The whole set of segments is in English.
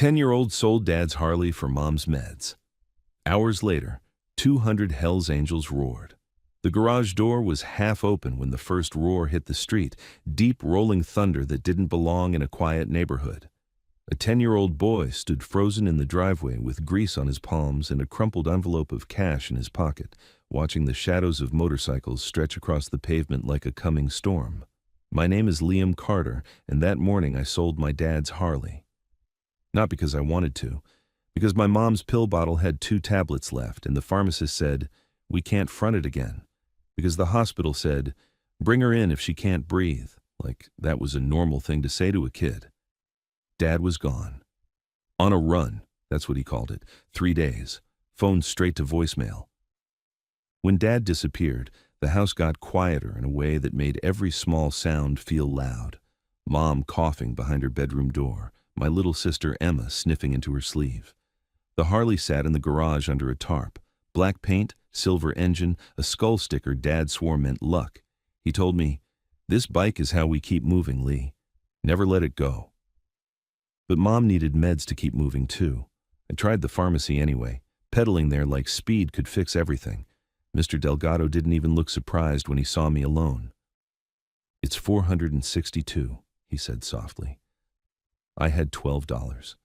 10-year-old sold Dad's Harley for Mom's meds. Hours later, 200 Hell's Angels roared. The garage door was half open when the first roar hit the street, deep rolling thunder that didn't belong in a quiet neighborhood. A 10-year-old boy stood frozen in the driveway with grease on his palms and a crumpled envelope of cash in his pocket, watching the shadows of motorcycles stretch across the pavement like a coming storm. My name is Liam Carter, and that morning I sold my dad's Harley. Not because I wanted to, because my mom's pill bottle had 2 tablets left, and the pharmacist said, "We can't front it again." Because the hospital said, "Bring her in if she can't breathe," like that was a normal thing to say to a kid. Dad was gone. On a run, that's what he called it, 3 days, phoned straight to voicemail. When Dad disappeared, the house got quieter in a way that made every small sound feel loud. Mom coughing behind her bedroom door, my little sister Emma sniffing into her sleeve. The Harley sat in the garage under a tarp. Black paint, silver engine, a skull sticker Dad swore meant luck. He told me, "This bike is how we keep moving, Lee. Never let it go." But Mom needed meds to keep moving too. I tried the pharmacy anyway, pedaling there like speed could fix everything. Mr. Delgado didn't even look surprised when he saw me alone. "It's $462, he said softly. I had $12.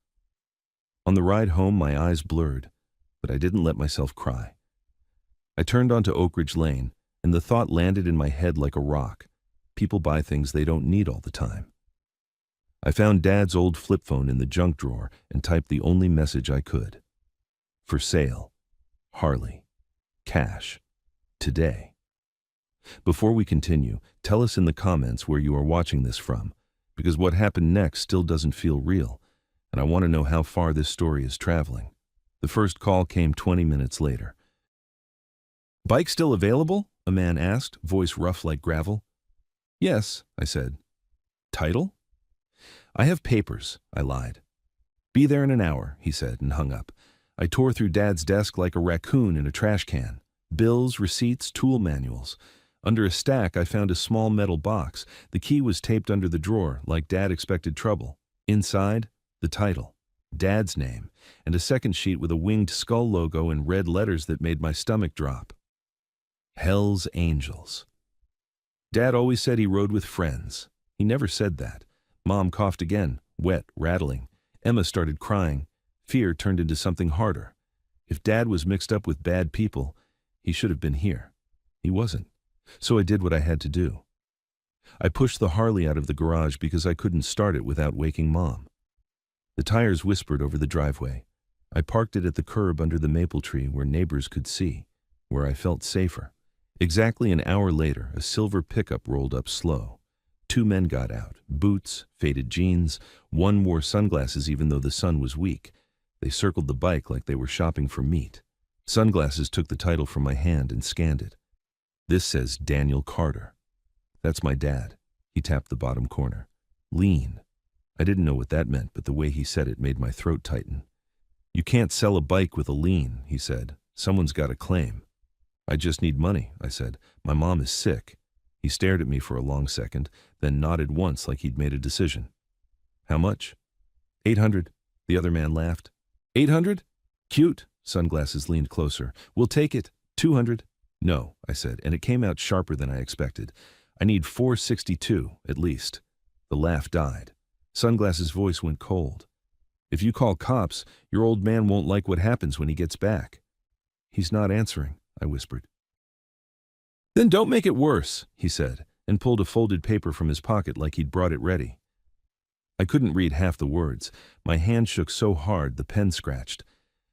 On the ride home, my eyes blurred, but I didn't let myself cry. I turned onto Oak Ridge Lane, and the thought landed in my head like a rock. People buy things they don't need all the time. I found Dad's old flip phone in the junk drawer and typed the only message I could. For sale. Harley. Cash. Today. Before we continue, tell us in the comments where you are watching this from, because what happened next still doesn't feel real, and I want to know how far this story is traveling. The first call came 20 minutes later. "Bike still available?" a man asked, voice rough like gravel. "Yes," I said. "Title?" "I have papers," I lied. "Be there in an hour," he said, and hung up. I tore through Dad's desk like a raccoon in a trash can. Bills, receipts, tool manuals. Under a stack, I found a small metal box. The key was taped under the drawer, like Dad expected trouble. Inside, the title, Dad's name, and a second sheet with a winged skull logo in red letters that made my stomach drop. Hell's Angels. Dad always said he rode with friends. He never said that. Mom coughed again, wet, rattling. Emma started crying. Fear turned into something harder. If Dad was mixed up with bad people, he should have been here. He wasn't. So I did what I had to do. I pushed the Harley out of the garage because I couldn't start it without waking Mom. The tires whispered over the driveway. I parked it at the curb under the maple tree where neighbors could see, where I felt safer. Exactly an hour later, a silver pickup rolled up slow. 2 men got out, boots, faded jeans. One wore sunglasses even though the sun was weak. They circled the bike like they were shopping for meat. Sunglasses took the title from my hand and scanned it. "This says Daniel Carter." "That's my dad." He tapped the bottom corner. "Lean." I didn't know what that meant, but the way he said it made my throat tighten. "You can't sell a bike with a lien," he said. "Someone's got a claim." "I just need money," I said. "My mom is sick." He stared at me for a long second, then nodded once like he'd made a decision. "How much?" "800. The other man laughed. "800? Cute." Sunglasses leaned closer. "We'll take it. 200. "No," I said, and it came out sharper than I expected. "I need 462, at least." The laugh died. Sunglasses' voice went cold. "If you call cops, your old man won't like what happens when he gets back." "He's not answering," I whispered. "Then don't make it worse," he said, and pulled a folded paper from his pocket like he'd brought it ready. I couldn't read half the words. My hand shook so hard the pen scratched.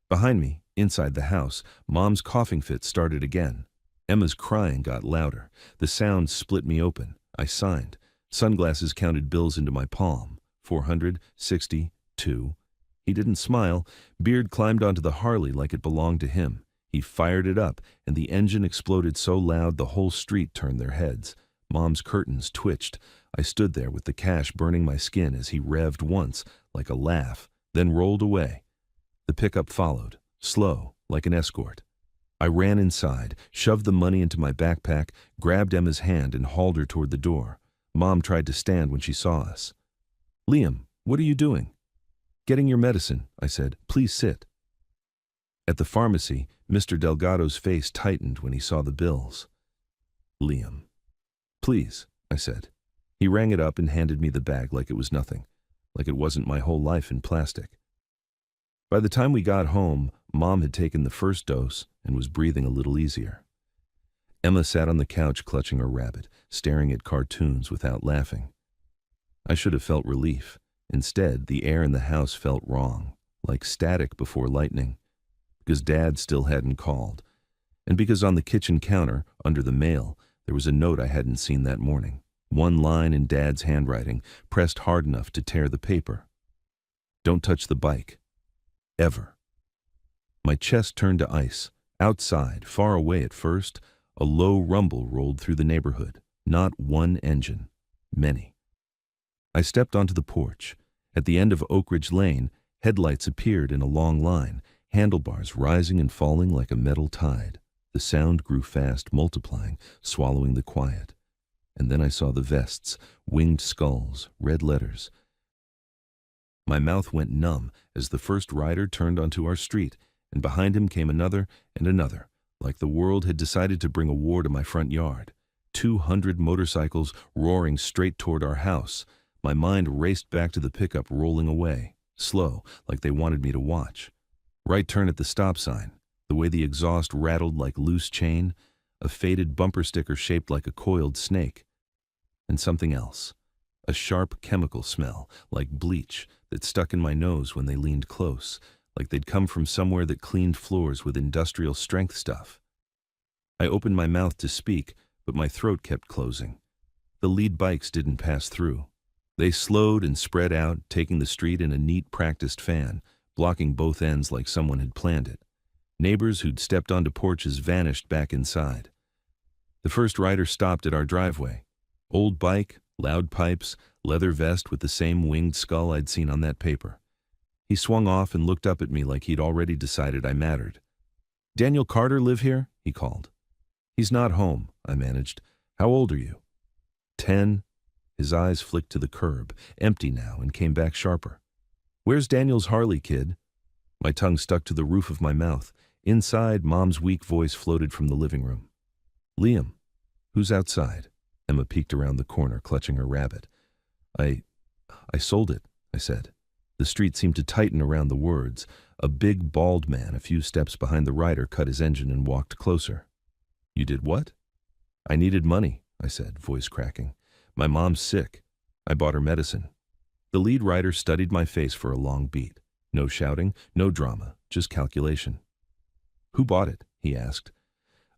Behind me, inside the house, Mom's coughing fit started again. Emma's crying got louder. The sound split me open. I signed. Sunglasses counted bills into my palm. 462. He didn't smile. Beard climbed onto the Harley like it belonged to him. He fired it up, and the engine exploded so loud the whole street turned their heads. Mom's curtains twitched. I stood there with the cash burning my skin as he revved once, like a laugh, then rolled away. The pickup followed, slow, like an escort. I ran inside, shoved the money into my backpack, grabbed Emma's hand and hauled her toward the door. Mom tried to stand when she saw us. "Liam, what are you doing?" Getting your medicine, I said. Please sit. At the pharmacy, Mr. Delgado's face tightened when he saw the bills. Liam. Please, I said. He rang it up and handed me the bag like it was nothing, like it wasn't my whole life in plastic. By the time we got home, Mom had taken the first dose and was breathing a little easier. Emma sat on the couch clutching her rabbit, staring at cartoons without laughing. I should have felt relief. Instead, the air in the house felt wrong, like static before lightning, because Dad still hadn't called, and because on the kitchen counter, under the mail, there was a note I hadn't seen that morning. One line in Dad's handwriting, pressed hard enough to tear the paper. Don't touch the bike. Ever. My chest turned to ice. Outside, far away at first, a low rumble rolled through the neighborhood. Not one engine. Many. I stepped onto the porch. At the end of Oak Ridge Lane, headlights appeared in a long line, handlebars rising and falling like a metal tide. The sound grew fast, multiplying, swallowing the quiet. And then I saw the vests, winged skulls, red letters. My mouth went numb as the first rider turned onto our street, and behind him came another and another, like the world had decided to bring a war to my front yard. 200 motorcycles roaring straight toward our house. My mind raced back to the pickup rolling away, slow, like they wanted me to watch. Right turn at the stop sign, the way the exhaust rattled like loose chain, a faded bumper sticker shaped like a coiled snake. And something else, a sharp chemical smell, like bleach, that stuck in my nose when they leaned close, like they'd come from somewhere that cleaned floors with industrial strength stuff. I opened my mouth to speak, but my throat kept closing. The lead bikes didn't pass through. They slowed and spread out, taking the street in a neat practiced fan, blocking both ends like someone had planned it. Neighbors who'd stepped onto porches vanished back inside. The first rider stopped at our driveway. Old bike, loud pipes, leather vest with the same winged skull I'd seen on that paper. He swung off and looked up at me like he'd already decided I mattered. "Daniel Carter live here?" he called. "He's not home," I managed. "How old are you?" 10. His eyes flicked to the curb, empty now, and came back sharper. "Where's Daniel's Harley, kid?" My tongue stuck to the roof of my mouth. Inside, Mom's weak voice floated from the living room. "Liam, who's outside?" Emma peeked around the corner, clutching her rabbit. I sold it," I said. The street seemed to tighten around the words. A big, bald man a few steps behind the rider cut his engine and walked closer. "You did what?" "I needed money," I said, voice cracking. "My mom's sick. I bought her medicine." The lead rider studied my face for a long beat. No shouting, no drama, just calculation. "Who bought it?" he asked.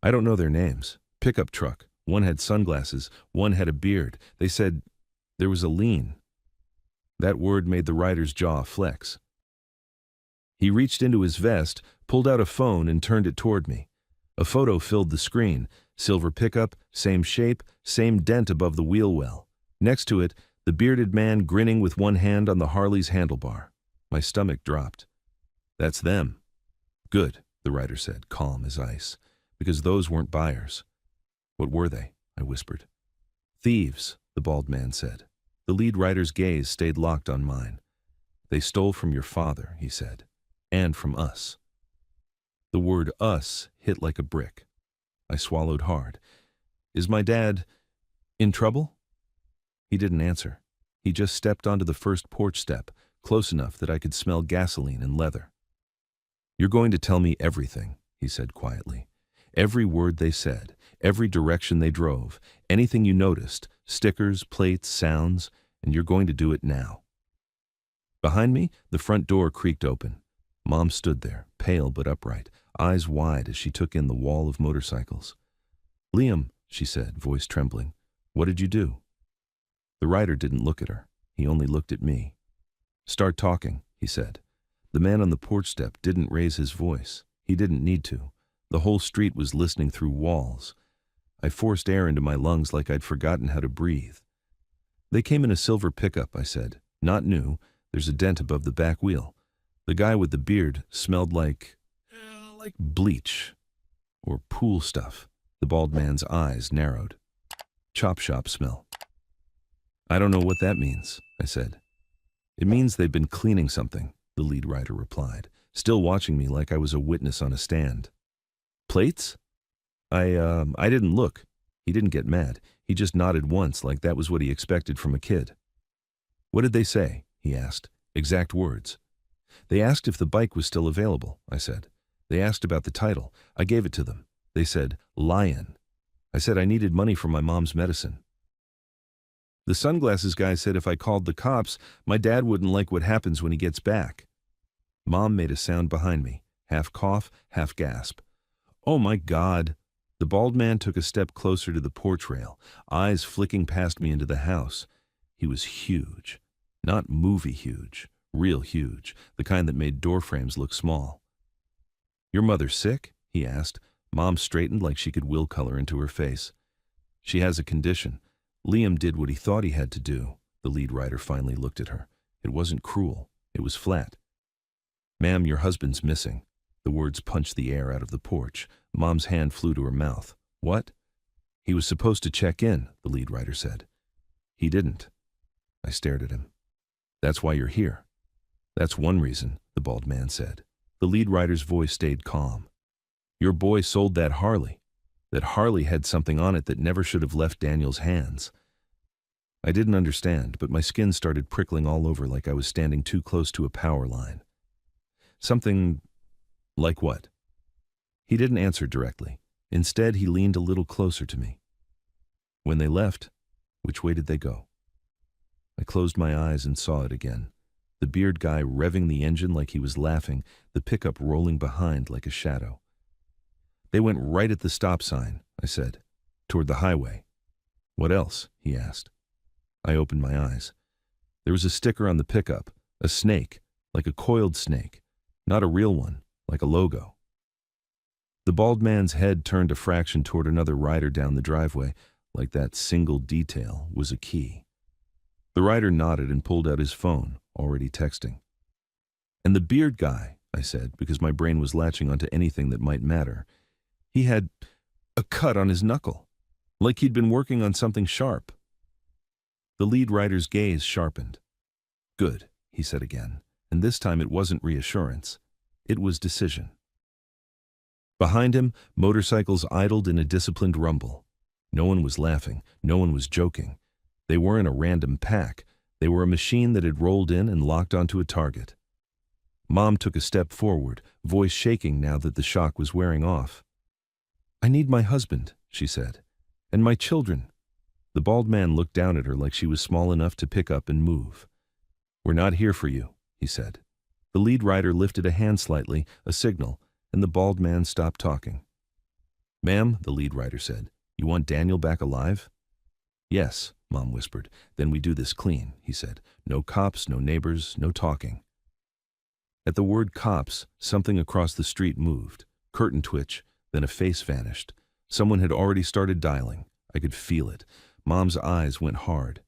"I don't know their names. Pickup truck. One had sunglasses, one had a beard. They said there was a lien." That word made the rider's jaw flex. He reached into his vest, pulled out a phone, and turned it toward me. A photo filled the screen. Silver pickup, same shape, same dent above the wheel well. Next to it, the bearded man grinning with one hand on the Harley's handlebar. My stomach dropped. "That's them." "Good," the rider said, calm as ice, "because those weren't buyers." "What were they?" I whispered. "Thieves," the bald man said. The lead rider's gaze stayed locked on mine. "They stole from your father," he said, "and from us." The word us hit like a brick. I swallowed hard. "Is my dad in trouble?" He didn't answer. He just stepped onto the first porch step, close enough that I could smell gasoline and leather. "You're going to tell me everything," he said quietly. "Every word they said, every direction they drove, anything you noticed, stickers, plates, sounds, and you're going to do it now." Behind me, the front door creaked open. Mom stood there, pale but upright, eyes wide as she took in the wall of motorcycles. "Liam," she said, voice trembling, "what did you do?" The rider didn't look at her. He only looked at me. "Start talking," he said. The man on the porch step didn't raise his voice. He didn't need to. The whole street was listening through walls. I forced air into my lungs like I'd forgotten how to breathe. "They came in a silver pickup," I said. "Not new. There's a dent above the back wheel. The guy with the beard smelled like bleach or pool stuff." The bald man's eyes narrowed. "Chop shop smell." "I don't know what that means," I said. It means they've been cleaning something, the lead writer replied, still watching me like I was a witness on a stand. Plates? I didn't look. He didn't get mad. He just nodded once like that was what he expected from a kid. What did they say? He asked. Exact words. They asked if the bike was still available, I said. They asked about the title. I gave it to them. They said, Lion. I said I needed money for my mom's medicine. The sunglasses guy said if I called the cops, my dad wouldn't like what happens when he gets back. Mom made a sound behind me, half cough, half gasp. Oh my God. The bald man took a step closer to the porch rail, eyes flicking past me into the house. He was huge. Not movie huge, real huge, the kind that made door frames look small. Your mother sick? He asked. Mom straightened like she could will color into her face. She has a condition. Liam did what he thought he had to do. The lead writer finally looked at her. It wasn't cruel. It was flat. Ma'am, your husband's missing. The words punched the air out of the porch. Mom's hand flew to her mouth. What? He was supposed to check in, the lead writer said. He didn't. I stared at him. That's why you're here. That's one reason, the bald man said. The lead writer's voice stayed calm. Your boy sold that Harley. That Harley had something on it that never should have left Daniel's hands. I didn't understand, but my skin started prickling all over like I was standing too close to a power line. Something like what? He didn't answer directly. Instead, he leaned a little closer to me. When they left, which way did they go? I closed my eyes and saw it again. The beard guy revving the engine like he was laughing, the pickup rolling behind like a shadow. They went right at the stop sign, I said, toward the highway. What else? He asked. I opened my eyes. There was a sticker on the pickup, a snake, like a coiled snake, not a real one, like a logo. The bald man's head turned a fraction toward another rider down the driveway, like that single detail was a key. The rider nodded and pulled out his phone, already texting. And the beard guy, I said, because my brain was latching onto anything that might matter. He had a cut on his knuckle, like he'd been working on something sharp. The lead writer's gaze sharpened. Good, he said again, and this time it wasn't reassurance. It was decision. Behind him, motorcycles idled in a disciplined rumble. No one was laughing, no one was joking. They weren't a random pack. They were a machine that had rolled in and locked onto a target. Mom took a step forward, voice shaking now that the shock was wearing off. I need my husband, she said, and my children. The bald man looked down at her like she was small enough to pick up and move. We're not here for you, he said. The lead writer lifted a hand slightly, a signal, and the bald man stopped talking. Ma'am, the lead writer said, you want Daniel back alive? Yes, Mom whispered. Then we do this clean, he said. No cops, no neighbors, no talking. At the word cops, something across the street moved. Curtain twitch, then a face vanished. Someone had already started dialing. I could feel it. Mom's eyes went hard.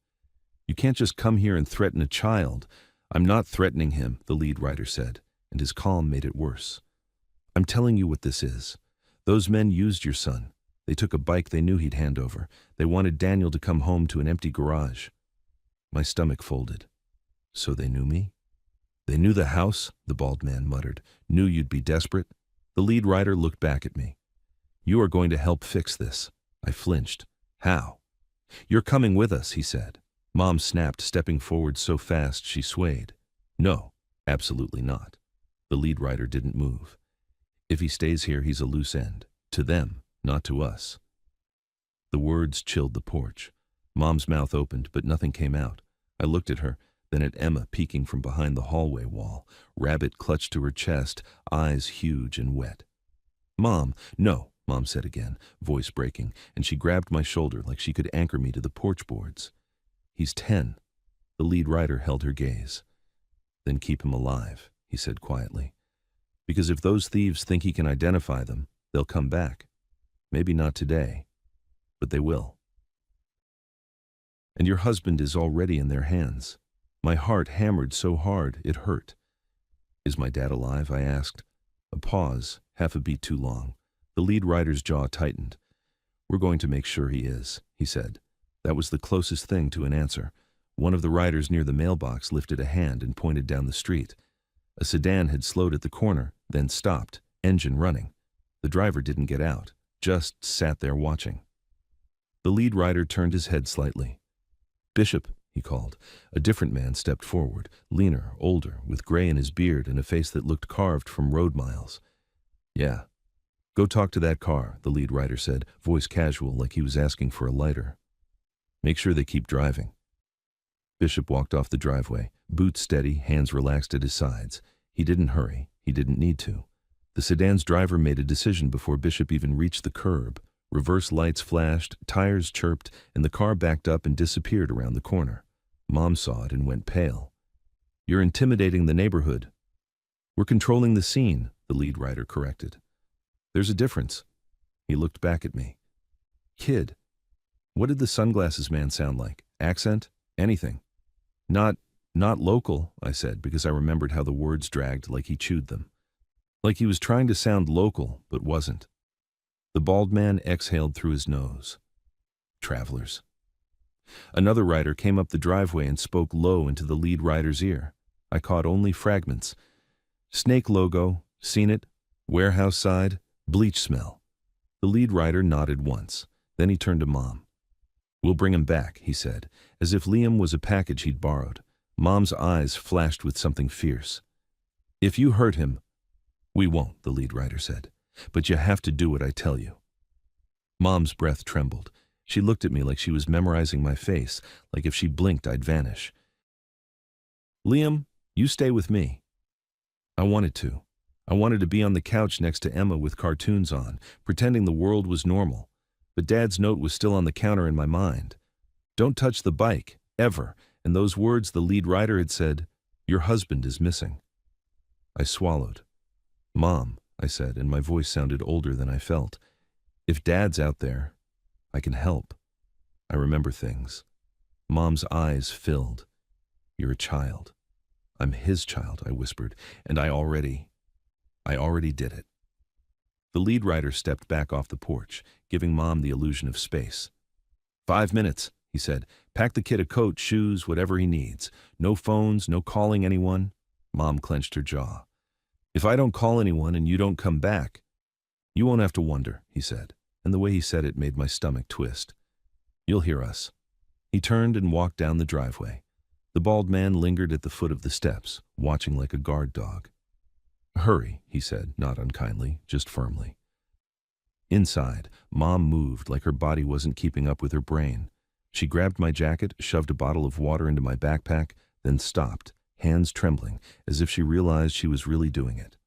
You can't just come here and threaten a child. I'm not threatening him, the lead writer said, and his calm made it worse. I'm telling you what this is. Those men used your son. They took a bike they knew he'd hand over. They wanted Daniel to come home to an empty garage. My stomach folded. So they knew me? They knew the house, the bald man muttered. Knew you'd be desperate. The lead writer looked back at me. You are going to help fix this. I flinched. How? You're coming with us, he said. Mom snapped, stepping forward so fast she swayed. No, absolutely not. The lead writer didn't move. If he stays here, he's a loose end. To them, not to us. The words chilled the porch. Mom's mouth opened, but nothing came out. I looked at her, then at Emma peeking from behind the hallway wall, rabbit clutched to her chest, eyes huge and wet. Mom, no, Mom said again, voice breaking, and she grabbed my shoulder like she could anchor me to the porch boards. He's 10. The lead writer held her gaze. Then keep him alive, he said quietly. Because if those thieves think he can identify them, they'll come back. Maybe not today, but they will. And your husband is already in their hands. My heart hammered so hard it hurt. Is my dad alive? I asked. A pause, half a beat too long. The lead writer's jaw tightened. We're going to make sure he is, he said. That was the closest thing to an answer. One of the riders near the mailbox lifted a hand and pointed down the street. A sedan had slowed at the corner, then stopped, engine running. The driver didn't get out, just sat there watching. The lead rider turned his head slightly. "Bishop," he called. A different man stepped forward, leaner, older, with gray in his beard and a face that looked carved from road miles. "Yeah. Go talk to that car," the lead rider said, voice casual like he was asking for a lighter. "Make sure they keep driving." Bishop walked off the driveway, boots steady, hands relaxed at his sides. He didn't hurry. He didn't need to. The sedan's driver made a decision before Bishop even reached the curb. Reverse lights flashed, tires chirped, and the car backed up and disappeared around the corner. Mom saw it and went pale. "You're intimidating the neighborhood." "We're controlling the scene," the lead rider corrected. "There's a difference." He looked back at me. "Kid, what did the sunglasses man sound like? Accent? Anything?" Not local," I said, because I remembered how the words dragged like he chewed them. Like he was trying to sound local, but wasn't. The bald man exhaled through his nose. "Travelers." Another rider came up the driveway and spoke low into the lead rider's ear. I caught only fragments. "Snake logo, seen it? Warehouse side, bleach smell." The lead rider nodded once. Then he turned to Mom. "We'll bring him back," he said, as if Liam was a package he'd borrowed. Mom's eyes flashed with something fierce. "If you hurt him—" "We won't," the lead rider said. "But you have to do what I tell you." Mom's breath trembled. She looked at me like she was memorizing my face, like if she blinked I'd vanish. "Liam, you stay with me." I wanted to. I wanted to be on the couch next to Emma with cartoons on, pretending the world was normal. But Dad's note was still on the counter in my mind. "Don't touch the bike, ever," and those words the lead rider had said, "Your husband is missing." I swallowed. "Mom," I said, and my voice sounded older than I felt. "If Dad's out there, I can help." I remember things. Mom's eyes filled. "You're a child." "I'm his child," I whispered, "and I already did it." The lead rider stepped back off the porch, giving Mom the illusion of space. "5 minutes," he said. "Pack the kid a coat, shoes, whatever he needs. No phones, no calling anyone." Mom clenched her jaw. "If I don't call anyone and you don't come back—" "You won't have to wonder," he said, and the way he said it made my stomach twist. "You'll hear us." He turned and walked down the driveway. The bald man lingered at the foot of the steps, watching like a guard dog. "Hurry," he said, not unkindly, just firmly. Inside, Mom moved like her body wasn't keeping up with her brain. She grabbed my jacket, shoved a bottle of water into my backpack, then stopped, hands trembling, as if she realized she was really doing it.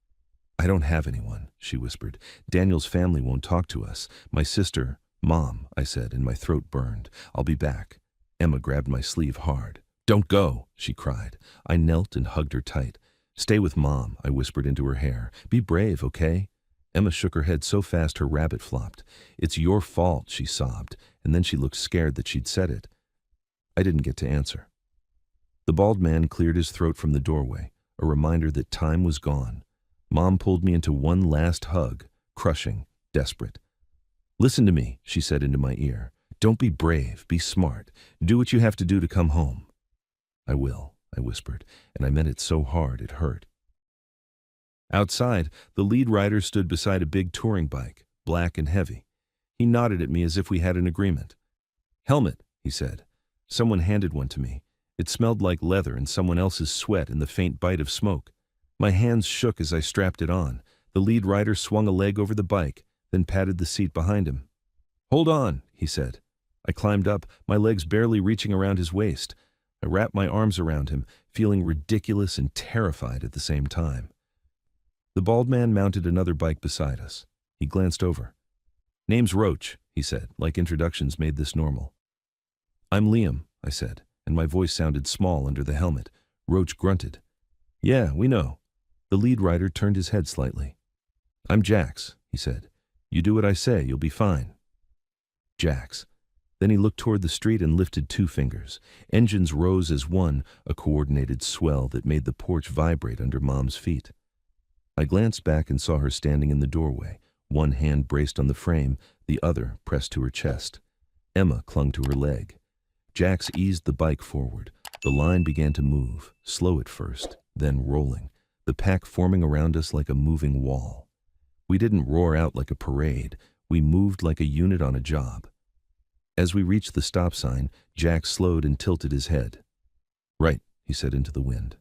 "I don't have anyone," she whispered. "Daniel's family won't talk to us. My sister—" "Mom," I said, and my throat burned. "I'll be back." Emma grabbed my sleeve hard. "Don't go," she cried. I knelt and hugged her tight. "Stay with Mom," I whispered into her hair. "Be brave, okay?" Emma shook her head so fast her rabbit flopped. "It's your fault," she sobbed, and then she looked scared that she'd said it. I didn't get to answer. The bald man cleared his throat from the doorway, a reminder that time was gone. Mom pulled me into one last hug, crushing, desperate. "Listen to me," she said into my ear. "Don't be brave, be smart. Do what you have to do to come home." "I will," I whispered, and I meant it so hard it hurt. Outside, the lead rider stood beside a big touring bike, black and heavy. He nodded at me as if we had an agreement. "Helmet," he said. Someone handed one to me. It smelled like leather and someone else's sweat and the faint bite of smoke. My hands shook as I strapped it on. The lead rider swung a leg over the bike, then patted the seat behind him. "Hold on," he said. I climbed up, my legs barely reaching around his waist. I wrapped my arms around him, feeling ridiculous and terrified at the same time. The bald man mounted another bike beside us. He glanced over. "Name's Roach," he said, like introductions made this normal. "I'm Liam," I said, and my voice sounded small under the helmet. Roach grunted. "Yeah, we know." The lead rider turned his head slightly. "I'm Jax," he said. "You do what I say, you'll be fine." Jax. Then he looked toward the street and lifted 2 fingers. Engines rose as one, a coordinated swell that made the porch vibrate under Mom's feet. I glanced back and saw her standing in the doorway, one hand braced on the frame, the other pressed to her chest. Emma clung to her leg. Jax eased the bike forward, The line began to move, slow at first, then rolling, the pack forming around us like a moving wall. We didn't roar out like a parade, we moved like a unit on a job. As we reached the stop sign, Jack slowed and tilted his head. "Right," he said into the wind.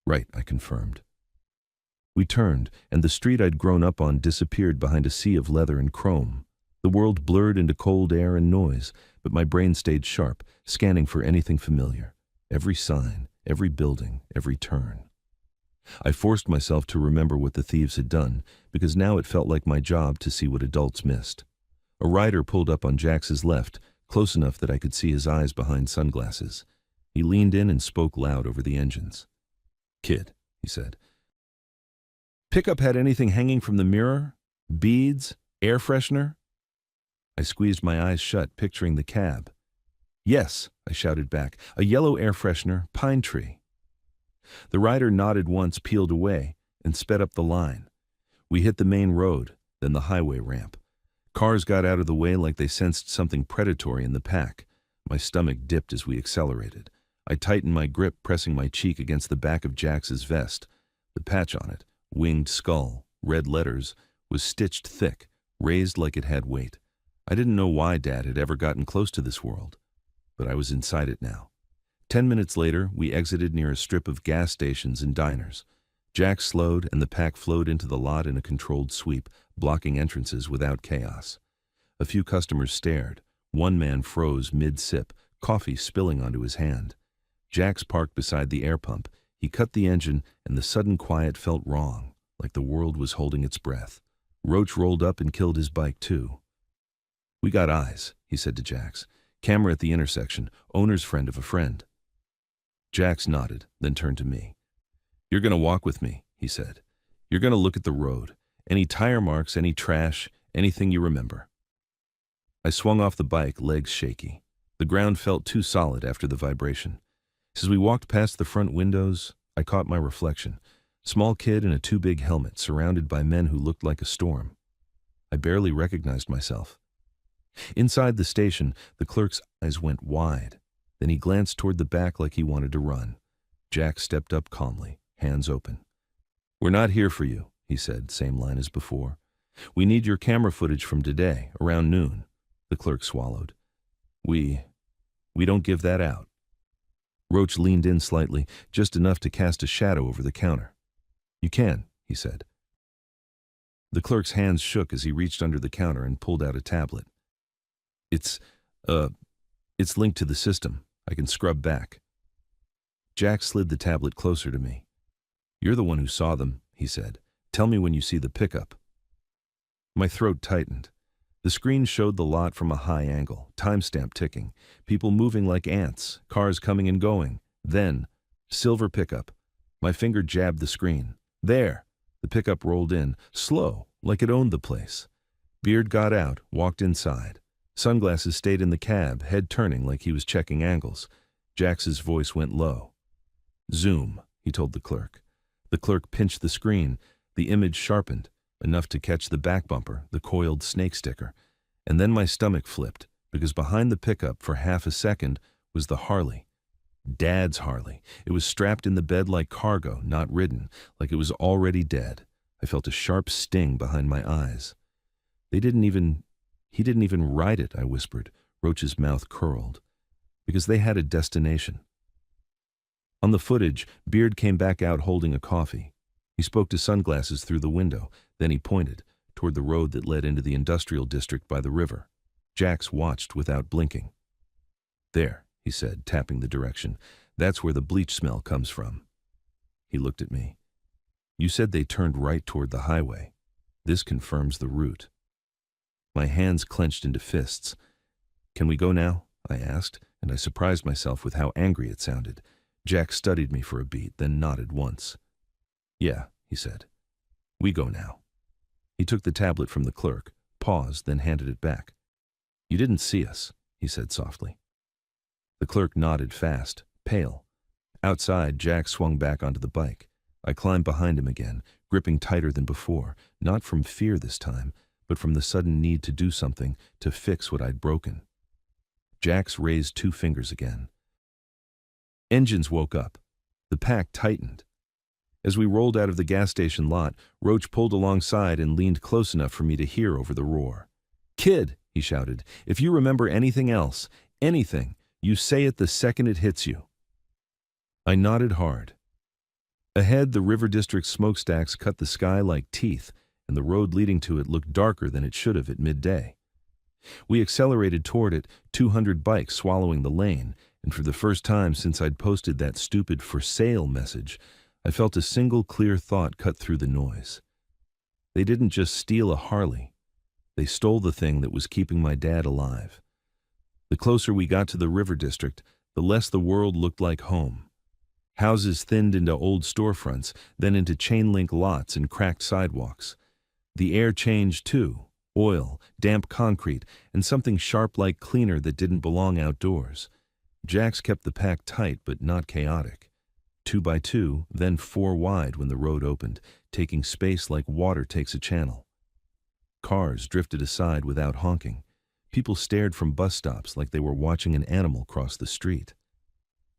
"Right," I confirmed. We turned, and the street I'd grown up on disappeared behind a sea of leather and chrome. The world blurred into cold air and noise, but my brain stayed sharp, scanning for anything familiar. Every sign, every building, every turn. I forced myself to remember what the thieves had done, because now it felt like my job to see what adults missed. A rider pulled up on Jax's left, close enough that I could see his eyes behind sunglasses. He leaned in and spoke loud over the engines. "Kid," he said. "Pickup had anything hanging from the mirror? Beads? Air freshener?" I squeezed my eyes shut, picturing the cab. "Yes," I shouted back, "a yellow air freshener, pine tree." The rider nodded once, peeled away, and sped up the line. We hit the main road, then the highway ramp. Cars got out of the way like they sensed something predatory in the pack. My stomach dipped as we accelerated. I tightened my grip, pressing my cheek against the back of Jax's vest. The patch on it, winged skull, red letters, was stitched thick, raised like it had weight. I didn't know why Dad had ever gotten close to this world, but I was inside it now. 10 minutes later, we exited near a strip of gas stations and diners. Jack slowed, and the pack flowed into the lot in a controlled sweep, blocking entrances without chaos. A few customers stared. One man froze mid-sip, coffee spilling onto his hand. Jax parked beside the air pump. He cut the engine, and the sudden quiet felt wrong, like the world was holding its breath. Roach rolled up and killed his bike, too. "We got eyes," he said to Jax. "Camera at the intersection, owner's friend of a friend." Jax nodded, then turned to me. "You're going to walk with me," he said. "You're going to look at the road. Any tire marks, any trash, anything you remember." I swung off the bike, legs shaky. The ground felt too solid after the vibration. As we walked past the front windows, I caught my reflection. Small kid in a too big helmet, surrounded by men who looked like a storm. I barely recognized myself. Inside the station, the clerk's eyes went wide. Then he glanced toward the back like he wanted to run. Jack stepped up calmly, hands open. "We're not here for you," he said, same line as before. "We need your camera footage from today, around noon." The clerk swallowed. We don't give that out." Roach leaned in slightly, just enough to cast a shadow over the counter. "You can," he said. The clerk's hands shook as he reached under the counter and pulled out a tablet. It's linked to the system. I can scrub back." Jack slid the tablet closer to me. "You're the one who saw them," he said. "Tell me when you see the pickup." My throat tightened. The screen showed the lot from a high angle, timestamp ticking, people moving like ants, cars coming and going. Then, silver pickup. My finger jabbed the screen. There! The pickup rolled in, slow, like it owned the place. Beard got out, walked inside. Sunglasses stayed in the cab, head turning like he was checking angles. Jax's voice went low. "Zoom," he told the clerk. The clerk pinched the screen. The image sharpened, enough to catch the back bumper, the coiled snake sticker. And then my stomach flipped, because behind the pickup for half a second was the Harley. Dad's Harley. It was strapped in the bed like cargo, not ridden, like it was already dead. I felt a sharp sting behind my eyes. He didn't even ride it, I whispered. Roach's mouth curled. Because they had a destination. On the footage, Beard came back out holding a coffee. He spoke to Sunglasses through the window. Then he pointed, toward the road that led into the industrial district by the river. Jax watched without blinking. "There," he said, tapping the direction. "That's where the bleach smell comes from." He looked at me. "You said they turned right toward the highway. This confirms the route." My hands clenched into fists. "Can we go now?" I asked, and I surprised myself with how angry it sounded. Jack studied me for a beat, then nodded once. "Yeah," he said. "We go now." He took the tablet from the clerk, paused, then handed it back. "You didn't see us," he said softly. The clerk nodded fast, pale. Outside, Jack swung back onto the bike. I climbed behind him again, gripping tighter than before, not from fear this time, but from the sudden need to do something, to fix what I'd broken. Jax raised 2 fingers again. Engines woke up. The pack tightened. As we rolled out of the gas station lot, Roach pulled alongside and leaned close enough for me to hear over the roar. "Kid," he shouted, "if you remember anything else, anything, you say it the second it hits you." I nodded hard. Ahead, the River District smokestacks cut the sky like teeth, and the road leading to it looked darker than it should have at midday. We accelerated toward it, 200 bikes swallowing the lane, and for the first time since I'd posted that stupid "for sale" message, I felt a single clear thought cut through the noise. They didn't just steal a Harley. They stole the thing that was keeping my dad alive. The closer we got to the River District, the less the world looked like home. Houses thinned into old storefronts, then into chain-link lots and cracked sidewalks. The air changed too. Oil, damp concrete, and something sharp-like cleaner that didn't belong outdoors. Jax kept the pack tight but not chaotic. 2 by 2, then 4 wide when the road opened, taking space like water takes a channel. Cars drifted aside without honking. People stared from bus stops like they were watching an animal cross the street.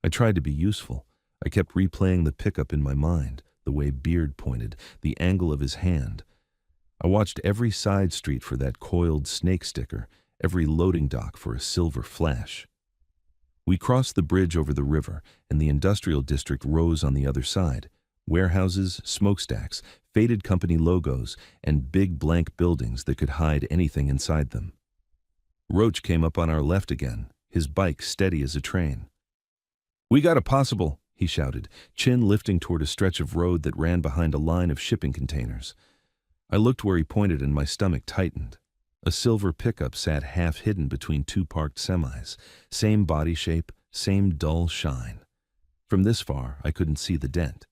I tried to be useful. I kept replaying the pickup in my mind, the way Beard pointed, the angle of his hand. I watched every side street for that coiled snake sticker, every loading dock for a silver flash. We crossed the bridge over the river, and the industrial district rose on the other side. Warehouses, smokestacks, faded company logos, and big blank buildings that could hide anything inside them. Roach came up on our left again, his bike steady as a train. "We got a possible," he shouted, chin lifting toward a stretch of road that ran behind a line of shipping containers. I looked where he pointed and my stomach tightened. A silver pickup sat half hidden between 2 parked semis. Same body shape, same dull shine. From this far, I couldn't see the dent.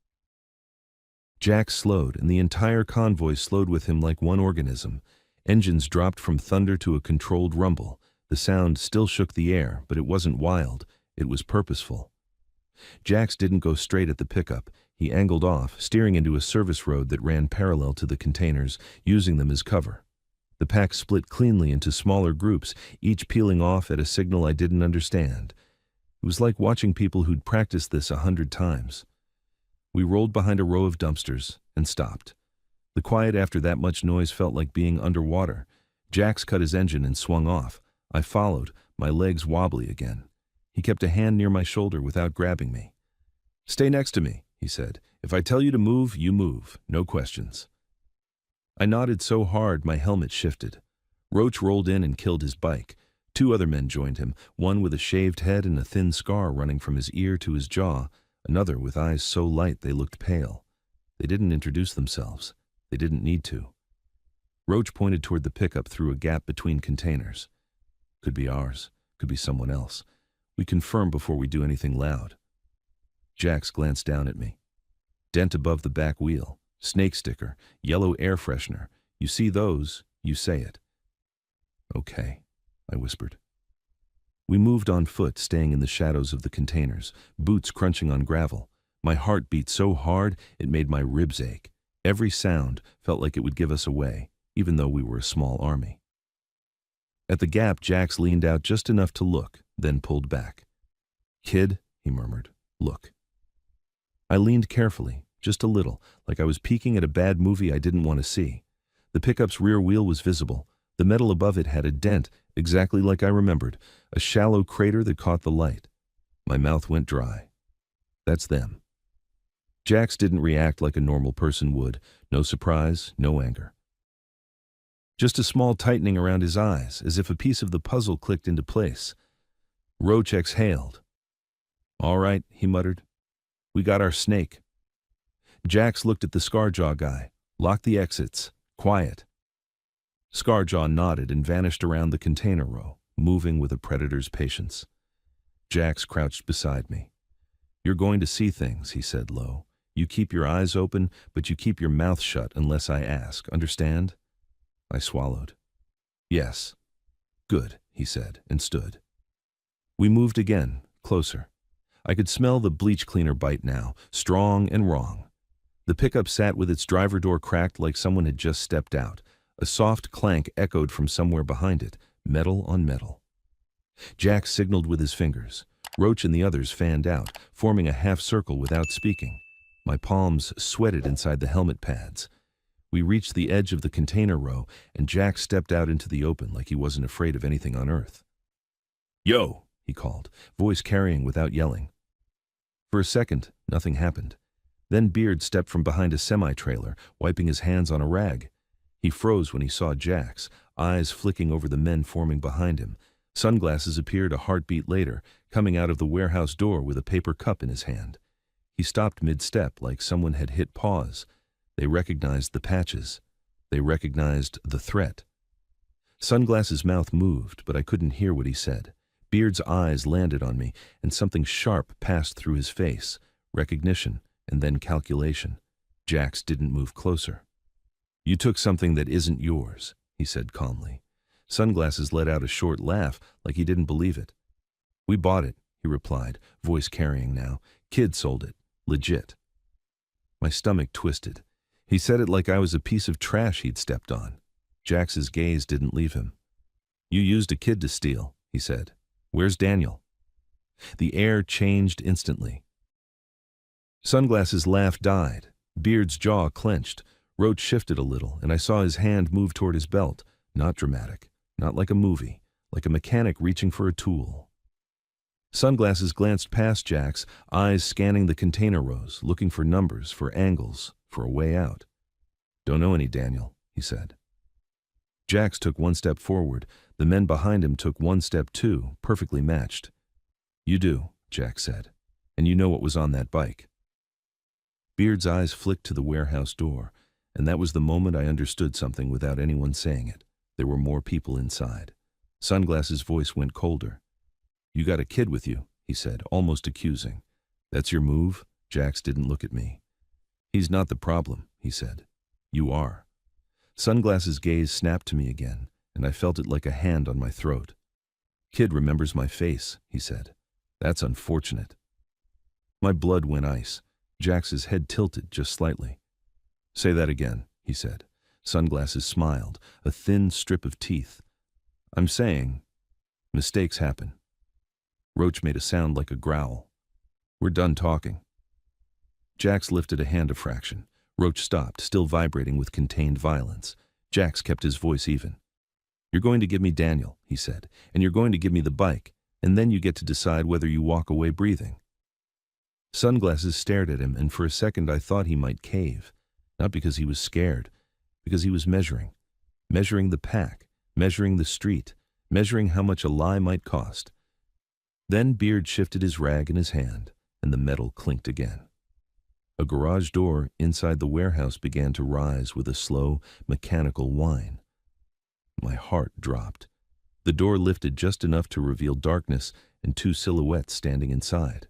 Jax slowed, and the entire convoy slowed with him like one organism. Engines dropped from thunder to a controlled rumble. The sound still shook the air, but it wasn't wild. It was purposeful. Jax didn't go straight at the pickup. He angled off, steering into a service road that ran parallel to the containers, using them as cover. The pack split cleanly into smaller groups, each peeling off at a signal I didn't understand. It was like watching people who'd practiced this 100 times. We rolled behind a row of dumpsters and stopped. The quiet after that much noise felt like being underwater. Jax cut his engine and swung off. I followed, my legs wobbly again. He kept a hand near my shoulder without grabbing me. "Stay next to me," he said. "If I tell you to move, you move. No questions." I nodded so hard my helmet shifted. Roach rolled in and killed his bike. 2 other men joined him, one with a shaved head and a thin scar running from his ear to his jaw, another with eyes so light they looked pale. They didn't introduce themselves. They didn't need to. Roach pointed toward the pickup through a gap between containers. Could be ours, could be someone else. We confirm before we do anything loud. Jax glanced down at me. Dent above the back wheel, snake sticker, yellow air freshener. You see those, you say it. "Okay," I whispered. We moved on foot, staying in the shadows of the containers, boots crunching on gravel. My heart beat so hard it made my ribs ache. Every sound felt like it would give us away, even though we were a small army. At the gap, Jax leaned out just enough to look, then pulled back. "Kid," he murmured, "look." I leaned carefully, just a little, like I was peeking at a bad movie I didn't want to see. The pickup's rear wheel was visible. The metal above it had a dent, exactly like I remembered, a shallow crater that caught the light. My mouth went dry. That's them. Jax didn't react like a normal person would. No surprise, no anger. Just a small tightening around his eyes, as if a piece of the puzzle clicked into place. Roach exhaled. "All right," he muttered. "We got our snake." Jax looked at the Scarjaw guy. "Lock the exits. Quiet." Scarjaw nodded and vanished around the container row, moving with a predator's patience. Jax crouched beside me. "You're going to see things," he said low. "You keep your eyes open, but you keep your mouth shut unless I ask. Understand?" I swallowed. "Yes." "Good," he said, and stood. We moved again, closer. I could smell the bleach cleaner bite now, strong and wrong. The pickup sat with its driver door cracked like someone had just stepped out. A soft clank echoed from somewhere behind it, metal on metal. Jack signaled with his fingers. Roach and the others fanned out, forming a half circle without speaking. My palms sweated inside the helmet pads. We reached the edge of the container row, and Jack stepped out into the open like he wasn't afraid of anything on Earth. "Yo!" he called, voice carrying without yelling. For a second, nothing happened. Then Beard stepped from behind a semi-trailer, wiping his hands on a rag. He froze when he saw Jack's, eyes flicking over the men forming behind him. Sunglasses appeared a heartbeat later, coming out of the warehouse door with a paper cup in his hand. He stopped mid-step like someone had hit pause. They recognized the patches. They recognized the threat. Sunglasses' mouth moved, but I couldn't hear what he said. Beard's eyes landed on me, and something sharp passed through his face. Recognition, and then calculation. Jack's didn't move closer. "You took something that isn't yours," he said calmly. Sunglasses let out a short laugh, like he didn't believe it. "We bought it," he replied, voice carrying now. "Kid sold it. Legit." My stomach twisted. He said it like I was a piece of trash he'd stepped on. Jax's gaze didn't leave him. "You used a kid to steal," he said. "Where's Daniel?" The air changed instantly. Sunglasses' laugh died. Beard's jaw clenched. Roach shifted a little, and I saw his hand move toward his belt. Not dramatic, not like a movie, like a mechanic reaching for a tool. Sunglasses glanced past Jack's, eyes scanning the container rows, looking for numbers, for angles, for a way out. "Don't know any, Daniel," he said. Jax took one step forward. The men behind him took one step too, perfectly matched. "You do," Jack said, "and you know what was on that bike." Beard's eyes flicked to the warehouse door, and that was the moment I understood something without anyone saying it. There were more people inside. Sunglasses' voice went colder. "You got a kid with you," he said, almost accusing. "That's your move?" Jax didn't look at me. "He's not the problem," he said. "You are." Sunglasses' gaze snapped to me again, and I felt it like a hand on my throat. "Kid remembers my face," he said. "That's unfortunate." My blood went ice. Jax's head tilted just slightly. "Say that again," he said. Sunglasses smiled, a thin strip of teeth. "I'm saying, mistakes happen." Roach made a sound like a growl. "We're done talking." Jax lifted a hand a fraction. Roach stopped, still vibrating with contained violence. Jax kept his voice even. "You're going to give me Daniel," he said, "and you're going to give me the bike, and then you get to decide whether you walk away breathing." Sunglasses stared at him, and for a second I thought he might cave. Not because he was scared, because he was measuring. Measuring the pack, measuring the street, measuring how much a lie might cost. Then Beard shifted his rag in his hand, and the metal clinked again. A garage door inside the warehouse began to rise with a slow, mechanical whine. My heart dropped. The door lifted just enough to reveal darkness and two silhouettes standing inside.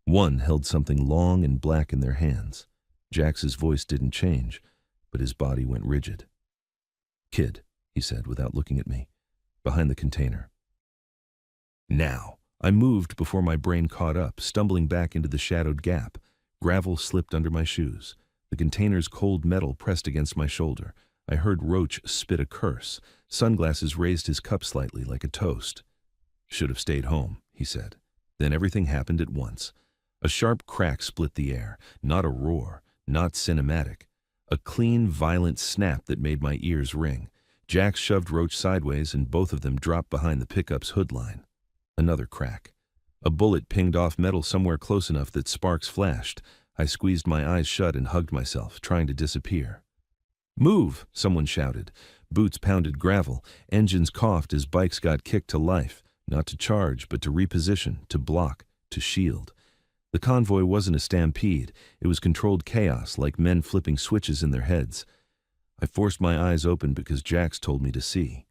One held something long and black in their hands. Jax's voice didn't change, but his body went rigid. "Kid," he said without looking at me, "behind the container." Now. I moved before my brain caught up, stumbling back into the shadowed gap. Gravel slipped under my shoes. The container's cold metal pressed against my shoulder. I heard Roach spit a curse. Sunglasses raised his cup slightly like a toast. "Should have stayed home," he said. Then everything happened at once. A sharp crack split the air, not a roar, not cinematic. A clean, violent snap that made my ears ring. Jax shoved Roach sideways, and both of them dropped behind the pickup's hood line. Another crack. A bullet pinged off metal somewhere close enough that sparks flashed. I squeezed my eyes shut and hugged myself, trying to disappear. "Move!" someone shouted. Boots pounded gravel. Engines coughed as bikes got kicked to life, not to charge, but to reposition, to block, to shield. The convoy wasn't a stampede. It was controlled chaos, like men flipping switches in their heads. I forced my eyes open because Jax told me to see.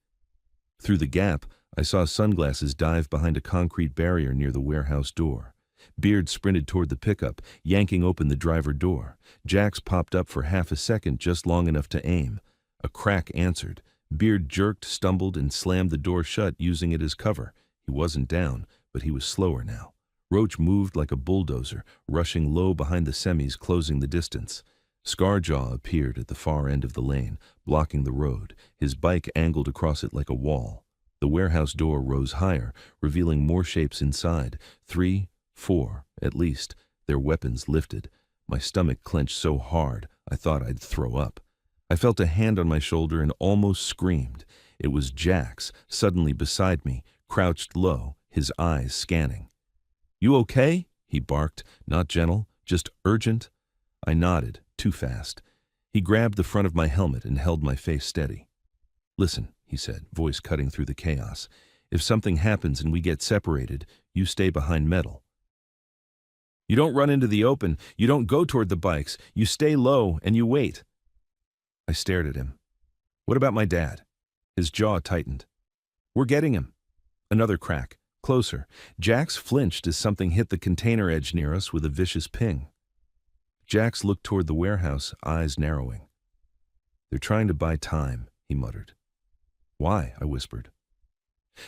Through the gap, I saw Sunglasses dive behind a concrete barrier near the warehouse door. Beard sprinted toward the pickup, yanking open the driver door. Jax popped up for half a second, just long enough to aim. A crack answered. Beard jerked, stumbled, and slammed the door shut, using it as cover. He wasn't down, but he was slower now. Roach moved like a bulldozer, rushing low behind the semis, closing the distance. Scarjaw appeared at the far end of the lane, blocking the road, his bike angled across it like a wall. The warehouse door rose higher, revealing more shapes inside. 3, 4, at least, their weapons lifted. My stomach clenched so hard, I thought I'd throw up. I felt a hand on my shoulder and almost screamed. It was Jax, suddenly beside me, crouched low, his eyes scanning. "You okay?" he barked, not gentle, just urgent. I nodded, too fast. He grabbed the front of my helmet and held my face steady. "Listen," he said, voice cutting through the chaos. "If something happens and we get separated, you stay behind metal. You don't run into the open, you don't go toward the bikes, you stay low and you wait." I stared at him. "What about my dad?" His jaw tightened. "We're getting him." Another crack, closer. Jax flinched as something hit the container edge near us with a vicious ping. Jax looked toward the warehouse, eyes narrowing. "They're trying to buy time," he muttered. "Why?" I whispered.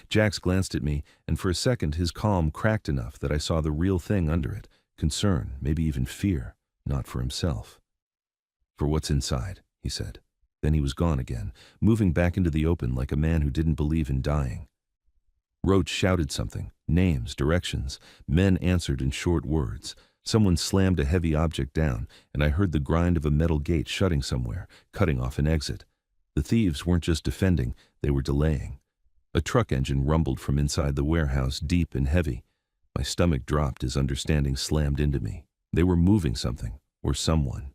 Jax glanced at me, and for a second his calm cracked enough that I saw the real thing under it. Concern, maybe even fear, not for himself. "For what's inside," he said. Then he was gone again, moving back into the open like a man who didn't believe in dying. Roach shouted something, names, directions. Men answered in short words. Someone slammed a heavy object down, and I heard the grind of a metal gate shutting somewhere, cutting off an exit. The thieves weren't just defending, they were delaying. A truck engine rumbled from inside the warehouse, deep and heavy. My stomach dropped as understanding slammed into me. They were moving something, or someone.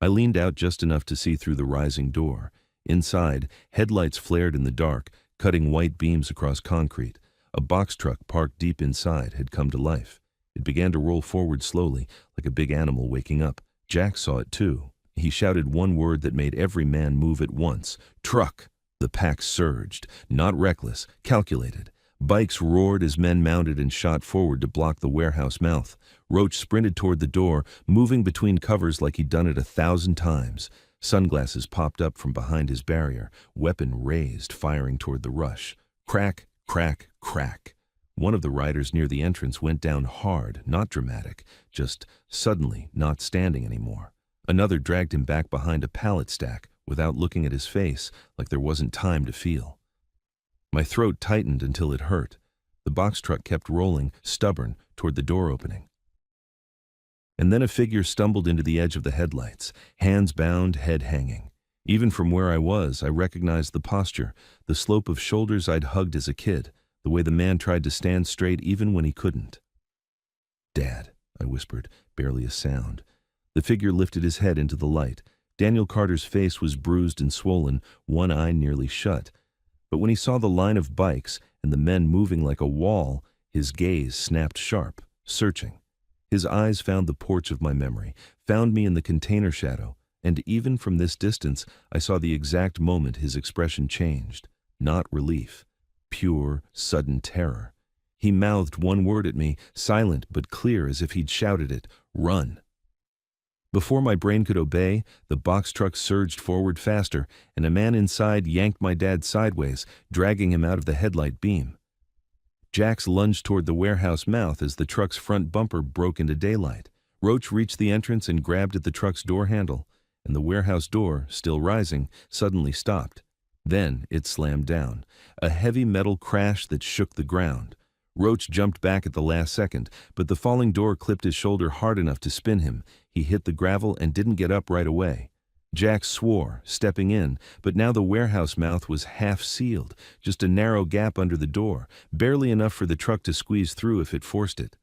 I leaned out just enough to see through the rising door. Inside, headlights flared in the dark, cutting white beams across concrete. A box truck parked deep inside had come to life. It began to roll forward slowly, like a big animal waking up. Jack saw it too. He shouted one word that made every man move at once. "Truck!" The pack surged, not reckless, calculated. Bikes roared as men mounted and shot forward to block the warehouse mouth. Roach sprinted toward the door, moving between covers like he'd done it 1,000 times. Sunglasses popped up from behind his barrier, weapon raised, firing toward the rush. Crack, crack, crack. One of the riders near the entrance went down hard, not dramatic, just suddenly not standing anymore. Another dragged him back behind a pallet stack without looking at his face, like there wasn't time to feel. My throat tightened until it hurt. The box truck kept rolling, stubborn, toward the door opening. And then a figure stumbled into the edge of the headlights, hands bound, head hanging. Even from where I was, I recognized the posture, the slope of shoulders I'd hugged as a kid, the way the man tried to stand straight even when he couldn't. "Dad," I whispered, barely a sound. The figure lifted his head into the light. Daniel Carter's face was bruised and swollen, one eye nearly shut. But when he saw the line of bikes and the men moving like a wall, his gaze snapped sharp, searching. His eyes found the porch of my memory, found me in the container shadow, and even from this distance, I saw the exact moment his expression changed. Not relief, pure, sudden terror. He mouthed one word at me, silent but clear as if he'd shouted it, "Run." Before my brain could obey, the box truck surged forward faster, and a man inside yanked my dad sideways, dragging him out of the headlight beam. Jax lunged toward the warehouse mouth as the truck's front bumper broke into daylight. Roach reached the entrance and grabbed at the truck's door handle, and the warehouse door, still rising, suddenly stopped. Then it slammed down, a heavy metal crash that shook the ground. Roach jumped back at the last second, but the falling door clipped his shoulder hard enough to spin him. He hit the gravel and didn't get up right away. Jax swore, stepping in, but now the warehouse mouth was half sealed, just a narrow gap under the door, barely enough for the truck to squeeze through if it forced it.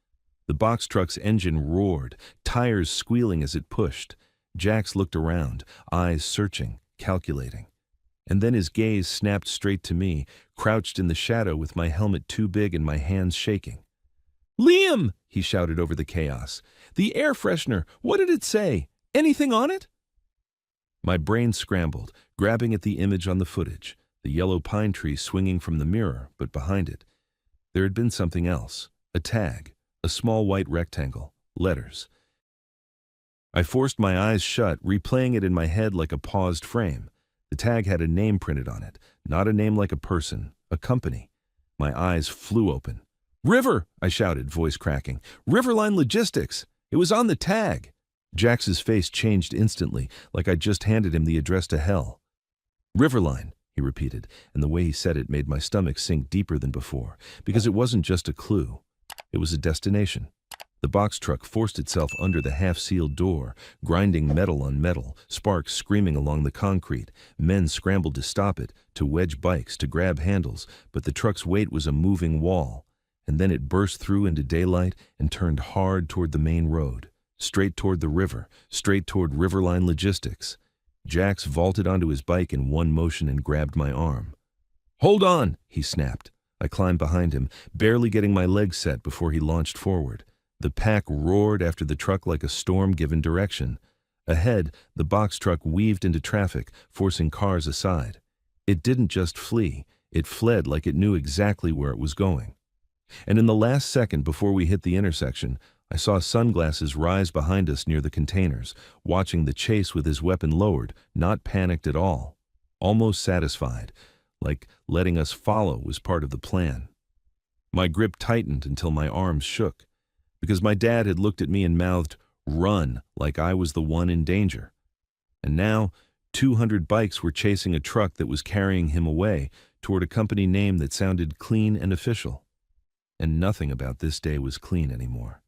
The box truck's engine roared, tires squealing as it pushed. Jax looked around, eyes searching, calculating. And then his gaze snapped straight to me, crouched in the shadow with my helmet too big and my hands shaking. "Liam!" he shouted over the chaos. "The air freshener, what did it say? Anything on it?" My brain scrambled, grabbing at the image on the footage, the yellow pine tree swinging from the mirror, but behind it. There had been something else, a tag, a small white rectangle, letters. I forced my eyes shut, replaying it in my head like a paused frame. The tag had a name printed on it, not a name like a person, a company. My eyes flew open. "River!" I shouted, voice cracking. "Riverline Logistics! It was on the tag!" Jax's face changed instantly, like I'd just handed him the address to hell. "Riverline," he repeated, and the way he said it made my stomach sink deeper than before, because it wasn't just a clue. It was a destination. The box truck forced itself under the half-sealed door, grinding metal on metal, sparks screaming along the concrete. Men scrambled to stop it, to wedge bikes, to grab handles, but the truck's weight was a moving wall. And then it burst through into daylight and turned hard toward the main road, straight toward the river, straight toward Riverline Logistics. Jax vaulted onto his bike in one motion and grabbed my arm. "Hold on," he snapped. I climbed behind him, barely getting my legs set before he launched forward. The pack roared after the truck like a storm given direction. Ahead, the box truck weaved into traffic, forcing cars aside. It didn't just flee, it fled like it knew exactly where it was going. And in the last second before we hit the intersection, I saw sunglasses rise behind us near the containers, watching the chase with his weapon lowered, not panicked at all, almost satisfied, like letting us follow was part of the plan. My grip tightened until my arms shook, because my dad had looked at me and mouthed, "Run," like I was the one in danger. And now, 200 bikes were chasing a truck that was carrying him away toward a company name that sounded clean and official. And nothing about this day was clean anymore.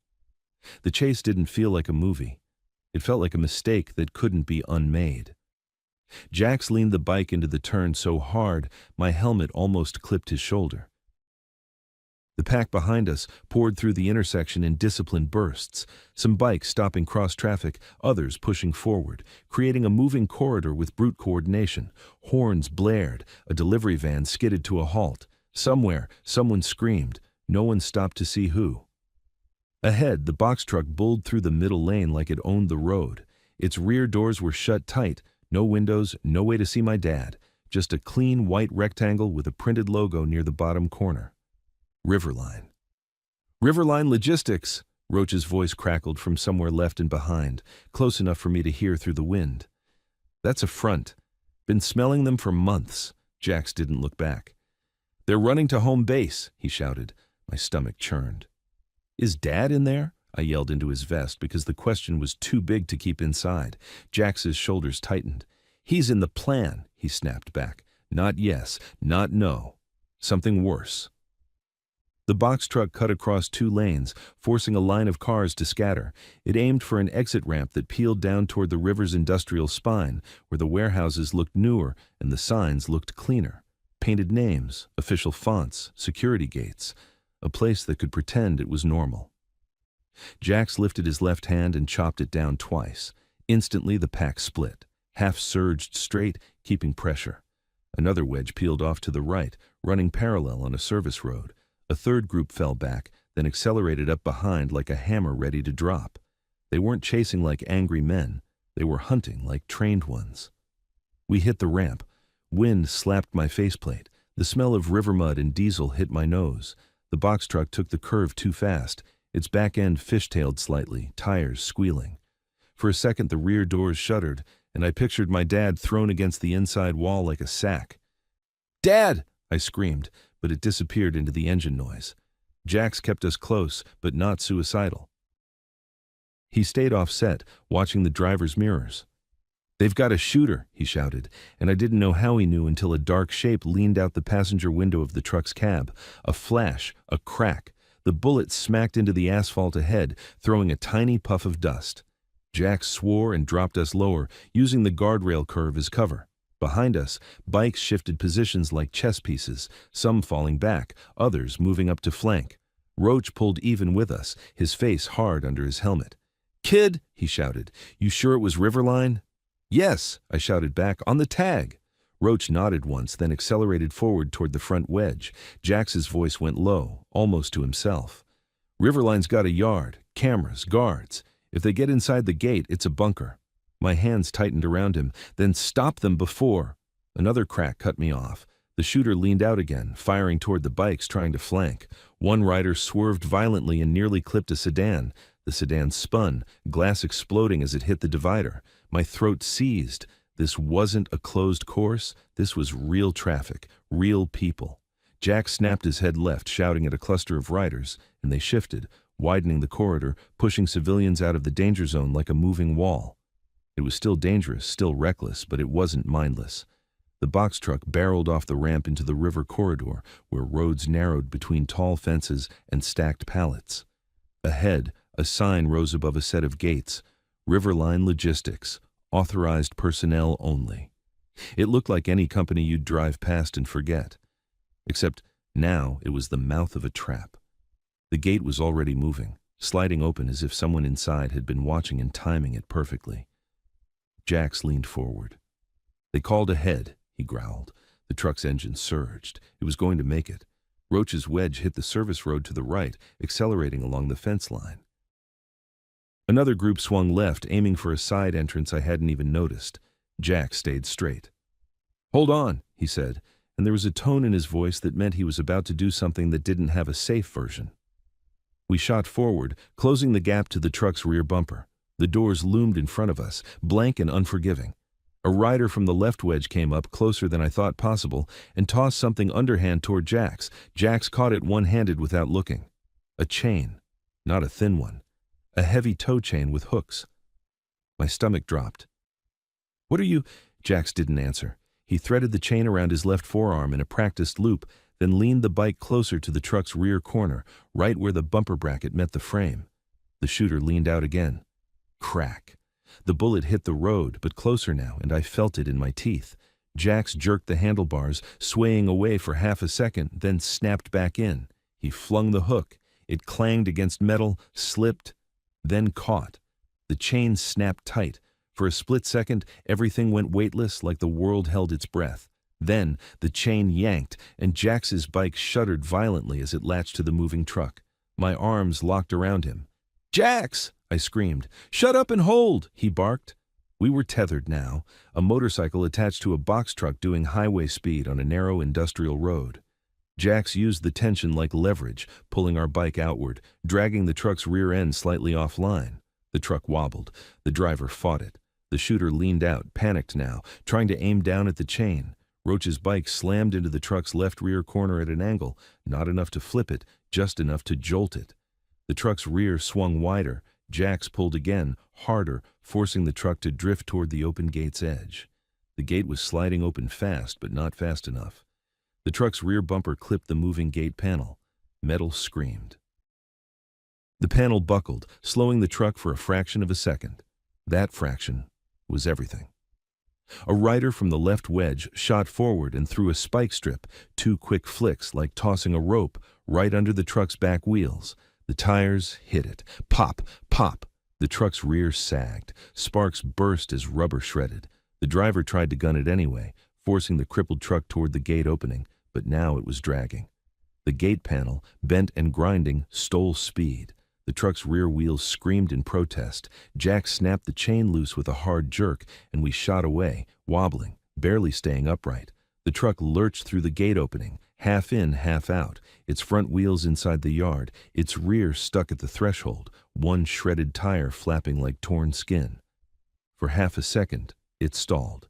The chase didn't feel like a movie. It felt like a mistake that couldn't be unmade. Jax leaned the bike into the turn so hard, my helmet almost clipped his shoulder. The pack behind us poured through the intersection in disciplined bursts, some bikes stopping cross-traffic, others pushing forward, creating a moving corridor with brute coordination. Horns blared, a delivery van skidded to a halt. Somewhere, someone screamed. No one stopped to see who. Ahead, the box truck bulled through the middle lane like it owned the road. Its rear doors were shut tight, no windows, no way to see my dad, just a clean white rectangle with a printed logo near the bottom corner. Riverline. "Riverline Logistics," Roach's voice crackled from somewhere left and behind, close enough for me to hear through the wind. "That's a front. Been smelling them for months." Jax didn't look back. "They're running to home base," he shouted. My stomach churned. "Is Dad in there?" I yelled into his vest because the question was too big to keep inside. Jax's shoulders tightened. "He's in the plan," he snapped back. "Not yes, not no. Something worse." The box truck cut across 2 lanes, forcing a line of cars to scatter. It aimed for an exit ramp that peeled down toward the river's industrial spine, where the warehouses looked newer and the signs looked cleaner. Painted names, official fonts, security gates. A place that could pretend it was normal. Jax lifted his left hand and chopped it down twice. Instantly the pack split. Half surged straight, keeping pressure. Another wedge peeled off to the right, running parallel on a service road. A third group fell back, then accelerated up behind like a hammer ready to drop. They weren't chasing like angry men. They were hunting like trained ones. We hit the ramp. Wind slapped my faceplate. The smell of river mud and diesel hit my nose. The box truck took the curve too fast. Its back end fishtailed slightly, tires squealing. For a second the rear doors shuddered, and I pictured my dad thrown against the inside wall like a sack. "Dad!" I screamed, but it disappeared into the engine noise. Jax kept us close, but not suicidal. He stayed offset, watching the driver's mirrors. "They've got a shooter," he shouted, and I didn't know how he knew until a dark shape leaned out the passenger window of the truck's cab. A flash, a crack. The bullet smacked into the asphalt ahead, throwing a tiny puff of dust. Jax swore and dropped us lower, using the guardrail curve as cover. Behind us, bikes shifted positions like chess pieces, some falling back, others moving up to flank. Roach pulled even with us, his face hard under his helmet. "Kid," he shouted, "you sure it was Riverline?" "Yes," I shouted back, "on the tag." Roach nodded once, then accelerated forward toward the front wedge. Jax's voice went low, almost to himself. "Riverline's got a yard, cameras, guards. If they get inside the gate, it's a bunker." My hands tightened around him. "Then stop them before." Another crack cut me off. The shooter leaned out again, firing toward the bikes, trying to flank. One rider swerved violently and nearly clipped a sedan. The sedan spun, glass exploding as it hit the divider. My throat seized. This wasn't a closed course. This was real traffic, real people. Jack snapped his head left, shouting at a cluster of riders, and they shifted, widening the corridor, pushing civilians out of the danger zone like a moving wall. It was still dangerous, still reckless, but it wasn't mindless. The box truck barreled off the ramp into the river corridor, where roads narrowed between tall fences and stacked pallets. Ahead, a sign rose above a set of gates: Riverline Logistics, authorized personnel only. It looked like any company you'd drive past and forget. Except now it was the mouth of a trap. The gate was already moving, sliding open as if someone inside had been watching and timing it perfectly. Jax leaned forward. "They called ahead," he growled. The truck's engine surged. It was going to make it. Roach's wedge hit the service road to the right, accelerating along the fence line. Another group swung left, aiming for a side entrance I hadn't even noticed. Jax stayed straight. "Hold on," he said, and there was a tone in his voice that meant he was about to do something that didn't have a safe version. We shot forward, closing the gap to the truck's rear bumper. The doors loomed in front of us, blank and unforgiving. A rider from the left wedge came up, closer than I thought possible, and tossed something underhand toward Jax. Jax caught it one-handed without looking. A chain. Not a thin one. A heavy tow chain with hooks. My stomach dropped. "What are you—" Jax didn't answer. He threaded the chain around his left forearm in a practiced loop, then leaned the bike closer to the truck's rear corner, right where the bumper bracket met the frame. The shooter leaned out again. Crack. The bullet hit the road, but closer now, and I felt it in my teeth. Jax jerked the handlebars, swaying away for half a second, then snapped back in. He flung the hook. It clanged against metal, slipped, then caught. The chain snapped tight. For a split second, everything went weightless, like the world held its breath. Then, the chain yanked, and Jax's bike shuddered violently as it latched to the moving truck. My arms locked around him. "Jax!" I screamed. "Shut up and hold!" he barked. We were tethered now, a motorcycle attached to a box truck doing highway speed on a narrow industrial road. Jax used the tension like leverage, pulling our bike outward, dragging the truck's rear end slightly offline. The truck wobbled. The driver fought it. The shooter leaned out, panicked now, trying to aim down at the chain. Roach's bike slammed into the truck's left rear corner at an angle, not enough to flip it, just enough to jolt it. The truck's rear swung wider. Jax pulled again, harder, forcing the truck to drift toward the open gate's edge. The gate was sliding open fast, but not fast enough. The truck's rear bumper clipped the moving gate panel. Metal screamed. The panel buckled, slowing the truck for a fraction of a second. That fraction was everything. A rider from the left wedge shot forward and threw a spike strip, 2 quick flicks like tossing a rope, right under the truck's back wheels. The tires hit it. Pop, pop. The truck's rear sagged. Sparks burst as rubber shredded. The driver tried to gun it anyway, forcing the crippled truck toward the gate opening, but now it was dragging. The gate panel, bent and grinding, stole speed. The truck's rear wheels screamed in protest. Jax snapped the chain loose with a hard jerk, and we shot away, wobbling, barely staying upright. The truck lurched through the gate opening, half in, half out, its front wheels inside the yard, its rear stuck at the threshold, one shredded tire flapping like torn skin. For half a second, it stalled.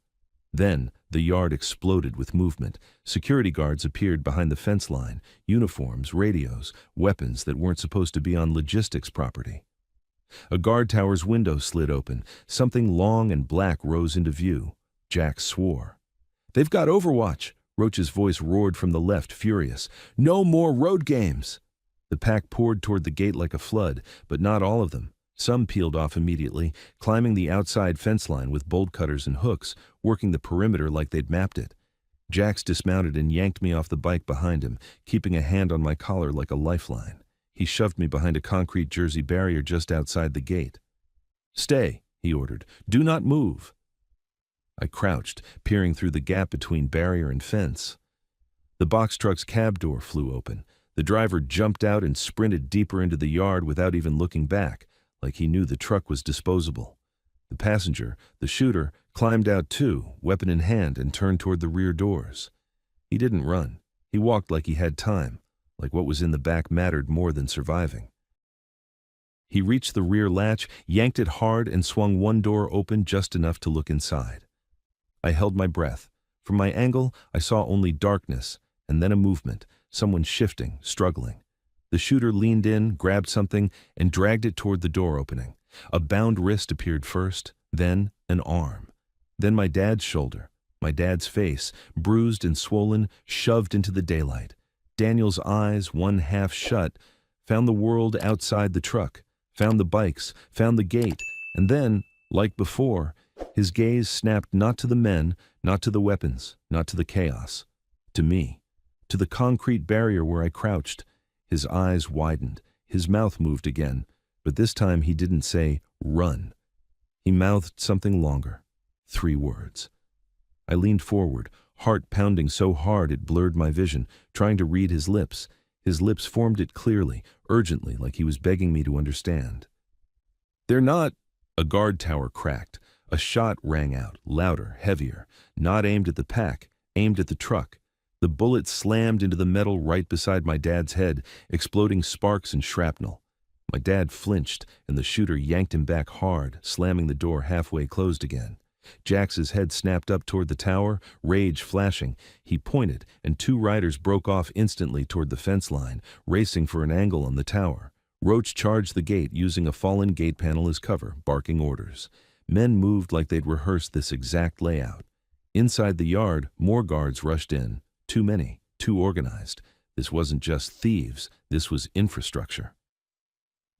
Then, the yard exploded with movement. Security guards appeared behind the fence line, uniforms, radios, weapons that weren't supposed to be on logistics property. A guard tower's window slid open. Something long and black rose into view. Jax swore. "They've got Overwatch!" Roach's voice roared from the left, furious. "No more road games!" The pack poured toward the gate like a flood, but not all of them. Some peeled off immediately, climbing the outside fence line with bolt cutters and hooks, working the perimeter like they'd mapped it. Jax dismounted and yanked me off the bike behind him, keeping a hand on my collar like a lifeline. He shoved me behind a concrete jersey barrier just outside the gate. "Stay," he ordered. "Do not move." I crouched, peering through the gap between barrier and fence. The box truck's cab door flew open. The driver jumped out and sprinted deeper into the yard without even looking back, like he knew the truck was disposable. The passenger, the shooter, climbed out too, weapon in hand, and turned toward the rear doors. He didn't run. He walked like he had time, like what was in the back mattered more than surviving. He reached the rear latch, yanked it hard, and swung one door open just enough to look inside. I held my breath. From my angle, I saw only darkness, and then a movement, someone shifting, struggling. The shooter leaned in, grabbed something, and dragged it toward the door opening. A bound wrist appeared first, then an arm. Then my dad's shoulder. My dad's face, bruised and swollen, shoved into the daylight. Daniel's eyes, one half shut, found the world outside the truck, found the bikes, found the gate, and then, like before, his gaze snapped not to the men, not to the weapons, not to the chaos. To me, to the concrete barrier where I crouched. His eyes widened, his mouth moved again, but this time he didn't say, "Run." He mouthed something longer. 3 words. I leaned forward, heart pounding so hard it blurred my vision, trying to read his lips. His lips formed it clearly, urgently, like he was begging me to understand. "They're not—" A guard tower cracked. A shot rang out, louder, heavier, not aimed at the pack, aimed at the truck. The bullet slammed into the metal right beside my dad's head, exploding sparks and shrapnel. My dad flinched, and the shooter yanked him back hard, slamming the door halfway closed again. Jax's head snapped up toward the tower, rage flashing. He pointed, and 2 riders broke off instantly toward the fence line, racing for an angle on the tower. Roach charged the gate, using a fallen gate panel as cover, barking orders. Men moved like they'd rehearsed this exact layout. Inside the yard, more guards rushed in. Too many, too organized. This wasn't just thieves, this was infrastructure.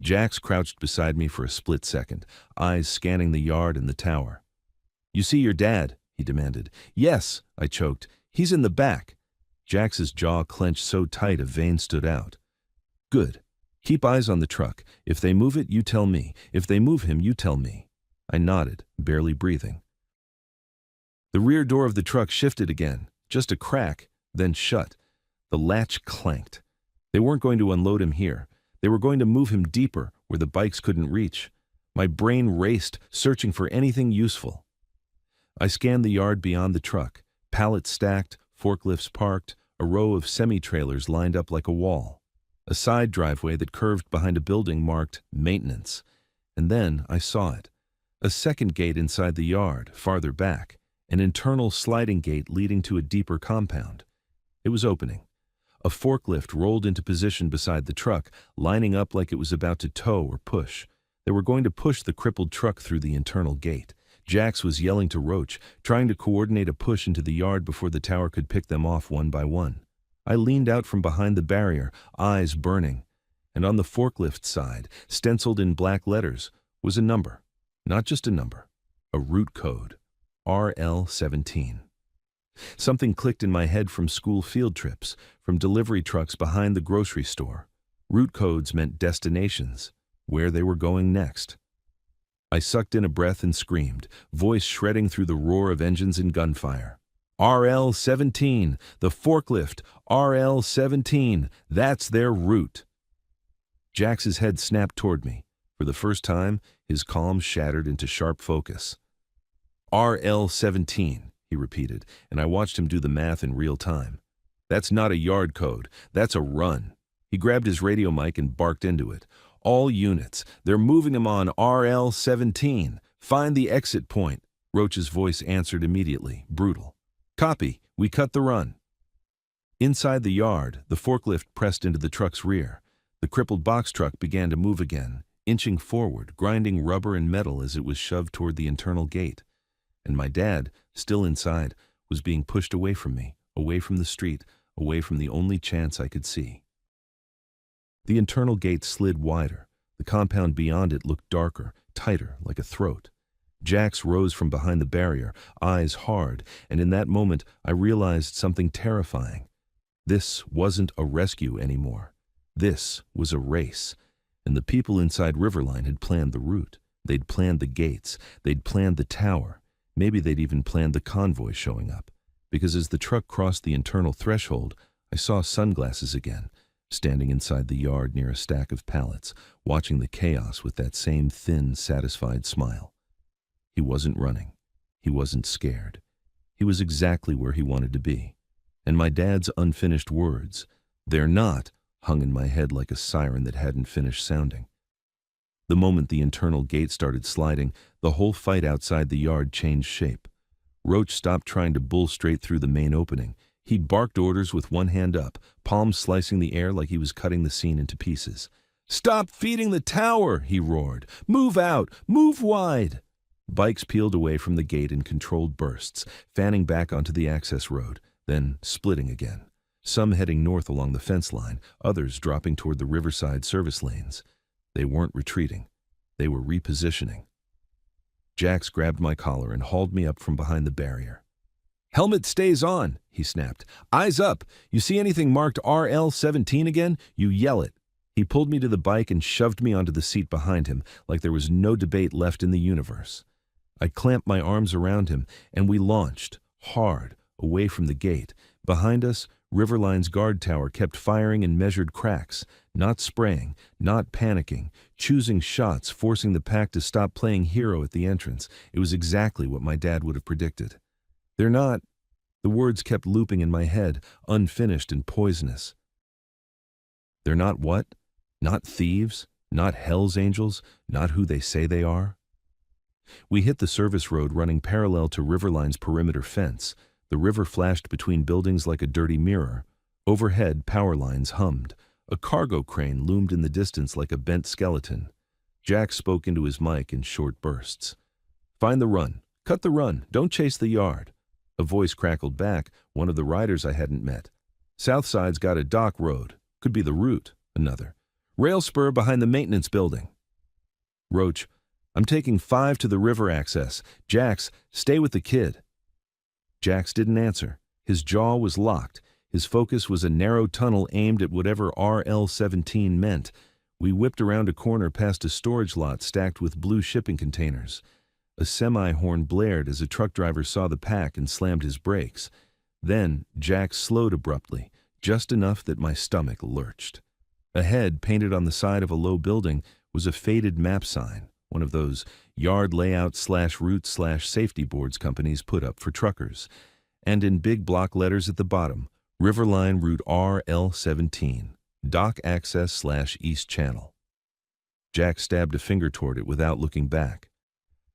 Jax crouched beside me for a split second, eyes scanning the yard and the tower. "You see your dad?" he demanded. "Yes," I choked. "He's in the back." Jax's jaw clenched so tight a vein stood out. "Good. Keep eyes on the truck. If they move it, you tell me. If they move him, you tell me." I nodded, barely breathing. The rear door of the truck shifted again, just a crack, then shut. The latch clanked. They weren't going to unload him here. They were going to move him deeper, where the bikes couldn't reach. My brain raced, searching for anything useful. I scanned the yard beyond the truck. Pallets stacked, forklifts parked, a row of semi-trailers lined up like a wall. A side driveway that curved behind a building marked "Maintenance." And then I saw it. A second gate inside the yard, farther back. An internal sliding gate leading to a deeper compound. It was opening. A forklift rolled into position beside the truck, lining up like it was about to tow or push. They were going to push the crippled truck through the internal gate. Jax was yelling to Roach, trying to coordinate a push into the yard before the tower could pick them off one by one. I leaned out from behind the barrier, eyes burning. And on the forklift side, stenciled in black letters, was a number. Not just a number, a route code. RL-17. Something clicked in my head from school field trips, from delivery trucks behind the grocery store. Route codes meant destinations, where they were going next. I sucked in a breath and screamed, voice shredding through the roar of engines and gunfire. RL-17, the forklift, RL-17, that's their route. Jax's head snapped toward me. For the first time, his calm shattered into sharp focus. RL-17, he repeated, and I watched him do the math in real time. That's not a yard code, that's a run. He grabbed his radio mic and barked into it. All units, they're moving him on RL-17. Find the exit point. Roach's voice answered immediately, brutal. Copy, we cut the run. Inside the yard, the forklift pressed into the truck's rear. The crippled box truck began to move again, inching forward, grinding rubber and metal as it was shoved toward the internal gate. And my dad, still inside, was being pushed away from me, away from the street, away from the only chance I could see. The internal gate slid wider. The compound beyond it looked darker, tighter, like a throat. Jax rose from behind the barrier, eyes hard, and in that moment I realized something terrifying. This wasn't a rescue anymore. This was a race. And the people inside Riverline had planned the route. They'd planned the gates. They'd planned the tower. Maybe they'd even planned the convoy showing up. Because as the truck crossed the internal threshold, I saw Sunglasses again, standing inside the yard near a stack of pallets, watching the chaos with that same thin, satisfied smile. He wasn't running. He wasn't scared. He was exactly where he wanted to be. And my dad's unfinished words, "They're not," hung in my head like a siren that hadn't finished sounding. The moment the internal gate started sliding, the whole fight outside the yard changed shape. Roach stopped trying to bull straight through the main opening. He barked orders with one hand up, palms slicing the air like he was cutting the scene into pieces. "Stop feeding the tower!" he roared. "Move out! Move wide!" Bikes peeled away from the gate in controlled bursts, fanning back onto the access road, then splitting again. Some heading north along the fence line, others dropping toward the riverside service lanes. They weren't retreating. They were repositioning. Jax grabbed my collar and hauled me up from behind the barrier. "Helmet stays on," he snapped. "Eyes up. You see anything marked RL-17 again? You yell it." He pulled me to the bike and shoved me onto the seat behind him, like there was no debate left in the universe. I clamped my arms around him, and we launched, hard, away from the gate. Behind us, Riverline's guard tower kept firing in measured cracks, not spraying, not panicking, choosing shots, forcing the pack to stop playing hero at the entrance. It was exactly what my dad would have predicted. "They're not," the words kept looping in my head, unfinished and poisonous. "They're not what? Not thieves? Not Hell's Angels? Not who they say they are?" We hit the service road running parallel to Riverline's perimeter fence. The river flashed between buildings like a dirty mirror. Overhead, power lines hummed. A cargo crane loomed in the distance like a bent skeleton. Jack spoke into his mic in short bursts. "Find the run. Cut the run. Don't chase the yard." A voice crackled back, one of the riders I hadn't met. "Southside's got a dock road. Could be the route." Another. "Rail spur behind the maintenance building." Roach, "I'm taking 5 to the river access. Jax, stay with the kid." Jax didn't answer. His jaw was locked. His focus was a narrow tunnel aimed at whatever RL-17 meant. We whipped around a corner past a storage lot stacked with blue shipping containers. A semi-horn blared as a truck driver saw the pack and slammed his brakes. Then Jax slowed abruptly, just enough that my stomach lurched. Ahead, painted on the side of a low building, was a faded map sign, one of those yard layout/route/safety boards companies put up for truckers, and in big block letters at the bottom, Riverline Route RL-17, dock access/East Channel. Jack stabbed a finger toward it without looking back.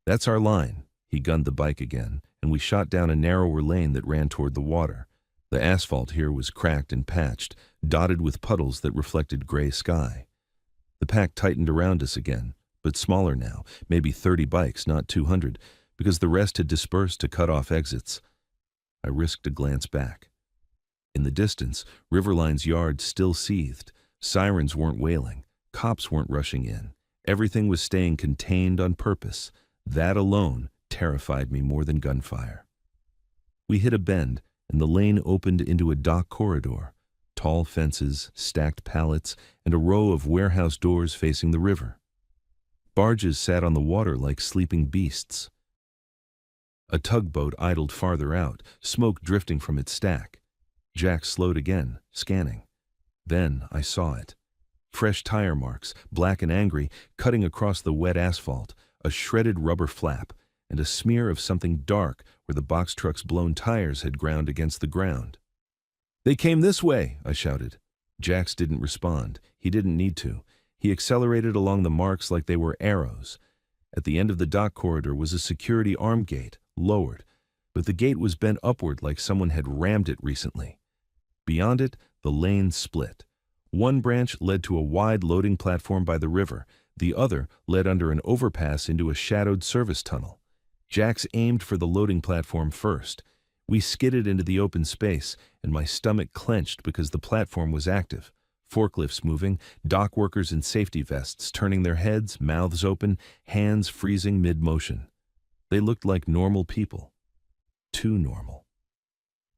"That's our line." He gunned the bike again, and we shot down a narrower lane that ran toward the water. The asphalt here was cracked and patched, dotted with puddles that reflected gray sky. The pack tightened around us again, but smaller now, maybe 30 bikes, not 200, because the rest had dispersed to cut off exits. I risked a glance back. In the distance, Riverline's yard still seethed. Sirens weren't wailing. Cops weren't rushing in. Everything was staying contained on purpose. That alone terrified me more than gunfire. We hit a bend, and the lane opened into a dock corridor. Tall fences, stacked pallets, and a row of warehouse doors facing the river. Barges sat on the water like sleeping beasts. A tugboat idled farther out, smoke drifting from its stack. Jack slowed again, scanning. Then I saw it. Fresh tire marks, black and angry, cutting across the wet asphalt, a shredded rubber flap, and a smear of something dark where the box truck's blown tires had ground against the ground. "They came this way," I shouted. Jax didn't respond. He didn't need to. He accelerated along the marks like they were arrows. At the end of the dock corridor was a security arm gate, lowered, but the gate was bent upward like someone had rammed it recently. Beyond it, the lane split. One branch led to a wide loading platform by the river. The other led under an overpass into a shadowed service tunnel. Jax aimed for the loading platform first. We skidded into the open space, and my stomach clenched because the platform was active. Forklifts moving, dock workers in safety vests turning their heads, mouths open, hands freezing mid-motion. They looked like normal people. Too normal.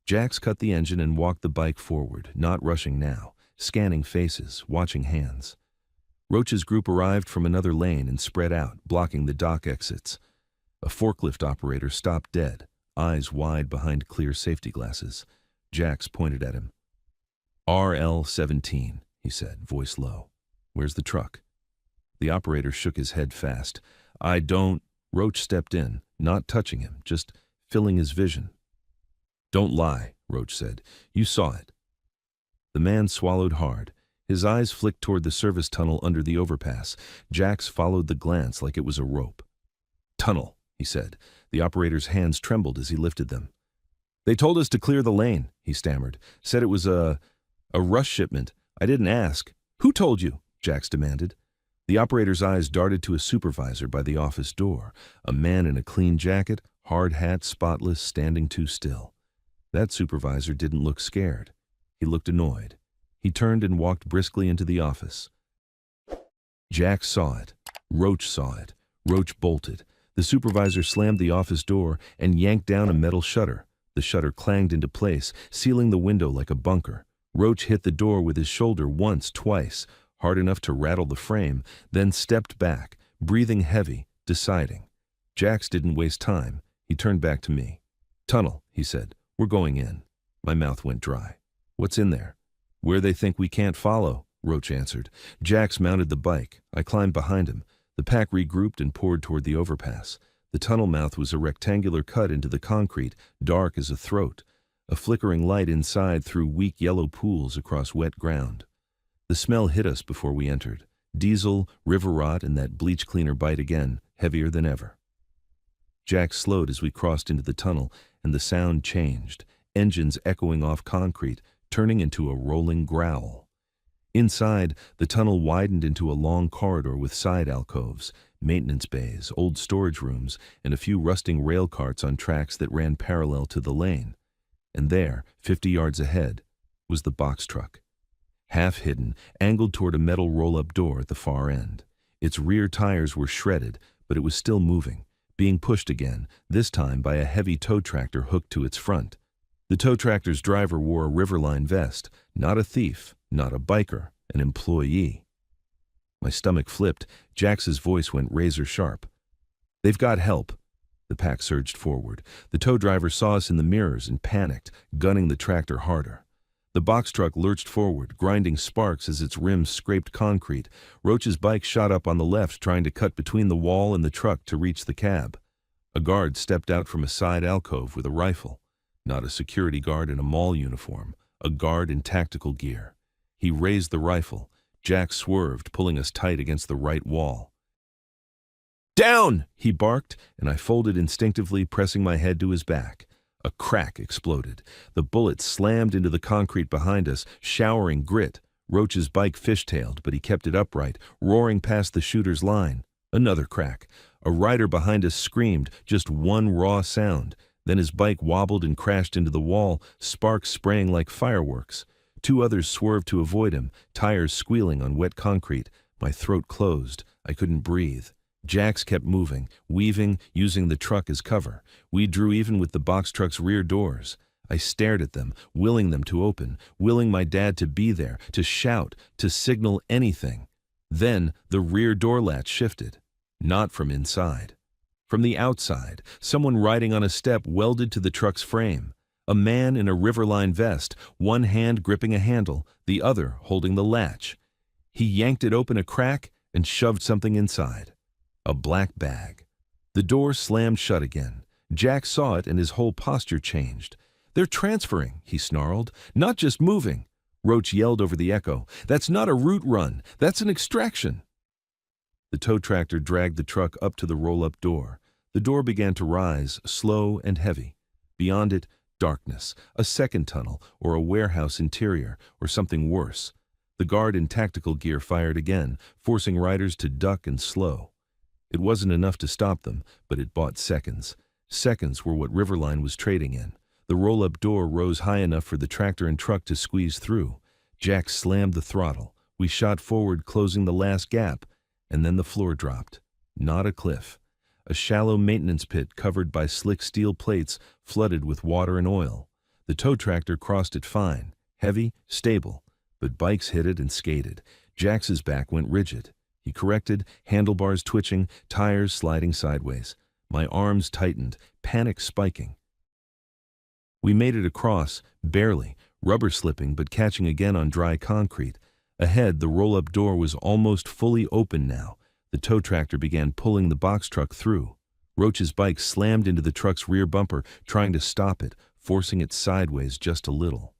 Jax cut the engine and walked the bike forward, not rushing now, scanning faces, watching hands. Roach's group arrived from another lane and spread out, blocking the dock exits. A forklift operator stopped dead, eyes wide behind clear safety glasses. Jax pointed at him. "RL-17, he said, voice low. "Where's the truck?" The operator shook his head fast. "I don't—" Roach stepped in, not touching him, just filling his vision. "Don't lie," Roach said. "You saw it." The man swallowed hard. His eyes flicked toward the service tunnel under the overpass. Jax followed the glance like it was a rope. "Tunnel," he said. The operator's hands trembled as he lifted them. "They told us to clear the lane," he stammered. "Said it was a rush shipment. I didn't ask." "Who told you?" Jax demanded. The operator's eyes darted to a supervisor by the office door, a man in a clean jacket, hard hat, spotless, standing too still. That supervisor didn't look scared. He looked annoyed. He turned and walked briskly into the office. Jack saw it. Roach saw it. Roach bolted. The supervisor slammed the office door and yanked down a metal shutter. The shutter clanged into place, sealing the window like a bunker. Roach hit the door with his shoulder once, twice, hard enough to rattle the frame, then stepped back, breathing heavy, deciding. Jax didn't waste time. He turned back to me. "Tunnel," he said. "We're going in." My mouth went dry. "What's in there?" "Where they think we can't follow," Roach answered. Jax mounted the bike. I climbed behind him. The pack regrouped and poured toward the overpass. The tunnel mouth was a rectangular cut into the concrete, dark as a throat. A flickering light inside threw weak yellow pools across wet ground. The smell hit us before we entered. Diesel, river rot, and that bleach cleaner bite again, heavier than ever. Jack slowed as we crossed into the tunnel, and the sound changed, engines echoing off concrete, turning into a rolling growl. Inside, the tunnel widened into a long corridor with side alcoves, maintenance bays, old storage rooms, and a few rusting rail carts on tracks that ran parallel to the lane. And there, 50 yards ahead, was the box truck. Half hidden, angled toward a metal roll-up door at the far end. Its rear tires were shredded, but it was still moving, being pushed again, this time by a heavy tow tractor hooked to its front. The tow tractor's driver wore a Riverline vest, not a thief, not a biker, an employee. My stomach flipped. Jax's voice went razor sharp. "They've got help." The pack surged forward. The tow driver saw us in the mirrors and panicked, gunning the tractor harder. The box truck lurched forward, grinding sparks as its rims scraped concrete. Roach's bike shot up on the left, trying to cut between the wall and the truck to reach the cab. A guard stepped out from a side alcove with a rifle. Not a security guard in a mall uniform, a guard in tactical gear. He raised the rifle. Jack swerved, pulling us tight against the right wall. "Down!" he barked, and I folded instinctively, pressing my head to his back. A crack exploded. The bullet slammed into the concrete behind us, showering grit. Roach's bike fishtailed, but he kept it upright, roaring past the shooter's line. Another crack. A rider behind us screamed, just one raw sound. Then his bike wobbled and crashed into the wall, sparks spraying like fireworks. Two others swerved to avoid him, tires squealing on wet concrete. My throat closed. I couldn't breathe. Jax kept moving, weaving, using the truck as cover. We drew even with the box truck's rear doors. I stared at them, willing them to open, willing my dad to be there, to shout, to signal anything. Then the rear door latch shifted. Not from inside. From the outside, someone riding on a step welded to the truck's frame. A man in a Riverline vest, one hand gripping a handle, the other holding the latch. He yanked it open a crack and shoved something inside. A black bag. The door slammed shut again. Jack saw it and his whole posture changed. "They're transferring," he snarled, "not just moving." Roach yelled over the echo, "That's not a route run, that's an extraction." The tow tractor dragged the truck up to the roll-up door. The door began to rise, slow and heavy. Beyond it, darkness, a second tunnel, or a warehouse interior, or something worse. The guard in tactical gear fired again, forcing riders to duck and slow. It wasn't enough to stop them, but it bought seconds. Seconds were what Riverline was trading in. The roll-up door rose high enough for the tractor and truck to squeeze through. Jack slammed the throttle. We shot forward, closing the last gap, and then the floor dropped. Not a cliff. A shallow maintenance pit covered by slick steel plates flooded with water and oil. The tow tractor crossed it fine, heavy, stable, but bikes hit it and skated. Jax's back went rigid. He corrected, handlebars twitching, tires sliding sideways. My arms tightened, panic spiking. We made it across, barely, rubber slipping but catching again on dry concrete. Ahead, the roll-up door was almost fully open now. The tow tractor began pulling the box truck through. Roach's bike slammed into the truck's rear bumper, trying to stop it, forcing it sideways just a little.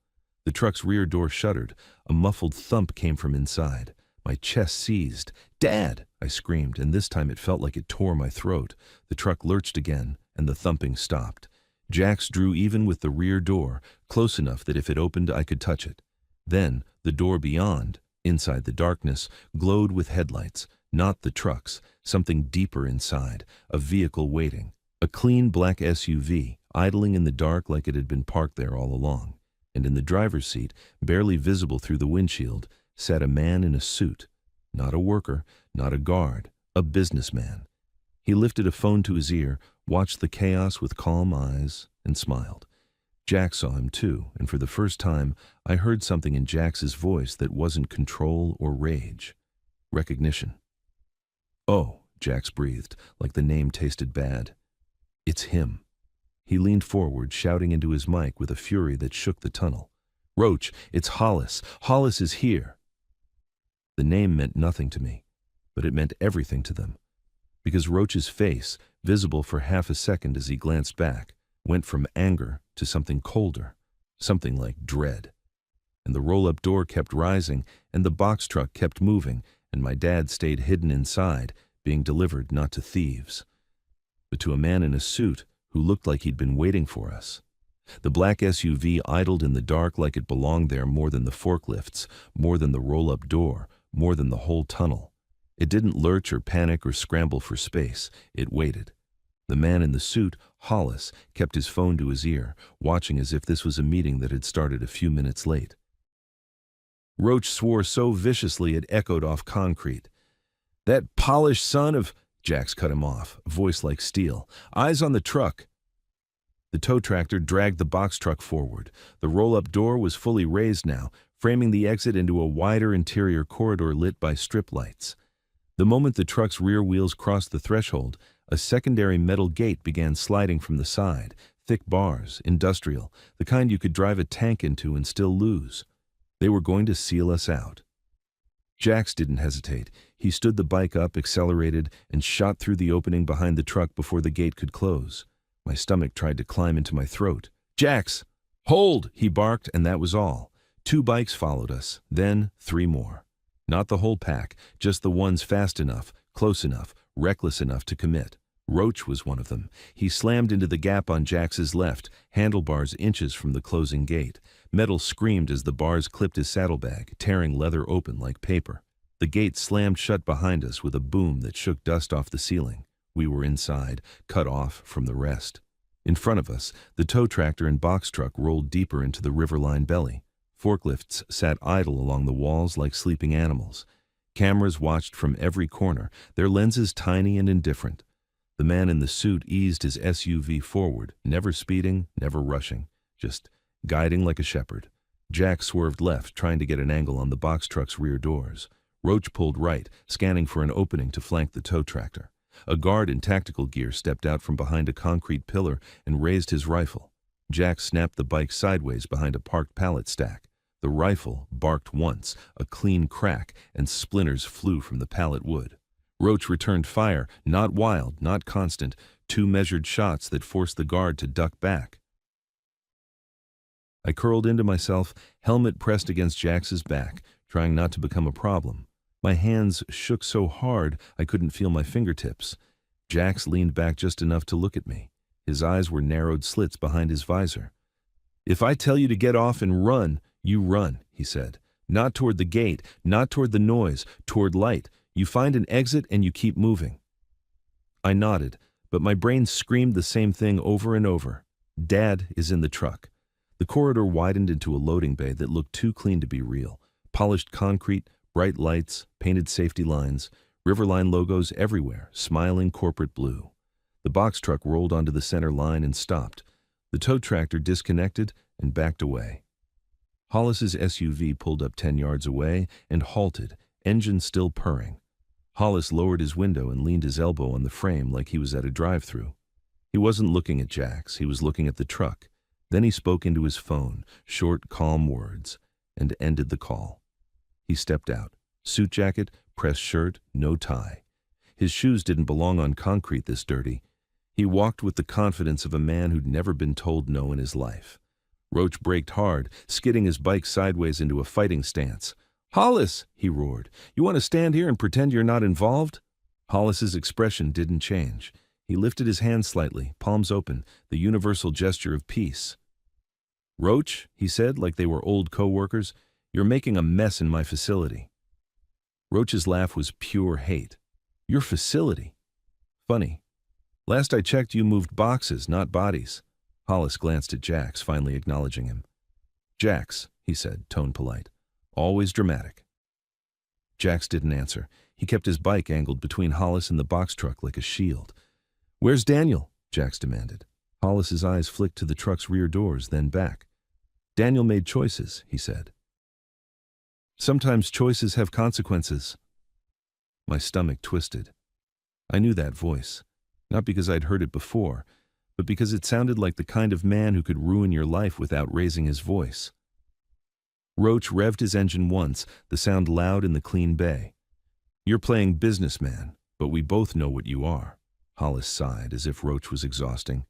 The truck's rear door shuddered. A muffled thump came from inside. My chest seized. "Dad!" I screamed, and this time it felt like it tore my throat. The truck lurched again, and the thumping stopped. Jax drew even with the rear door, close enough that if it opened I could touch it. Then, the door beyond, inside the darkness, glowed with headlights. Not the trucks, something deeper inside, a vehicle waiting. A clean black SUV, idling in the dark like it had been parked there all along. And in the driver's seat, barely visible through the windshield, sat a man in a suit. Not a worker, not a guard, a businessman. He lifted a phone to his ear, watched the chaos with calm eyes, and smiled. Jack saw him too, and for the first time, I heard something in Jax's voice that wasn't control or rage. Recognition. "Oh," Jax breathed, like the name tasted bad. "It's him." He leaned forward, shouting into his mic with a fury that shook the tunnel. "Roach, it's Hollis. Hollis is here." The name meant nothing to me, but it meant everything to them. Because Roach's face, visible for half a second as he glanced back, went from anger to something colder, something like dread. And the roll-up door kept rising, and the box truck kept moving, and my dad stayed hidden inside, being delivered not to thieves, but to a man in a suit who looked like he'd been waiting for us. The black SUV idled in the dark like it belonged there more than the forklifts, more than the roll-up door, more than the whole tunnel. It didn't lurch or panic or scramble for space. It waited. The man in the suit, Hollis, kept his phone to his ear, watching as if this was a meeting that had started a few minutes late. Roach swore so viciously it echoed off concrete. "That polished son of—" Jax cut him off, voice like steel. "Eyes on the truck." The tow tractor dragged the box truck forward. The roll-up door was fully raised now, framing the exit into a wider interior corridor lit by strip lights. The moment the truck's rear wheels crossed the threshold, a secondary metal gate began sliding from the side, thick bars, industrial, the kind you could drive a tank into and still lose. They were going to seal us out. Jax didn't hesitate. He stood the bike up, accelerated, and shot through the opening behind the truck before the gate could close. My stomach tried to climb into my throat. "Jax! Hold!" he barked, and that was all. 2 bikes followed us, then 3 more. Not the whole pack, just the ones fast enough, close enough, reckless enough to commit. Roach was one of them. He slammed into the gap on Jax's left, handlebars inches from the closing gate. Metal screamed as the bars clipped his saddlebag, tearing leather open like paper. The gate slammed shut behind us with a boom that shook dust off the ceiling. We were inside, cut off from the rest. In front of us, the tow tractor and box truck rolled deeper into the riverline belly. Forklifts sat idle along the walls like sleeping animals. Cameras watched from every corner, their lenses tiny and indifferent. The man in the suit eased his SUV forward, never speeding, never rushing, just guiding like a shepherd. Jack swerved left, trying to get an angle on the box truck's rear doors. Roach pulled right, scanning for an opening to flank the tow tractor. A guard in tactical gear stepped out from behind a concrete pillar and raised his rifle. Jack snapped the bike sideways behind a parked pallet stack. The rifle barked once, a clean crack, and splinters flew from the pallet wood. Roach returned fire, not wild, not constant, 2 measured shots that forced the guard to duck back. I curled into myself, helmet pressed against Jax's back, trying not to become a problem. My hands shook so hard I couldn't feel my fingertips. Jax leaned back just enough to look at me. His eyes were narrowed slits behind his visor. "If I tell you to get off and run, you run," he said. "Not toward the gate, not toward the noise, toward light. You find an exit and you keep moving." I nodded, but my brain screamed the same thing over and over. Dad is in the truck. The corridor widened into a loading bay that looked too clean to be real. Polished concrete, bright lights, painted safety lines, Riverline logos everywhere, smiling corporate blue. The box truck rolled onto the center line and stopped. The tow tractor disconnected and backed away. Hollis's SUV pulled up 10 yards away and halted, engine still purring. Hollis lowered his window and leaned his elbow on the frame like he was at a drive-thru. He wasn't looking at Jax, he was looking at the truck. Then he spoke into his phone, short, calm words, and ended the call. He stepped out. Suit jacket, pressed shirt, no tie. His shoes didn't belong on concrete this dirty. He walked with the confidence of a man who'd never been told no in his life. Roach braked hard, skidding his bike sideways into a fighting stance. "Hollis!" he roared. "You want to stand here and pretend you're not involved?" Hollis's expression didn't change. He lifted his hands slightly, palms open, the universal gesture of peace. "Roach," he said, like they were old co-workers, "you're making a mess in my facility." Roach's laugh was pure hate. Your facility? Funny. Last I checked, you moved boxes, not bodies. Hollis glanced at Jax, finally acknowledging him. Jax, he said, tone polite. Always dramatic. Jax didn't answer. He kept his bike angled between Hollis and the box truck like a shield. Where's Daniel? Jax demanded. Hollis's eyes flicked to the truck's rear doors, then back. Daniel made choices, he said. Sometimes choices have consequences. My stomach twisted. I knew that voice, not because I'd heard it before, but because it sounded like the kind of man who could ruin your life without raising his voice. Roach revved his engine once, the sound loud in the clean bay. You're playing businessman, but we both know what you are. Hollis sighed, as if Roach was exhausting.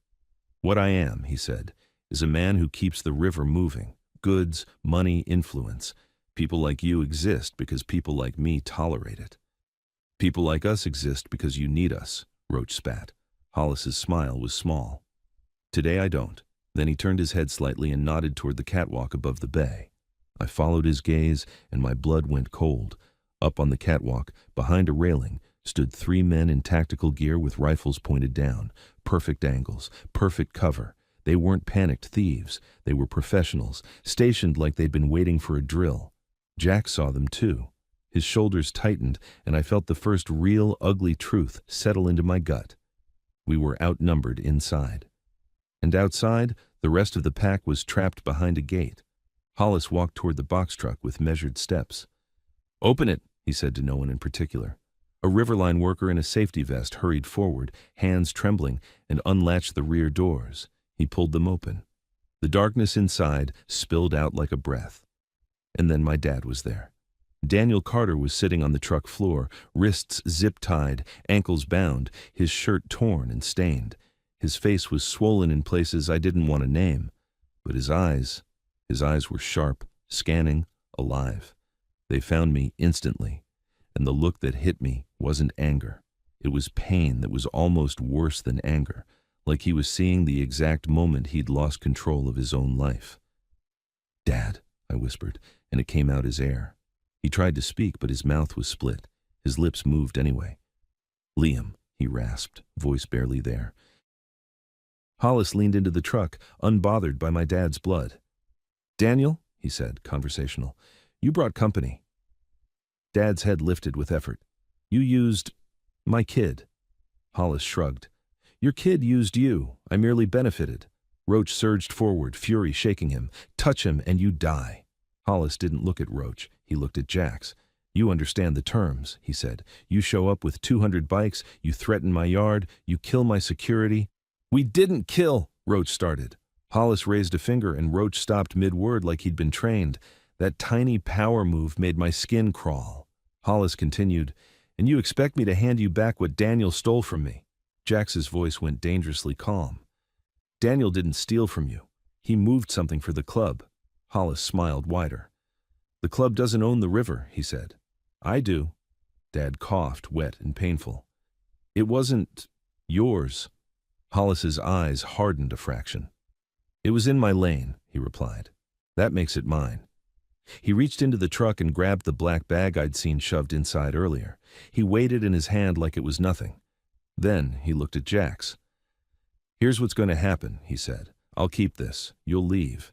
What I am, he said, is a man who keeps the river moving. Goods, money, influence. People like you exist because people like me tolerate it. People like us exist because you need us, Roach spat. Hollis's smile was small. Today I don't. Then he turned his head slightly and nodded toward the catwalk above the bay. I followed his gaze, and my blood went cold. Up on the catwalk, behind a railing, stood 3 men in tactical gear with rifles pointed down. Perfect angles, perfect cover. They weren't panicked thieves. They were professionals, stationed like they'd been waiting for a drill. Jack saw them too. His shoulders tightened, and I felt the first real, ugly truth settle into my gut. We were outnumbered inside. And outside, the rest of the pack was trapped behind a gate. Hollis walked toward the box truck with measured steps. Open it, he said to no one in particular. A Riverline worker in a safety vest hurried forward, hands trembling, and unlatched the rear doors. He pulled them open. The darkness inside spilled out like a breath. And then my dad was there. Daniel Carter was sitting on the truck floor, wrists zip-tied, ankles bound, his shirt torn and stained. His face was swollen in places I didn't want to name, but his eyes were sharp, scanning, alive. They found me instantly, and the look that hit me wasn't anger. It was pain that was almost worse than anger, like he was seeing the exact moment he'd lost control of his own life. Dad, I whispered, and it came out as air. He tried to speak, but his mouth was split. His lips moved anyway. Liam, he rasped, voice barely there. Hollis leaned into the truck, unbothered by my dad's blood. Daniel, he said, conversational, you brought company. Dad's head lifted with effort. You used my kid. Hollis shrugged. Your kid used you. I merely benefited. Roach surged forward, fury shaking him. Touch him and you die. Hollis didn't look at Roach. He looked at Jax. You understand the terms, he said. You show up with 200 bikes, you threaten my yard, you kill my security. We didn't kill, Roach started. Hollis raised a finger and Roach stopped mid-word like he'd been trained. That tiny power move made my skin crawl. Hollis continued, and you expect me to hand you back what Daniel stole from me. Jax's voice went dangerously calm. Daniel didn't steal from you. He moved something for the club. Hollis smiled wider. The club doesn't own the river, he said. I do. Dad coughed, wet and painful. It wasn't yours. Hollis's eyes hardened a fraction. It was in my lane, he replied. That makes it mine. He reached into the truck and grabbed the black bag I'd seen shoved inside earlier. He weighed it in his hand like it was nothing. Then he looked at Jax. Here's what's going to happen, he said. I'll keep this. You'll leave.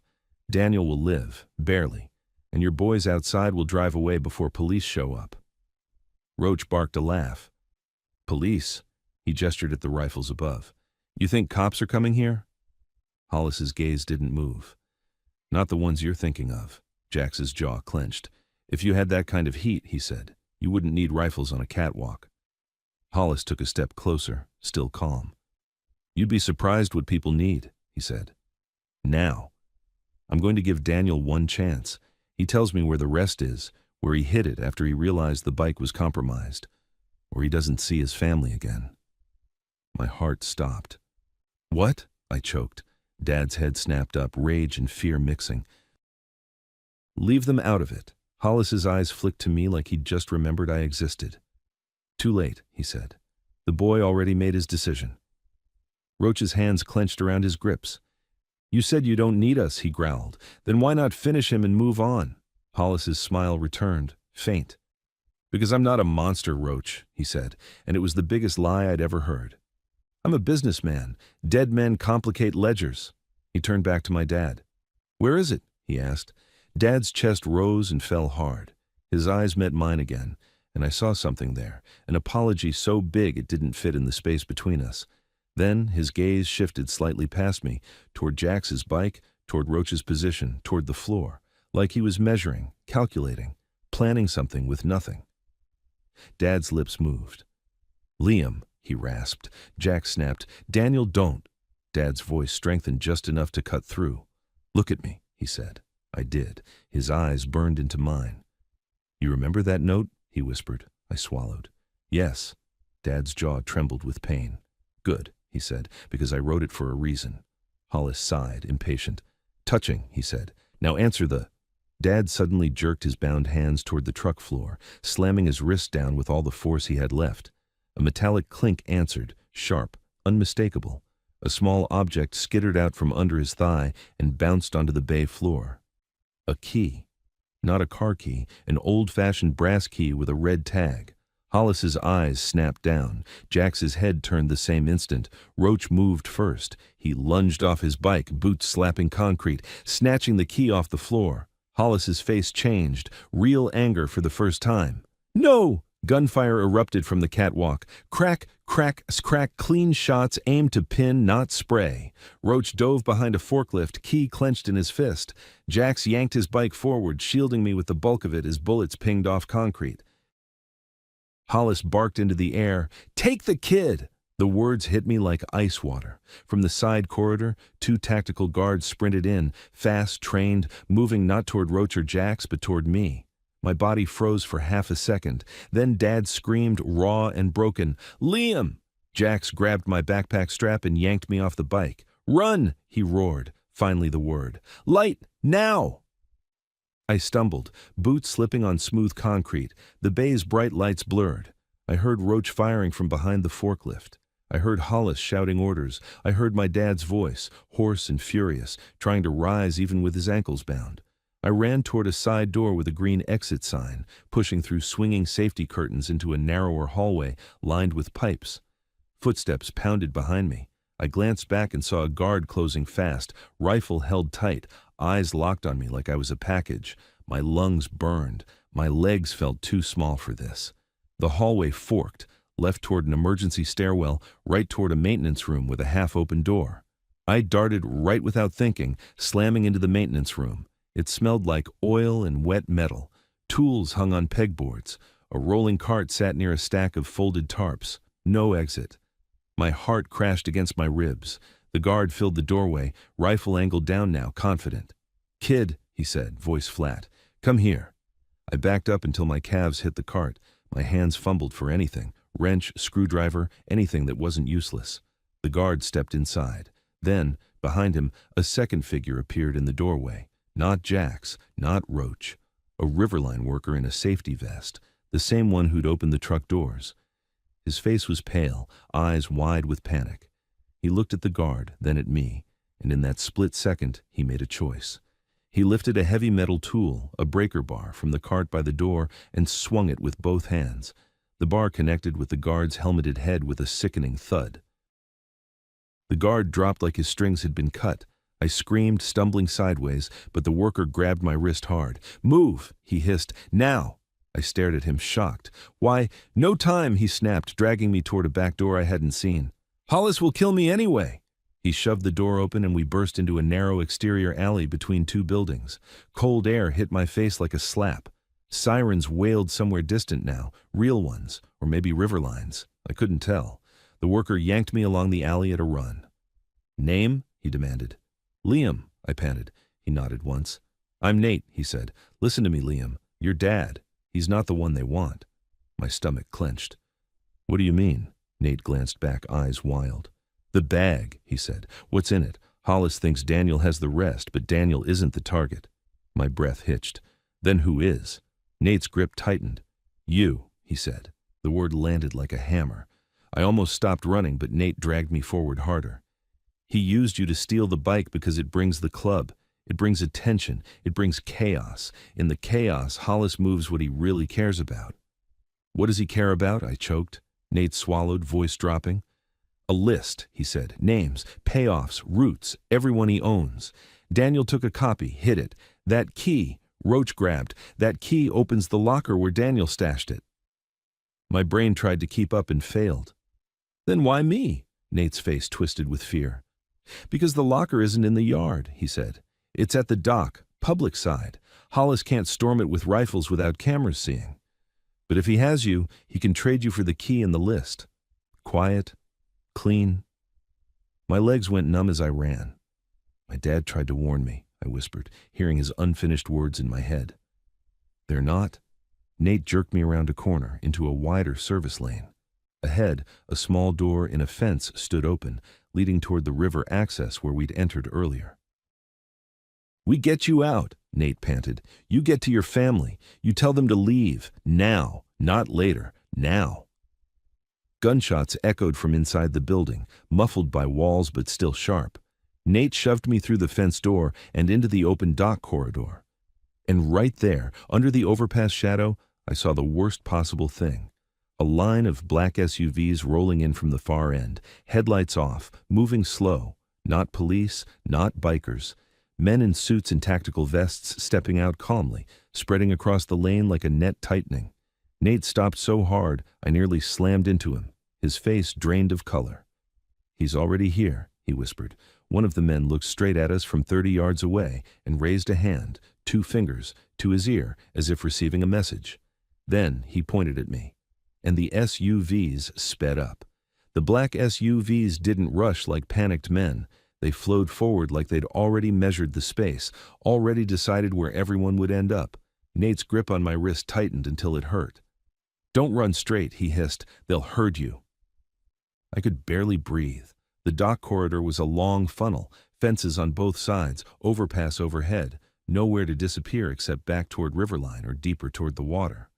Daniel will live, barely, and your boys outside will drive away before police show up. Roach barked a laugh. Police? He gestured at the rifles above. You think cops are coming here? Hollis's gaze didn't move. Not the ones you're thinking of. Jax's jaw clenched. If you had that kind of heat, he said, you wouldn't need rifles on a catwalk. Hollis took a step closer, still calm. You'd be surprised what people need, he said. Now. I'm going to give Daniel one chance. He tells me where the rest is, where he hid it after he realized the bike was compromised, or he doesn't see his family again. My heart stopped. What? I choked. Dad's head snapped up, rage and fear mixing. Leave them out of it. Hollis's eyes flicked to me like he'd just remembered I existed. Too late, he said. The boy already made his decision. Roach's hands clenched around his grips. You said you don't need us, he growled. Then why not finish him and move on? Hollis's smile returned, faint. Because I'm not a monster, Roach, he said, and it was the biggest lie I'd ever heard. I'm a businessman. Dead men complicate ledgers. He turned back to my dad. Where is it? He asked. Dad's chest rose and fell hard. His eyes met mine again, and I saw something there, an apology so big it didn't fit in the space between us. Then his gaze shifted slightly past me, toward Jax's bike, toward Roach's position, toward the floor, like he was measuring, calculating, planning something with nothing. Dad's lips moved. Liam, he rasped. Jax snapped, Daniel, don't. Dad's voice strengthened just enough to cut through. Look at me, he said. I did. His eyes burned into mine. You remember that note? He whispered. I swallowed. Yes. Dad's jaw trembled with pain. Good, he said, because I wrote it for a reason. Hollis sighed, impatient. Touching, he said. Now answer the... Dad suddenly jerked his bound hands toward the truck floor, slamming his wrist down with all the force he had left. A metallic clink answered, sharp, unmistakable. A small object skittered out from under his thigh and bounced onto the bay floor. A key. Not a car key, an old-fashioned brass key with a red tag. Hollis's eyes snapped down. Jax's head turned the same instant. Roach moved first. He lunged off his bike, boots slapping concrete, snatching the key off the floor. Hollis's face changed, real anger for the first time. No! Gunfire erupted from the catwalk. Crack, crack, crack, clean shots aimed to pin, not spray. Roach dove behind a forklift, key clenched in his fist. Jax yanked his bike forward, shielding me with the bulk of it as bullets pinged off concrete. Hollis barked into the air, "Take the kid!" The words hit me like ice water. From the side corridor, 2 tactical guards sprinted in, fast, trained, moving not toward Roach or Jax, but toward me. My body froze for half a second. Then Dad screamed, raw and broken, "Liam!" Jax grabbed my backpack strap and yanked me off the bike. "Run!" he roared, finally the word. "Light! Now!" I stumbled, boots slipping on smooth concrete, the bay's bright lights blurred. I heard Roach firing from behind the forklift. I heard Hollis shouting orders. I heard my dad's voice, hoarse and furious, trying to rise even with his ankles bound. I ran toward a side door with a green exit sign, pushing through swinging safety curtains into a narrower hallway lined with pipes. Footsteps pounded behind me. I glanced back and saw a guard closing fast, rifle held tight, eyes locked on me like I was a package. My lungs burned. My legs felt too small for this. The hallway forked, left toward an emergency stairwell, right toward a maintenance room with a half-open door. I darted right without thinking, slamming into the maintenance room. It smelled like oil and wet metal. Tools hung on pegboards. A rolling cart sat near a stack of folded tarps. No exit. My heart crashed against my ribs. The guard filled the doorway, rifle angled down now, confident. "Kid," he said, voice flat, "come here." I backed up until my calves hit the cart. My hands fumbled for anything. Wrench, screwdriver, anything that wasn't useless. The guard stepped inside. Then, behind him, a second figure appeared in the doorway. Not Jax, not Roach. A Riverline worker in a safety vest, the same one who'd opened the truck doors. His face was pale, eyes wide with panic. He looked at the guard, then at me, and in that split second, he made a choice. He lifted a heavy metal tool, a breaker bar, from the cart by the door and swung it with both hands. The bar connected with the guard's helmeted head with a sickening thud. The guard dropped like his strings had been cut. I screamed, stumbling sideways, but the worker grabbed my wrist hard. "Move!" he hissed. "Now!" I stared at him, shocked. "Why, no time!" he snapped, dragging me toward a back door I hadn't seen. "Hollis will kill me anyway!" He shoved the door open and we burst into a narrow exterior alley between 2 buildings. Cold air hit my face like a slap. Sirens wailed somewhere distant now, real ones, or maybe Riverlines. I couldn't tell. The worker yanked me along the alley at a run. "Name?" he demanded. "Liam," I panted. He nodded once. "I'm Nate," he said. "Listen to me, Liam. Your dad. He's not the one they want." My stomach clenched. "What do you mean?" Nate glanced back, eyes wild. "The bag," he said. "What's in it? Hollis thinks Daniel has the rest, but Daniel isn't the target." My breath hitched. "Then who is?" Nate's grip tightened. "You," he said. The word landed like a hammer. I almost stopped running, but Nate dragged me forward harder. "He used you to steal the bike because it brings the club. It brings attention. It brings chaos. In the chaos, Hollis moves what he really cares about." What does he care about? I choked. Nate swallowed, voice dropping. A list, he said. Names, payoffs, routes, everyone he owns. Daniel took a copy, hid it. That key, Roach grabbed. That key opens the locker where Daniel stashed it. My brain tried to keep up and failed. Then why me? Nate's face twisted with fear. Because the locker isn't in the yard, he said. It's at the dock, public side. Hollis can't storm it with rifles without cameras seeing. But if he has you, he can trade you for the key in the list. Quiet, clean. My legs went numb as I ran. My dad tried to warn me, I whispered, hearing his unfinished words in my head. They're not. Nate jerked me around a corner into a wider service lane. Ahead, a small door in a fence stood open, leading toward the river access where we'd entered earlier. We get you out, Nate panted. You get to your family. You tell them to leave. Now. Not later. Now. Gunshots echoed from inside the building, muffled by walls but still sharp. Nate shoved me through the fence door and into the open dock corridor. And right there, under the overpass shadow, I saw the worst possible thing. A line of black SUVs rolling in from the far end, headlights off, moving slow. Not police, not bikers. Men in suits and tactical vests stepping out calmly, spreading across the lane like a net tightening. Nate stopped so hard, I nearly slammed into him, his face drained of color. He's already here, he whispered. One of the men looked straight at us from 30 yards away and raised a hand, 2 fingers, to his ear as if receiving a message. Then he pointed at me, and the SUVs sped up. The black SUVs didn't rush like panicked men. They flowed forward like they'd already measured the space, already decided where everyone would end up. Nate's grip on my wrist tightened until it hurt. Don't run straight, he hissed. They'll herd you. I could barely breathe. The dock corridor was a long funnel, fences on both sides, overpass overhead, nowhere to disappear except back toward Riverline or deeper toward the water.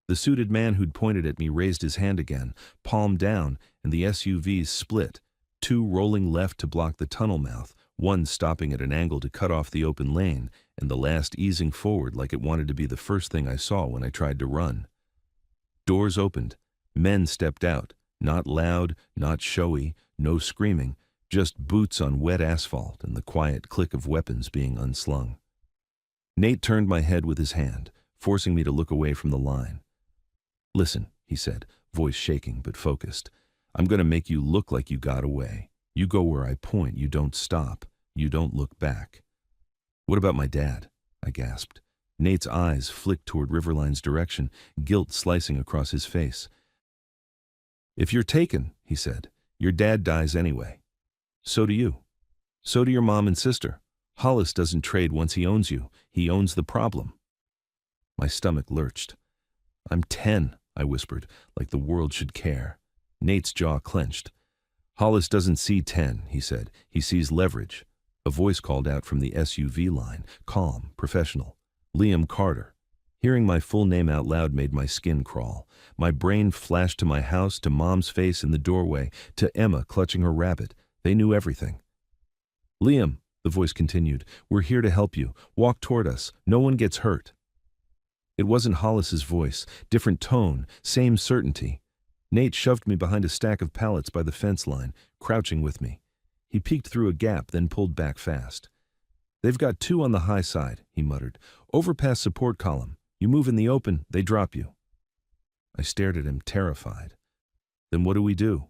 The suited man who'd pointed at me raised his hand again, palm down, and the SUVs split, 2 rolling left to block the tunnel mouth, one stopping at an angle to cut off the open lane, and the last easing forward like it wanted to be the first thing I saw when I tried to run. Doors opened. Men stepped out, not loud, not showy, no screaming, just boots on wet asphalt and the quiet click of weapons being unslung. Nate turned my head with his hand, forcing me to look away from the line. Listen, he said, voice shaking but focused. I'm going to make you look like you got away. You go where I point, you don't stop, you don't look back. What about my dad? I gasped. Nate's eyes flicked toward Riverline's direction, guilt slicing across his face. If you're taken, he said, your dad dies anyway. So do you. So do your mom and sister. Hollis doesn't trade once he owns you. He owns the problem. My stomach lurched. I'm 10, I whispered, like the world should care. Nate's jaw clenched. Hollis doesn't see 10, he said. He sees leverage. A voice called out from the SUV line, calm, professional. Liam Carter. Hearing my full name out loud made my skin crawl. My brain flashed to my house, to Mom's face in the doorway, to Emma clutching her rabbit. They knew everything. Liam, the voice continued, we're here to help you. Walk toward us. No one gets hurt. It wasn't Hollis's voice, different tone, same certainty. Nate shoved me behind a stack of pallets by the fence line, crouching with me. He peeked through a gap, then pulled back fast. They've got 2 on the high side, he muttered. Overpass support column. You move in the open, they drop you. I stared at him, terrified. Then what do we do?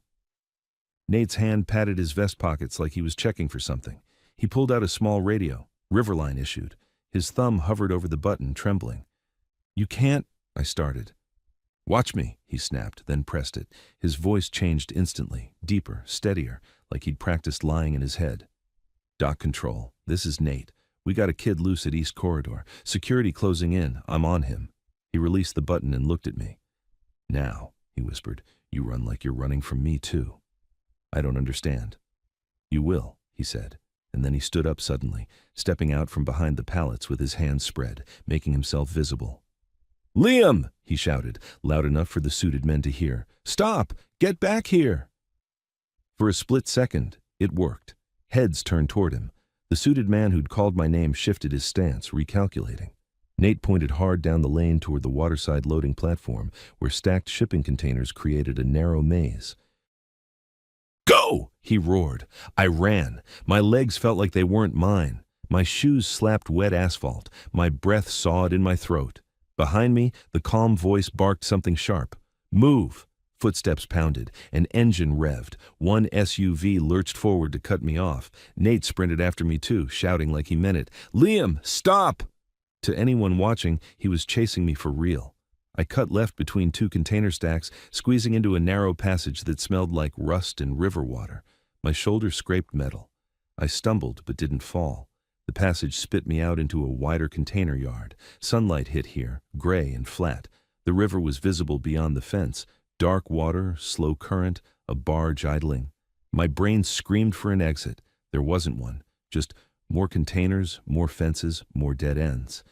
Nate's hand patted his vest pockets like he was checking for something. He pulled out a small radio, Riverline issued. His thumb hovered over the button, trembling. You can't, I started. Watch me, he snapped, then pressed it. His voice changed instantly, deeper, steadier, like he'd practiced lying in his head. Dock control, this is Nate. We got a kid loose at East Corridor. Security closing in. I'm on him. He released the button and looked at me. Now, he whispered, you run like you're running from me too. I don't understand. You will, he said, and then he stood up suddenly, stepping out from behind the pallets with his hands spread, making himself visible. Liam, he shouted, loud enough for the suited men to hear. Stop! Get back here! For a split second, it worked. Heads turned toward him. The suited man who'd called my name shifted his stance, recalculating. Nate pointed hard down the lane toward the waterside loading platform, where stacked shipping containers created a narrow maze. "Go!" he roared. I ran. My legs felt like they weren't mine. My shoes slapped wet asphalt. My breath sawed in my throat. Behind me, the calm voice barked something sharp. "Move!" Footsteps pounded. An engine revved. One SUV lurched forward to cut me off. Nate sprinted after me too, shouting like he meant it. "Liam, stop!" To anyone watching, he was chasing me for real. I cut left between two container stacks, squeezing into a narrow passage that smelled like rust and river water. My shoulder scraped metal. I stumbled but didn't fall. The passage spit me out into a wider container yard. Sunlight hit here, gray and flat. The river was visible beyond the fence. Dark water, slow current, a barge idling. My brain screamed for an exit. There wasn't one. Just more containers, more fences, more dead ends.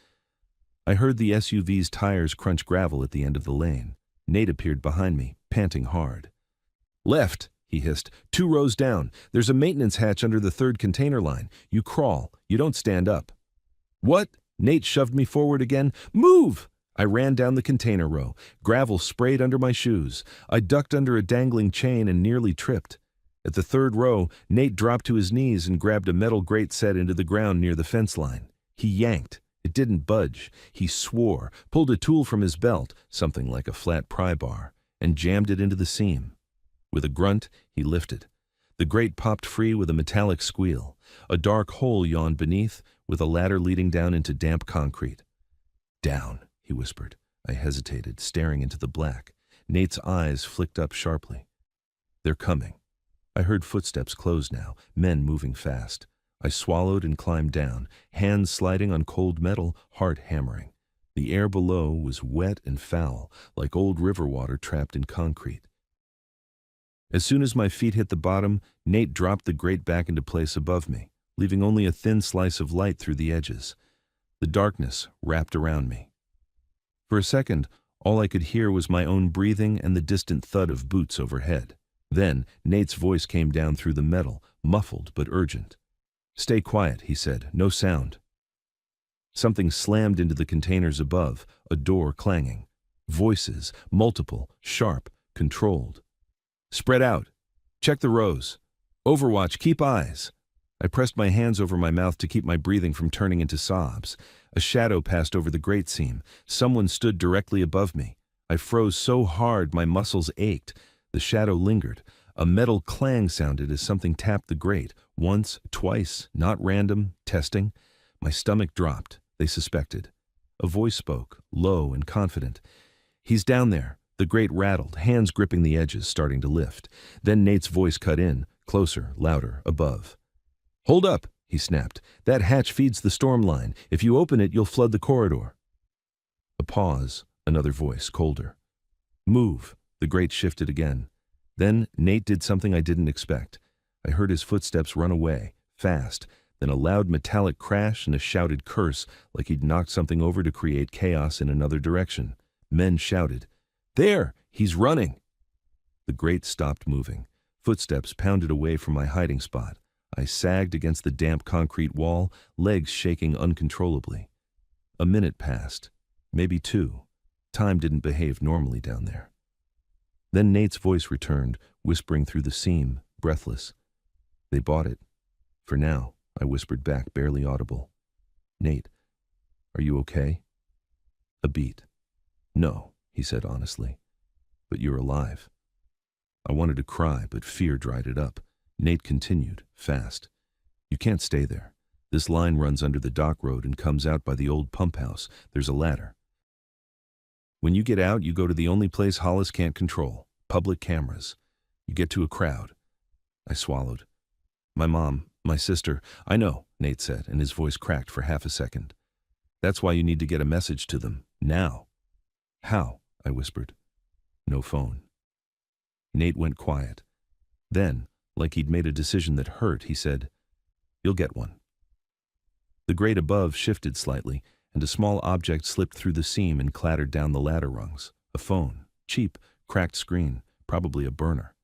I heard the SUV's tires crunch gravel at the end of the lane. Nate appeared behind me, panting hard. "Left," he hissed. "2 rows down. There's a maintenance hatch under the 3rd container line. You crawl. You don't stand up." "What?" Nate shoved me forward again. "Move!" I ran down the container row. Gravel sprayed under my shoes. I ducked under a dangling chain and nearly tripped. At the 3rd row, Nate dropped to his knees and grabbed a metal grate set into the ground near the fence line. He yanked. It didn't budge. He swore, pulled a tool from his belt, something like a flat pry bar, and jammed it into the seam. With a grunt, he lifted. The grate popped free with a metallic squeal. A dark hole yawned beneath, with a ladder leading down into damp concrete. "Down," he whispered. I hesitated, staring into the black. Nate's eyes flicked up sharply. "They're coming." I heard footsteps close now, men moving fast. I swallowed and climbed down, hands sliding on cold metal, heart hammering. The air below was wet and foul, like old river water trapped in concrete. As soon as my feet hit the bottom, Nate dropped the grate back into place above me, leaving only a thin slice of light through the edges. The darkness wrapped around me. For a second, all I could hear was my own breathing and the distant thud of boots overhead. Then, Nate's voice came down through the metal, muffled but urgent. "Stay quiet," he said. "No sound." Something slammed into the containers above, a door clanging. Voices, multiple, sharp, controlled. "Spread out. Check the rows. Overwatch, keep eyes." I pressed my hands over my mouth to keep my breathing from turning into sobs. A shadow passed over the grate seam. Someone stood directly above me. I froze so hard my muscles ached. The shadow lingered. A metal clang sounded as something tapped the grate. Once, twice, not random, testing. My stomach dropped. They suspected. A voice spoke, low and confident. "He's down there." The grate rattled, hands gripping the edges, starting to lift. Then Nate's voice cut in, closer, louder, above. "Hold up," he snapped. "That hatch feeds the storm line. If you open it, you'll flood the corridor." A pause, another voice, colder. "Move." The grate shifted again. Then Nate did something I didn't expect. I heard his footsteps run away, fast, then a loud metallic crash and a shouted curse, like he'd knocked something over to create chaos in another direction. Men shouted, "There! He's running!" The grate stopped moving. Footsteps pounded away from my hiding spot. I sagged against the damp concrete wall, legs shaking uncontrollably. A minute passed, maybe 2. Time didn't behave normally down there. Then Nate's voice returned, whispering through the seam, breathless. "They bought it. For now," I whispered back, barely audible. "Nate, are you okay?" A beat. "No," he said honestly. "But you're alive." I wanted to cry, but fear dried it up. Nate continued, fast. "You can't stay there. This line runs under the dock road and comes out by the old pump house. There's a ladder. When you get out, you go to the only place Hollis can't control, public cameras. You get to a crowd." I swallowed. "My mom, my sister." "I know," Nate said, and his voice cracked for half a second. "That's why you need to get a message to them, now." "How?" I whispered. No phone. Nate went quiet. Then, like he'd made a decision that hurt, he said, "You'll get one." The grate above shifted slightly, and a small object slipped through the seam and clattered down the ladder rungs. A phone. Cheap, cracked screen, probably a burner.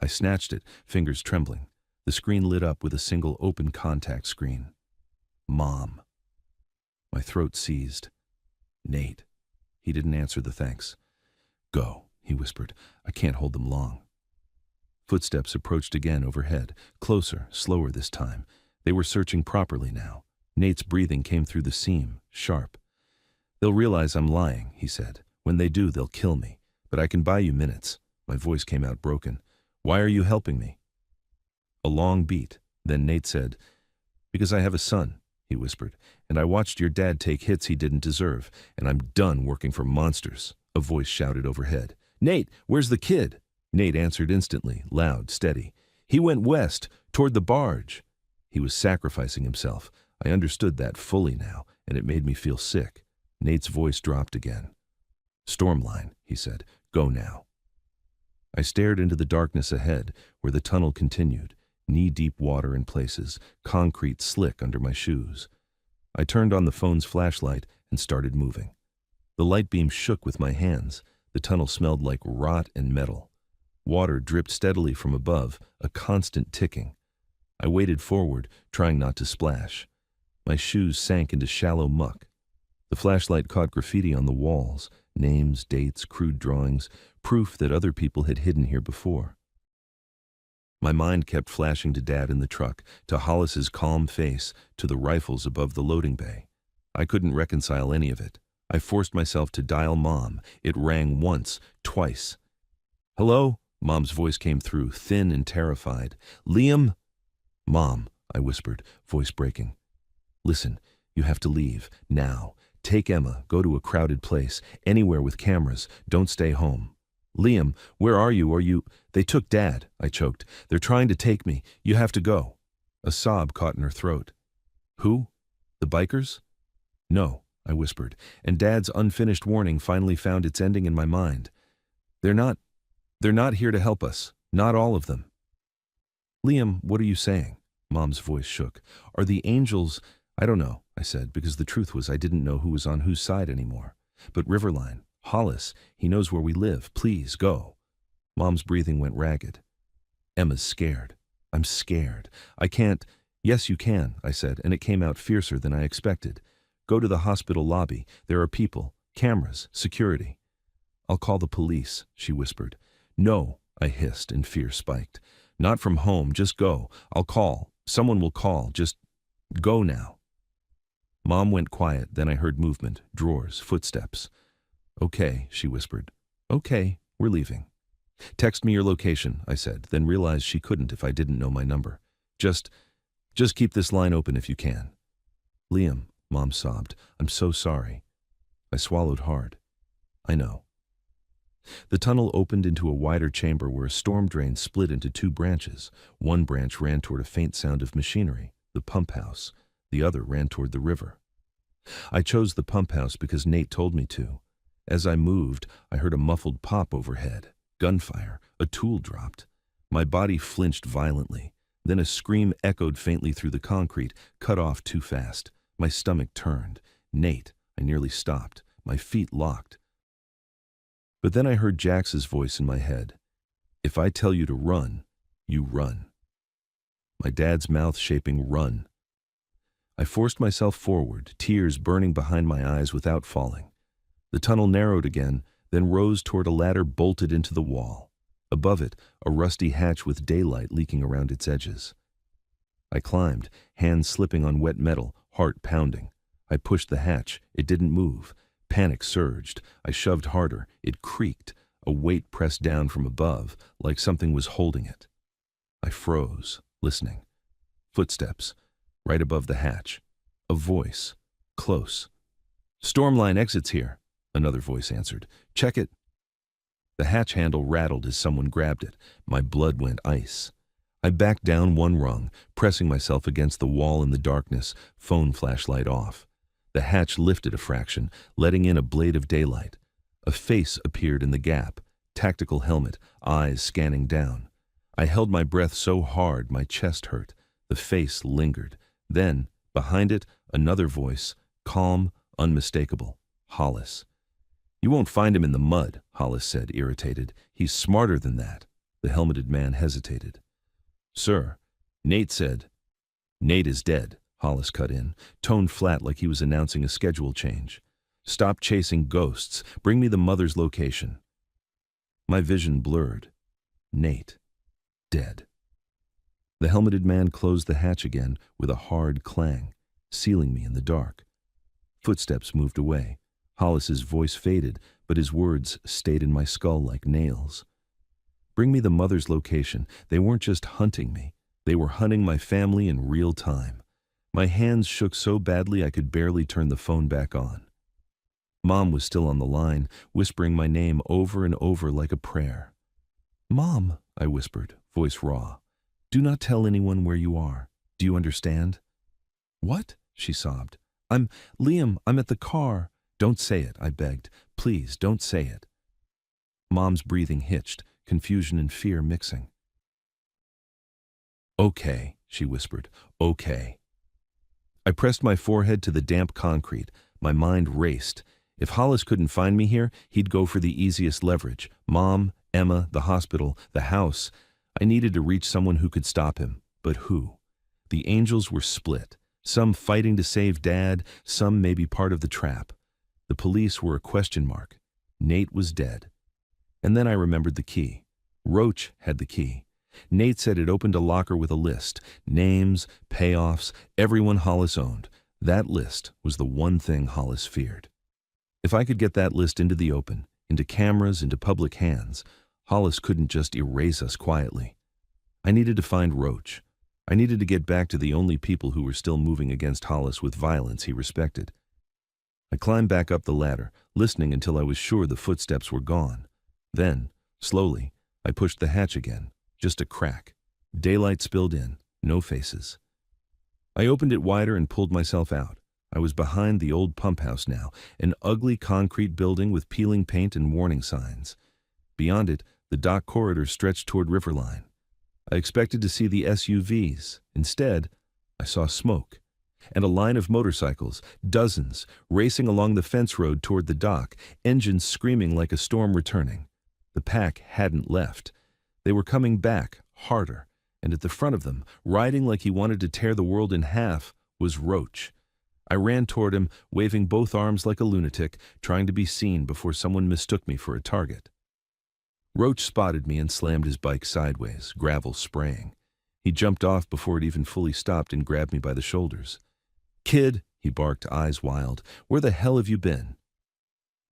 I snatched it, fingers trembling. The screen lit up with a single open contact screen. Mom. My throat seized. Nate. He didn't answer the thanks. Go, he whispered. I can't hold them long. Footsteps approached again overhead, closer, slower this time. They were searching properly now. Nate's breathing came through the seam, sharp. They'll realize I'm lying, he said. When they do, they'll kill me. But I can buy you minutes. My voice came out broken. Why are you helping me? A long beat. Then Nate said, Because I have a son, he whispered, and I watched your dad take hits he didn't deserve, and I'm done working for monsters. A voice shouted overhead. Nate, where's the kid? Nate answered instantly, loud, steady. He went west, toward the barge. He was sacrificing himself. I understood that fully now, and it made me feel sick. Nate's voice dropped again. Stormline, he said. Go now. I stared into the darkness ahead, where the tunnel continued, knee-deep water in places, concrete slick under my shoes. I turned on the phone's flashlight and started moving. The light beam shook with my hands. The tunnel smelled like rot and metal. Water dripped steadily from above, a constant ticking. I waded forward, trying not to splash. My shoes sank into shallow muck. The flashlight caught graffiti on the walls, names, dates, crude drawings, proof that other people had hidden here before. My mind kept flashing to Dad in the truck, to Hollis's calm face, to the rifles above the loading bay. I couldn't reconcile any of it. I forced myself to dial Mom. It rang once, twice. Hello? Mom's voice came through, thin and terrified. Liam? Mom, I whispered, voice breaking. Listen, you have to leave, now. Take Emma, go to a crowded place, anywhere with cameras, don't stay home. Liam, where are you? They took Dad, I choked. They're trying to take me. You have to go. A sob caught in her throat. Who? The bikers? No, I whispered, and Dad's unfinished warning finally found its ending in my mind. They're not here to help us. Not all of them. Liam, what are you saying? Mom's voice shook. Are the angels... I don't know, I said, because the truth was I didn't know who was on whose side anymore. But Riverline, Hollis, he knows where we live. Please, go. Mom's breathing went ragged. Emma's scared. I'm scared. I can't... Yes, you can, I said, and it came out fiercer than I expected. Go to the hospital lobby. There are people, cameras, security. I'll call the police, she whispered. No, I hissed, and fear spiked. Not from home, just go. I'll call. Someone will call. Just go now. Mom went quiet, then I heard movement, drawers, footsteps. Okay, she whispered. Okay, we're leaving. Text me your location, I said, then realized she couldn't if I didn't know my number. Just keep this line open if you can. Liam, Mom sobbed, I'm so sorry. I swallowed hard. I know. The tunnel opened into a wider chamber where a storm drain split into two branches. One branch ran toward a faint sound of machinery, the pump house. The other ran toward the river. I chose the pump house because Nate told me to. As I moved, I heard a muffled pop overhead. Gunfire. A tool dropped. My body flinched violently. Then a scream echoed faintly through the concrete, cut off too fast. My stomach turned. Nate. I nearly stopped. My feet locked. But then I heard Jax's voice in my head. If I tell you to run, you run. My dad's mouth shaping run. I forced myself forward, tears burning behind my eyes without falling. The tunnel narrowed again, then rose toward a ladder bolted into the wall. Above it, a rusty hatch with daylight leaking around its edges. I climbed, hands slipping on wet metal, heart pounding. I pushed the hatch. It didn't move. Panic surged. I shoved harder. It creaked. A weight pressed down from above, like something was holding it. I froze, listening. Footsteps. Right above the hatch. A voice. Close. Stormline exits here, another voice answered. Check it. The hatch handle rattled as someone grabbed it. My blood went ice. I backed down one rung, pressing myself against the wall in the darkness, phone flashlight off. The hatch lifted a fraction, letting in a blade of daylight. A face appeared in the gap, tactical helmet, eyes scanning down. I held my breath so hard my chest hurt. The face lingered. Then, behind it, another voice, calm, unmistakable. Hollis. You won't find him in the mud, Hollis said, irritated. He's smarter than that. The helmeted man hesitated. Sir, Nate said. Nate is dead, Hollis cut in, tone flat like he was announcing a schedule change. "Stop chasing ghosts. Bring me the mother's location." My vision blurred. Nate. Dead. The helmeted man closed the hatch again with a hard clang, sealing me in the dark. Footsteps moved away. Hollis's voice faded, but his words stayed in my skull like nails. Bring me the mother's location. They weren't just hunting me. They were hunting my family in real time. My hands shook so badly I could barely turn the phone back on. Mom was still on the line, whispering my name over and over like a prayer. "Mom," I whispered, voice raw. "Do not tell anyone where you are. Do you understand?" "What?" she sobbed. Liam, I'm at the car." "Don't say it," I begged. "Please, don't say it." Mom's breathing hitched, confusion and fear mixing. "Okay," she whispered. "Okay." I pressed my forehead to the damp concrete. My mind raced. If Hollis couldn't find me here, he'd go for the easiest leverage. Mom, Emma, the hospital, the house. I needed to reach someone who could stop him. But who? The angels were split. Some fighting to save Dad, some maybe part of the trap. The police were a question mark. Nate was dead. And then I remembered the key. Roach had the key. Nate said it opened a locker with a list. Names, payoffs, everyone Hollis owned. That list was the one thing Hollis feared. If I could get that list into the open, into cameras, into public hands, Hollis couldn't just erase us quietly. I needed to find Roach. I needed to get back to the only people who were still moving against Hollis with violence he respected. I climbed back up the ladder, listening until I was sure the footsteps were gone. Then, slowly, I pushed the hatch again. Just a crack. Daylight spilled in, no faces. I opened it wider and pulled myself out. I was behind the old pump house now, an ugly concrete building with peeling paint and warning signs. Beyond it, the dock corridor stretched toward Riverline. I expected to see the SUVs. Instead, I saw smoke. And a line of motorcycles, dozens, racing along the fence road toward the dock, engines screaming like a storm returning. The pack hadn't left. They were coming back, harder, and at the front of them, riding like he wanted to tear the world in half, was Roach. I ran toward him, waving both arms like a lunatic, trying to be seen before someone mistook me for a target. Roach spotted me and slammed his bike sideways, gravel spraying. He jumped off before it even fully stopped and grabbed me by the shoulders. "Kid," he barked, eyes wild, "where the hell have you been?"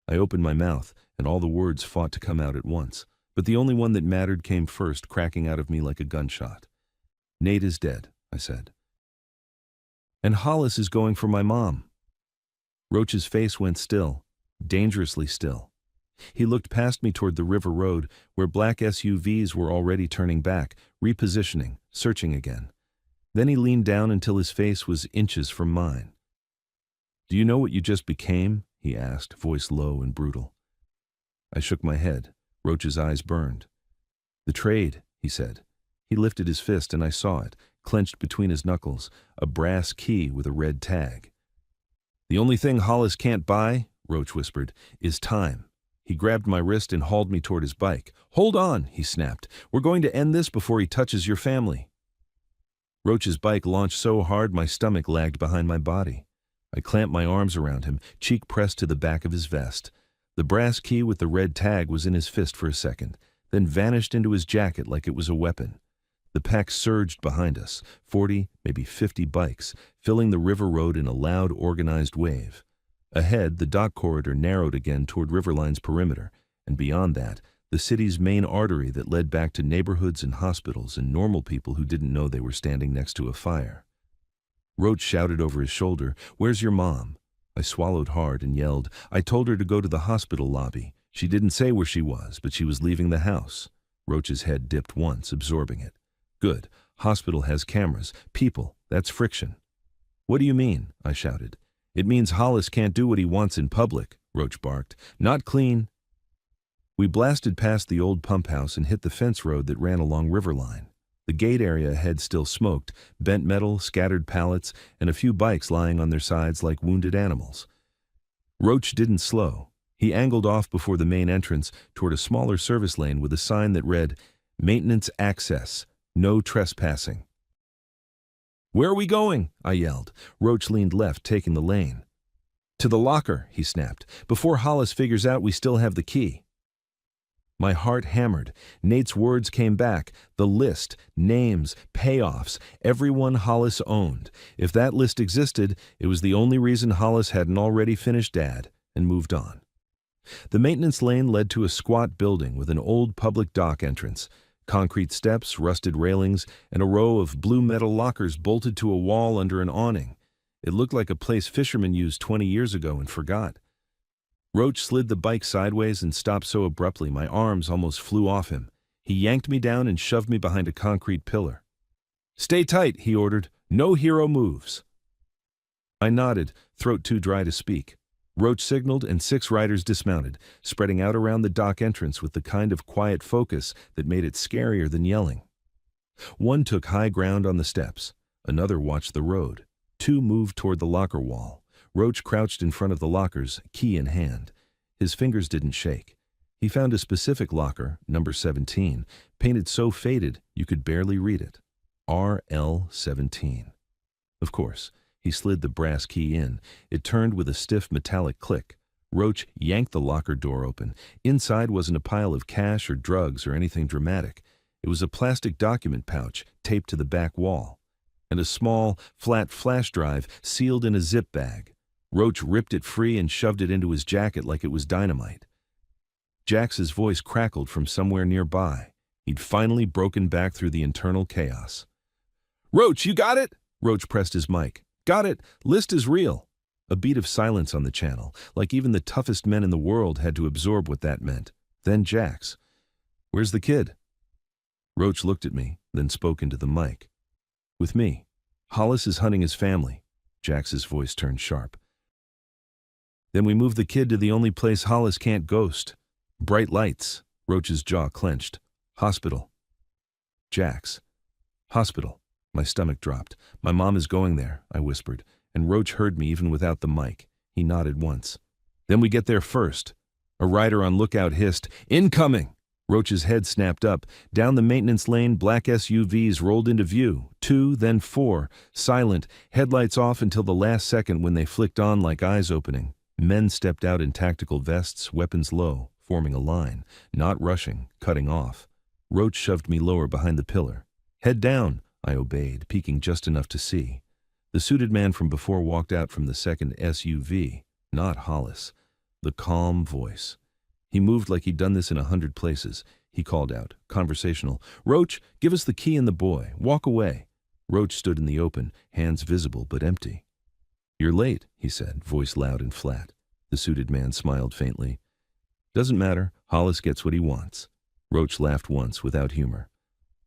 I opened my mouth, and all the words fought to come out at once. But the only one that mattered came first, cracking out of me like a gunshot. "Nate is dead," I said. "And Hollis is going for my mom." Roach's face went still, dangerously still. He looked past me toward the river road, where black SUVs were already turning back, repositioning, searching again. Then he leaned down until his face was inches from mine. "Do you know what you just became?" he asked, voice low and brutal. I shook my head. Roach's eyes burned. "The trade," he said. He lifted his fist and I saw it, clenched between his knuckles, a brass key with a red tag. "The only thing Hollis can't buy," Roach whispered, "is time." He grabbed my wrist and hauled me toward his bike. "Hold on," he snapped. "We're going to end this before he touches your family." Roach's bike launched so hard my stomach lagged behind my body. I clamped my arms around him, cheek pressed to the back of his vest. The brass key with the red tag was in his fist for a second, then vanished into his jacket like it was a weapon. The pack surged behind us, 40, maybe 50 bikes, filling the river road in a loud, organized wave. Ahead, the dock corridor narrowed again toward Riverline's perimeter, and beyond that, the city's main artery that led back to neighborhoods and hospitals and normal people who didn't know they were standing next to a fire. Roach shouted over his shoulder, "Where's your mom?" I swallowed hard and yelled, "I told her to go to the hospital lobby." She didn't say where she was, but she was leaving the house. Roach's head dipped once, absorbing it. "Good. Hospital has cameras. People. That's friction." "What do you mean?" I shouted. "It means Hollis can't do what he wants in public," Roach barked. "Not clean." We blasted past the old pump house and hit the fence road that ran along Riverline. The gate area ahead still smoked, bent metal, scattered pallets, and a few bikes lying on their sides like wounded animals. Roach didn't slow. He angled off before the main entrance toward a smaller service lane with a sign that read, "Maintenance access, no trespassing." "Where are we going?" I yelled. Roach leaned left, taking the lane. "To the locker," he snapped, "before Hollis figures out we still have the key." My heart hammered. Nate's words came back. The list, names, payoffs, everyone Hollis owned. If that list existed, it was the only reason Hollis hadn't already finished Dad and moved on. The maintenance lane led to a squat building with an old public dock entrance, concrete steps, rusted railings, and a row of blue metal lockers bolted to a wall under an awning. It looked like a place fishermen used 20 years ago and forgot. Roach slid the bike sideways and stopped so abruptly my arms almost flew off him. He yanked me down and shoved me behind a concrete pillar. "Stay tight," he ordered. "No hero moves." I nodded, throat too dry to speak. Roach signaled and 6 riders dismounted, spreading out around the dock entrance with the kind of quiet focus that made it scarier than yelling. One took high ground on the steps. Another watched the road. 2 moved toward the locker wall. Roach crouched in front of the lockers, key in hand. His fingers didn't shake. He found a specific locker, number 17, painted so faded you could barely read it. RL17. Of course, he slid the brass key in. It turned with a stiff metallic click. Roach yanked the locker door open. Inside wasn't a pile of cash or drugs or anything dramatic. It was a plastic document pouch taped to the back wall, and a small, flat flash drive sealed in a zip bag. Roach ripped it free and shoved it into his jacket like it was dynamite. Jax's voice crackled from somewhere nearby. He'd finally broken back through the internal chaos. "Roach, you got it?" Roach pressed his mic. "Got it. List is real." A beat of silence on the channel, like even the toughest men in the world had to absorb what that meant. Then Jax. "Where's the kid?" Roach looked at me, then spoke into the mic. "With me. Hollis is hunting his family." Jax's voice turned sharp. "Then we move the kid to the only place Hollis can't ghost. Bright lights." Roach's jaw clenched. "Hospital." "Jax." "Hospital." My stomach dropped. "My mom is going there," I whispered, and Roach heard me even without the mic. He nodded once. "Then we get there first." A rider on lookout hissed, "Incoming!" Roach's head snapped up. Down the maintenance lane, black SUVs rolled into view. 2, then 4, silent, headlights off until the last second when they flicked on like eyes opening. Men stepped out in tactical vests, weapons low, forming a line, not rushing, cutting off. Roach shoved me lower behind the pillar. "Head down," I obeyed, peeking just enough to see. The suited man from before walked out from the second SUV, not Hollis. The calm voice. He moved like he'd done this in 100 places. He called out, conversational, "Roach, give us the key and the boy. Walk away." Roach stood in the open, hands visible but empty. "You're late," he said, voice loud and flat. The suited man smiled faintly. "Doesn't matter. Hollis gets what he wants." Roach laughed once, without humor.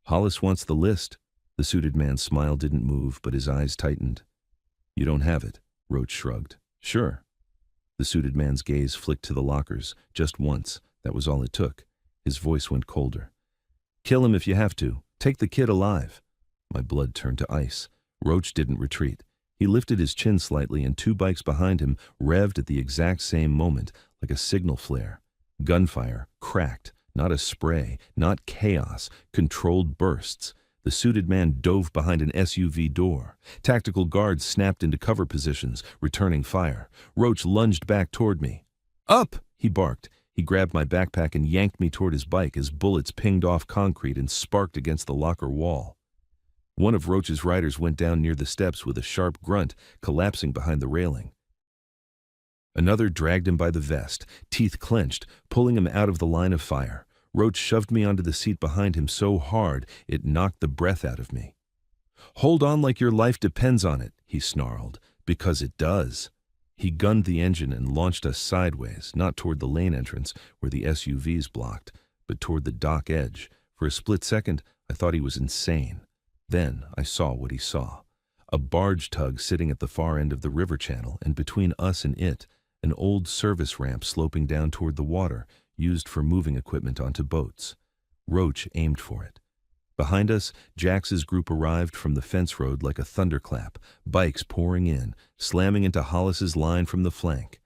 "Hollis wants the list." The suited man's smile didn't move, but his eyes tightened. "You don't have it," Roach shrugged. "Sure." The suited man's gaze flicked to the lockers, just once. That was all it took. His voice went colder. "Kill him if you have to. Take the kid alive." My blood turned to ice. Roach didn't retreat. He lifted his chin slightly, and 2 bikes behind him revved at the exact same moment, like a signal flare. Gunfire, cracked, not a spray, not chaos, controlled bursts. The suited man dove behind an SUV door. Tactical guards snapped into cover positions, returning fire. Roach lunged back toward me. "Up!" he barked. He grabbed my backpack and yanked me toward his bike as bullets pinged off concrete and sparked against the locker wall. One of Roach's riders went down near the steps with a sharp grunt, collapsing behind the railing. Another dragged him by the vest, teeth clenched, pulling him out of the line of fire. Roach shoved me onto the seat behind him so hard it knocked the breath out of me. "Hold on like your life depends on it," he snarled, "because it does." He gunned the engine and launched us sideways, not toward the lane entrance where the SUVs blocked, but toward the dock edge. For a split second, I thought he was insane. Then I saw what he saw. A barge tug sitting at the far end of the river channel, and between us and it, an old service ramp sloping down toward the water, used for moving equipment onto boats. Roach aimed for it. Behind us, Jax's group arrived from the fence road like a thunderclap, bikes pouring in, slamming into Hollis's line from the flank.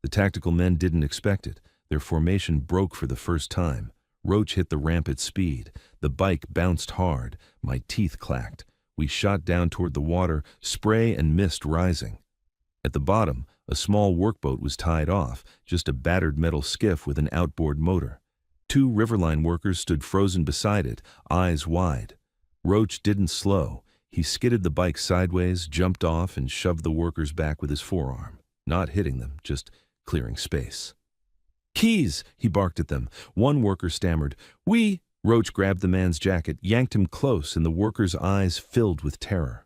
The tactical men didn't expect it. Their formation broke for the first time. Roach hit the ramp at speed. The bike bounced hard. My teeth clacked. We shot down toward the water, spray and mist rising. At the bottom, a small workboat was tied off, just a battered metal skiff with an outboard motor. 2 Riverline workers stood frozen beside it, eyes wide. Roach didn't slow. He skidded the bike sideways, jumped off, and shoved the workers back with his forearm, not hitting them, just clearing space. "Keys!" he barked at them. One worker stammered, "We—" Roach grabbed the man's jacket, yanked him close, and the worker's eyes filled with terror.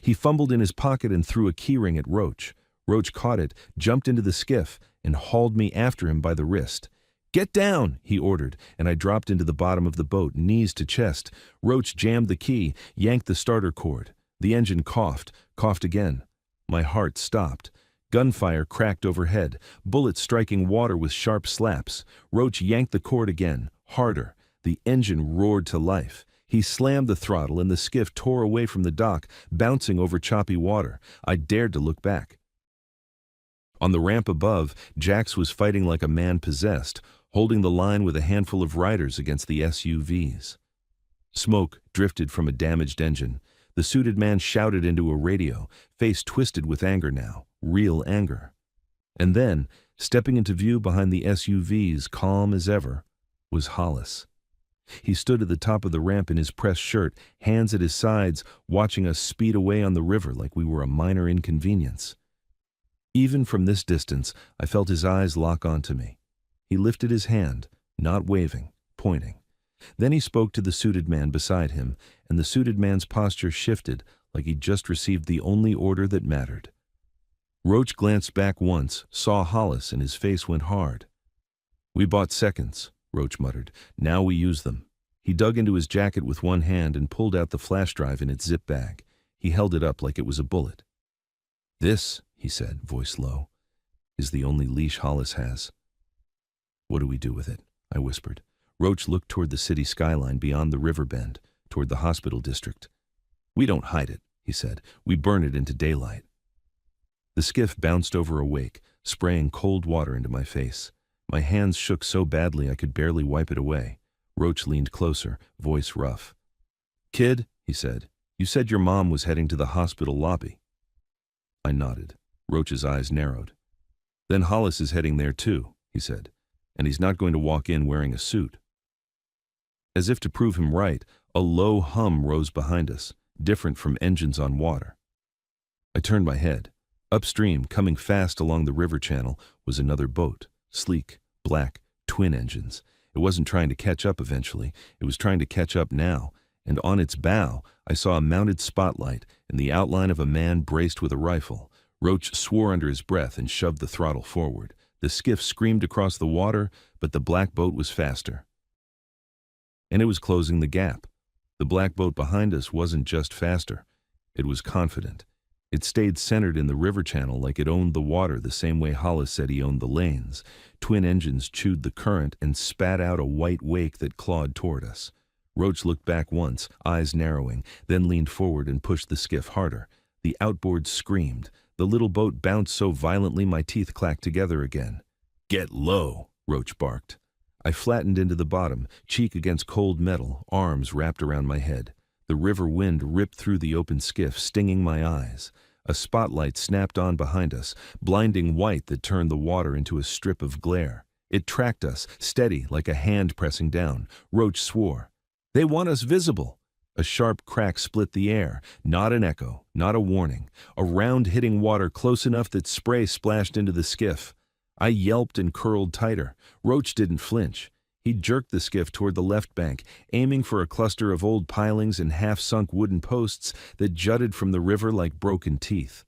He fumbled in his pocket and threw a keyring at Roach. Roach caught it, jumped into the skiff, and hauled me after him by the wrist. "Get down!" he ordered, and I dropped into the bottom of the boat, knees to chest. Roach jammed the key, yanked the starter cord. The engine coughed again. My heart stopped. Gunfire cracked overhead, bullets striking water with sharp slaps. Roach yanked the cord again, harder. The engine roared to life. He slammed the throttle and the skiff tore away from the dock, bouncing over choppy water. I dared to look back. On the ramp above, Jax was fighting like a man possessed, holding the line with a handful of riders against the SUVs. Smoke drifted from a damaged engine. The suited man shouted into a radio, face twisted with anger now, real anger. And then, stepping into view behind the SUVs, calm as ever, was Hollis. He stood at the top of the ramp in his pressed shirt, hands at his sides, watching us speed away on the river like we were a minor inconvenience. Even from this distance, I felt his eyes lock onto me. He lifted his hand, not waving, pointing. Then he spoke to the suited man beside him, and the suited man's posture shifted like he'd just received the only order that mattered. Roach glanced back once, saw Hollis, and his face went hard. "We bought seconds," Roach muttered. "Now we use them." He dug into his jacket with one hand and pulled out the flash drive in its zip bag. He held it up like it was a bullet. "This," he said, voice low, "is the only leash Hollis has." "What do we do with it?" I whispered. Roach looked toward the city skyline beyond the river bend, toward the hospital district. "We don't hide it," he said. "We burn it into daylight." The skiff bounced over a wake, spraying cold water into my face. My hands shook so badly I could barely wipe it away. Roach leaned closer, voice rough. "Kid," he said, "you said your mom was heading to the hospital lobby." I nodded. Roach's eyes narrowed. "Then Hollis is heading there too," he said, "and he's not going to walk in wearing a suit." As if to prove him right, a low hum rose behind us, different from engines on water. I turned my head. Upstream, coming fast along the river channel, was another boat, sleek, black, twin engines. It wasn't trying to catch up eventually, it was trying to catch up now, and on its bow I saw a mounted spotlight and the outline of a man braced with a rifle. Roach swore under his breath and shoved the throttle forward. The skiff screamed across the water, but the black boat was faster. And it was closing the gap. The black boat behind us wasn't just faster, it was confident. It stayed centered in the river channel like it owned the water the same way Hollis said he owned the lanes. Twin engines chewed the current and spat out a white wake that clawed toward us. Roach looked back once, eyes narrowing, then leaned forward and pushed the skiff harder. The outboard screamed. The little boat bounced so violently my teeth clacked together again. "Get low," Roach barked. I flattened into the bottom, cheek against cold metal, arms wrapped around my head. The river wind ripped through the open skiff, stinging my eyes. A spotlight snapped on behind us, blinding white that turned the water into a strip of glare. It tracked us, steady like a hand pressing down. Roach swore. "They want us visible." A sharp crack split the air, not an echo, not a warning. A round hitting water close enough that spray splashed into the skiff. I yelped and curled tighter. Roach didn't flinch. He jerked the skiff toward the left bank, aiming for a cluster of old pilings and half-sunk wooden posts that jutted from the river like broken teeth.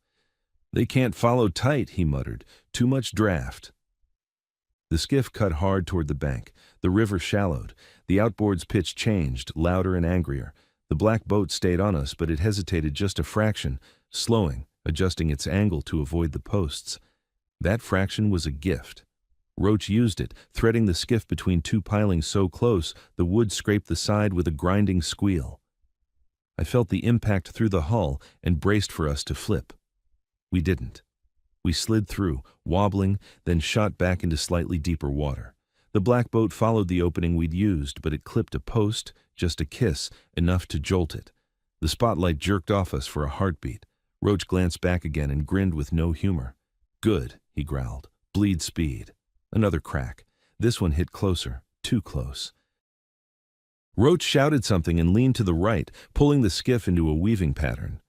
"They can't follow tight," he muttered. "Too much draft." The skiff cut hard toward the bank. The river shallowed. The outboard's pitch changed, louder and angrier. The black boat stayed on us, but it hesitated just a fraction, slowing, adjusting its angle to avoid the posts. That fraction was a gift. Roach used it, threading the skiff between two pilings so close the wood scraped the side with a grinding squeal. I felt the impact through the hull and braced for us to flip. We didn't. We slid through, wobbling, then shot back into slightly deeper water. The black boat followed the opening we'd used, but it clipped a post, just a kiss, enough to jolt it. The spotlight jerked off us for a heartbeat. Roach glanced back again and grinned with no humor. "Good," he growled. "Bleed speed." Another crack. This one hit closer, too close. Roach shouted something and leaned to the right, pulling the skiff into a weaving pattern.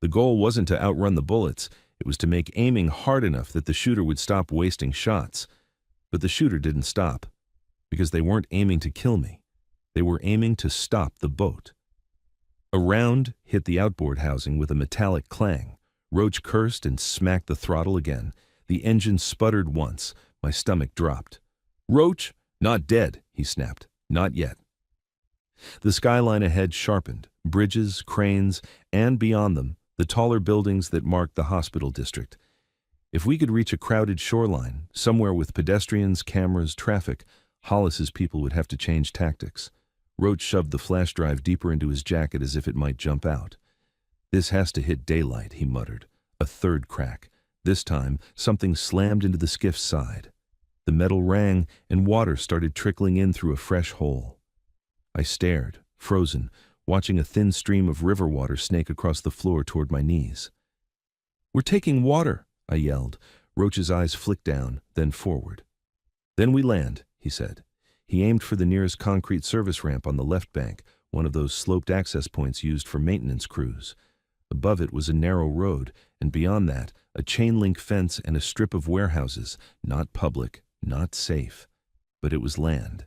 The goal wasn't to outrun the bullets, it was to make aiming hard enough that the shooter would stop wasting shots. But the shooter didn't stop, because they weren't aiming to kill me. They were aiming to stop the boat. A round hit the outboard housing with a metallic clang. Roach cursed and smacked the throttle again. The engine sputtered once. My stomach dropped. "Roach, not dead," he snapped. "Not yet." The skyline ahead sharpened, bridges, cranes, and beyond them, the taller buildings that marked the hospital district. If we could reach a crowded shoreline, somewhere with pedestrians, cameras, traffic, Hollis's people would have to change tactics. Roach shoved the flash drive deeper into his jacket as if it might jump out. "This has to hit daylight," he muttered. A third crack. This time, something slammed into the skiff's side. The metal rang, and water started trickling in through a fresh hole. I stared, frozen, watching a thin stream of river water snake across the floor toward my knees. "We're taking water," I yelled. Roach's eyes flicked down, then forward. "Then we land," he said. He aimed for the nearest concrete service ramp on the left bank, one of those sloped access points used for maintenance crews. Above it was a narrow road, and beyond that, a chain-link fence and a strip of warehouses, not public, not safe. But it was land.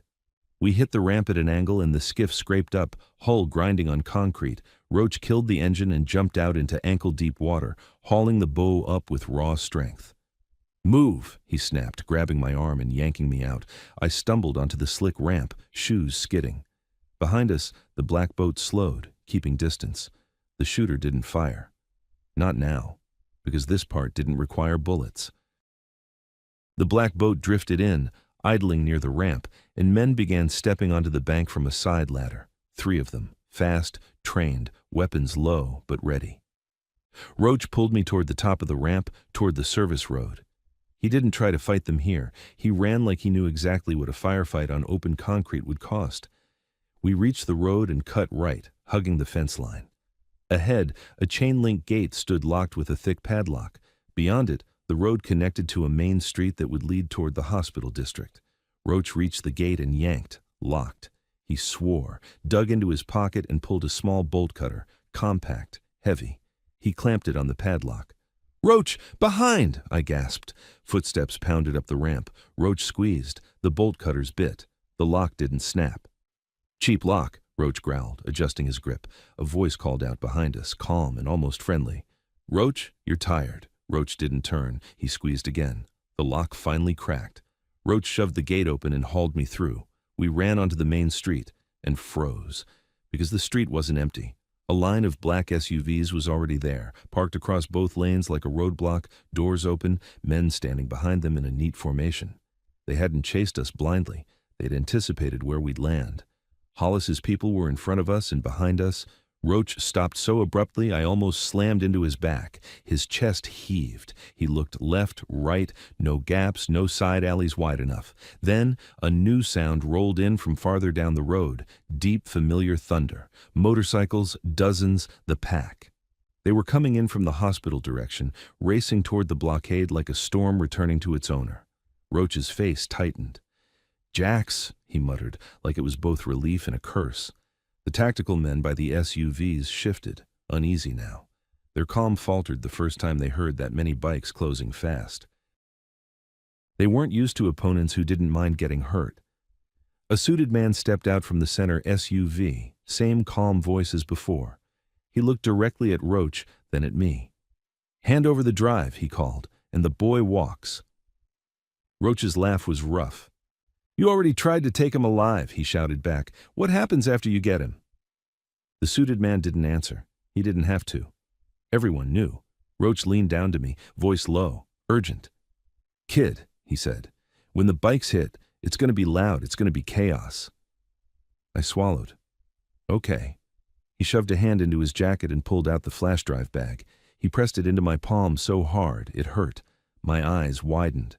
We hit the ramp at an angle and the skiff scraped up, hull grinding on concrete. Roach killed the engine and jumped out into ankle-deep water, hauling the bow up with raw strength. "Move," he snapped, grabbing my arm and yanking me out. I stumbled onto the slick ramp, shoes skidding. Behind us, the black boat slowed, keeping distance. The shooter didn't fire. Not now, because this part didn't require bullets. The black boat drifted in, idling near the ramp, and men began stepping onto the bank from a side ladder. 3 of them, fast, trained, weapons low but ready. Roach pulled me toward the top of the ramp, toward the service road. He didn't try to fight them here. He ran like he knew exactly what a firefight on open concrete would cost. We reached the road and cut right, hugging the fence line. Ahead, a chain-link gate stood locked with a thick padlock. Beyond it, the road connected to a main street that would lead toward the hospital district. Roach reached the gate and yanked, locked. He swore, dug into his pocket and pulled a small bolt cutter, compact, heavy. He clamped it on the padlock. "Roach, behind!" I gasped. Footsteps pounded up the ramp. Roach squeezed. The bolt cutters bit. The lock didn't snap. "Cheap lock," Roach growled, adjusting his grip. A voice called out behind us, calm and almost friendly. "Roach, you're tired." Roach didn't turn. He squeezed again. The lock finally cracked. Roach shoved the gate open and hauled me through. We ran onto the main street and froze, because the street wasn't empty. A line of black SUVs was already there, parked across both lanes like a roadblock, doors open, men standing behind them in a neat formation. They hadn't chased us blindly. They'd anticipated where we'd land. Hollis's people were in front of us and behind us. Roach stopped so abruptly I almost slammed into his back. His chest heaved. He looked left, right, no gaps, no side alleys wide enough. Then a new sound rolled in from farther down the road, deep, familiar thunder. Motorcycles, dozens, the pack. They were coming in from the hospital direction, racing toward the blockade like a storm returning to its owner. Roach's face tightened. "Jax," he muttered, like it was both relief and a curse. The tactical men by the SUVs shifted, uneasy now. Their calm faltered the first time they heard that many bikes closing fast. They weren't used to opponents who didn't mind getting hurt. A suited man stepped out from the center SUV, same calm voice as before. He looked directly at Roach, then at me. "Hand over the drive," he called, "and the boy walks." Roach's laugh was rough. "You already tried to take him alive," he shouted back. "What happens after you get him?" The suited man didn't answer. He didn't have to. Everyone knew. Roach leaned down to me, voice low, urgent. "Kid," he said, "when the bikes hit, it's going to be loud, it's going to be chaos." I swallowed. "Okay." He shoved a hand into his jacket and pulled out the flash drive bag. He pressed it into my palm so hard, it hurt. My eyes widened.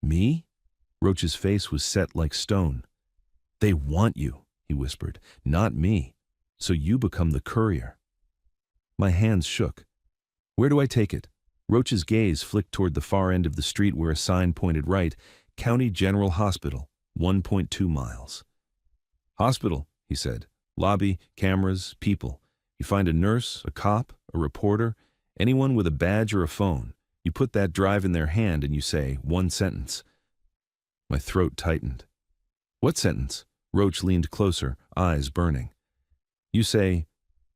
"Me?" Roach's face was set like stone. "They want you," he whispered. "Not me. So you become the courier." My hands shook. Where do I take it? Roach's gaze flicked toward the far end of the street where a sign pointed right, County General Hospital, 1.2 miles. Hospital, he said. Lobby, cameras, people. You find a nurse, a cop, a reporter, anyone with a badge or a phone. You put that drive in their hand and you say one sentence. My throat tightened. What sentence? Roach leaned closer, eyes burning. You say,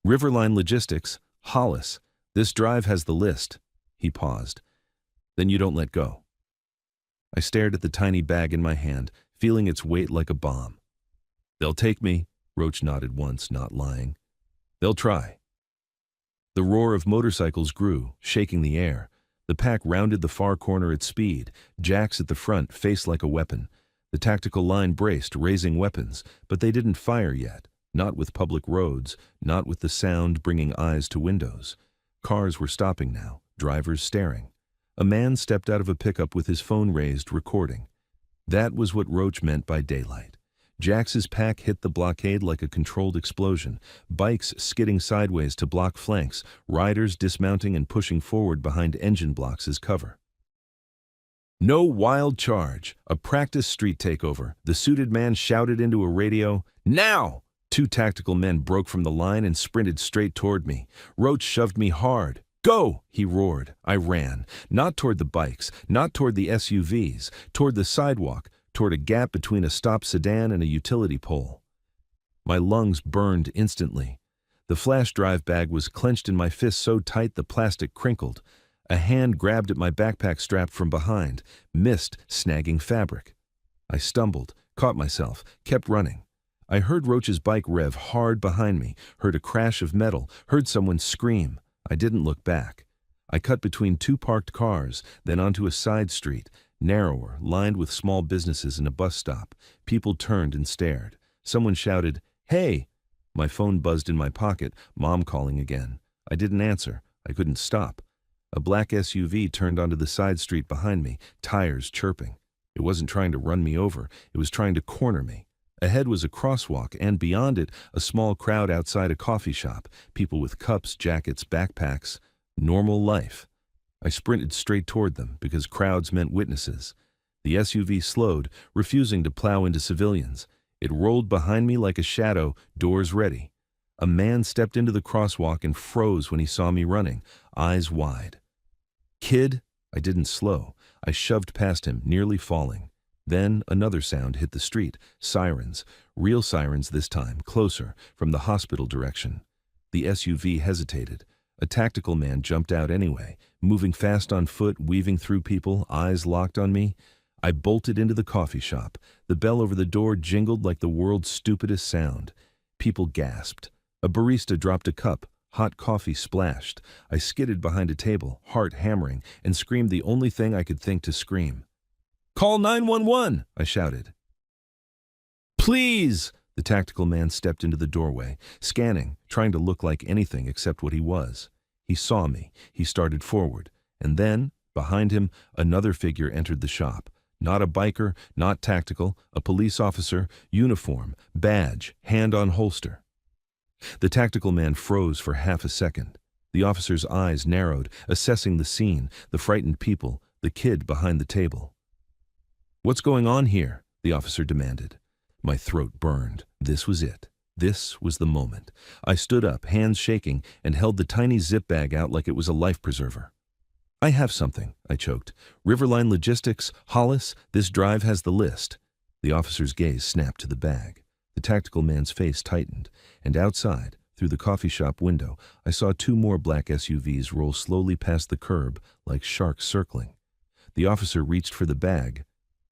Riverline Logistics, Hollis. This drive has the list. He paused. Then you don't let go. I stared at the tiny bag in my hand, feeling its weight like a bomb. They'll take me, Roach nodded once, not lying. They'll try. The roar of motorcycles grew, shaking the air. The pack rounded the far corner at speed, jacks at the front, face like a weapon. The tactical line braced, raising weapons, but they didn't fire yet, not with public roads, not with the sound bringing eyes to windows. Cars were stopping now, drivers staring. A man stepped out of a pickup with his phone raised, recording. That was what Roach meant by daylight. Jax's pack hit the blockade like a controlled explosion, bikes skidding sideways to block flanks, riders dismounting and pushing forward behind engine blocks as cover. No wild charge, a practice street takeover. The suited man shouted into a radio, Now! 2 tactical men broke from the line and sprinted straight toward me. Roach shoved me hard. Go! He roared. I ran, not toward the bikes, not toward the SUVs, toward the sidewalk, toward a gap between a stopped sedan and a utility pole. My lungs burned instantly. The flash drive bag was clenched in my fist so tight the plastic crinkled. A hand grabbed at my backpack strap from behind, missed, snagging fabric. I stumbled, caught myself, kept running. I heard Roach's bike rev hard behind me, heard a crash of metal, heard someone scream. I didn't look back. I cut between 2 parked cars, then onto a side street, narrower, lined with small businesses and a bus stop. People turned and stared. Someone shouted, Hey! My phone buzzed in my pocket, Mom calling again. I didn't answer. I couldn't stop. A black SUV turned onto the side street behind me, tires chirping. It wasn't trying to run me over. It was trying to corner me. Ahead was a crosswalk, and beyond it, a small crowd outside a coffee shop, people with cups, jackets, backpacks. Normal life. I sprinted straight toward them because crowds meant witnesses. The SUV slowed, refusing to plow into civilians. It rolled behind me like a shadow, doors ready. A man stepped into the crosswalk and froze when he saw me running, eyes wide. Kid? I didn't slow. I shoved past him, nearly falling. Then another sound hit the street, sirens, real sirens this time, closer, from the hospital direction. The SUV hesitated. A tactical man jumped out anyway, moving fast on foot, weaving through people, eyes locked on me. I bolted into the coffee shop. The bell over the door jingled like the world's stupidest sound. People gasped. A barista dropped a cup. Hot coffee splashed. I skidded behind a table, heart hammering, and screamed the only thing I could think to scream. Call 911, I shouted. Please! The tactical man stepped into the doorway, scanning, trying to look like anything except what he was. He saw me. He started forward. And then, behind him, another figure entered the shop. Not a biker, not tactical, a police officer, uniform, badge, hand on holster. The tactical man froze for half a second. The officer's eyes narrowed, assessing the scene, the frightened people, the kid behind the table. What's going on here? The officer demanded. My throat burned. This was it. This was the moment. I stood up, hands shaking, and held the tiny zip bag out like it was a life preserver. I have something, I choked. Riverline Logistics, Hollis, this drive has the list. The officer's gaze snapped to the bag. The tactical man's face tightened, and outside, through the coffee shop window, I saw 2 more black SUVs roll slowly past the curb like sharks circling. The officer reached for the bag,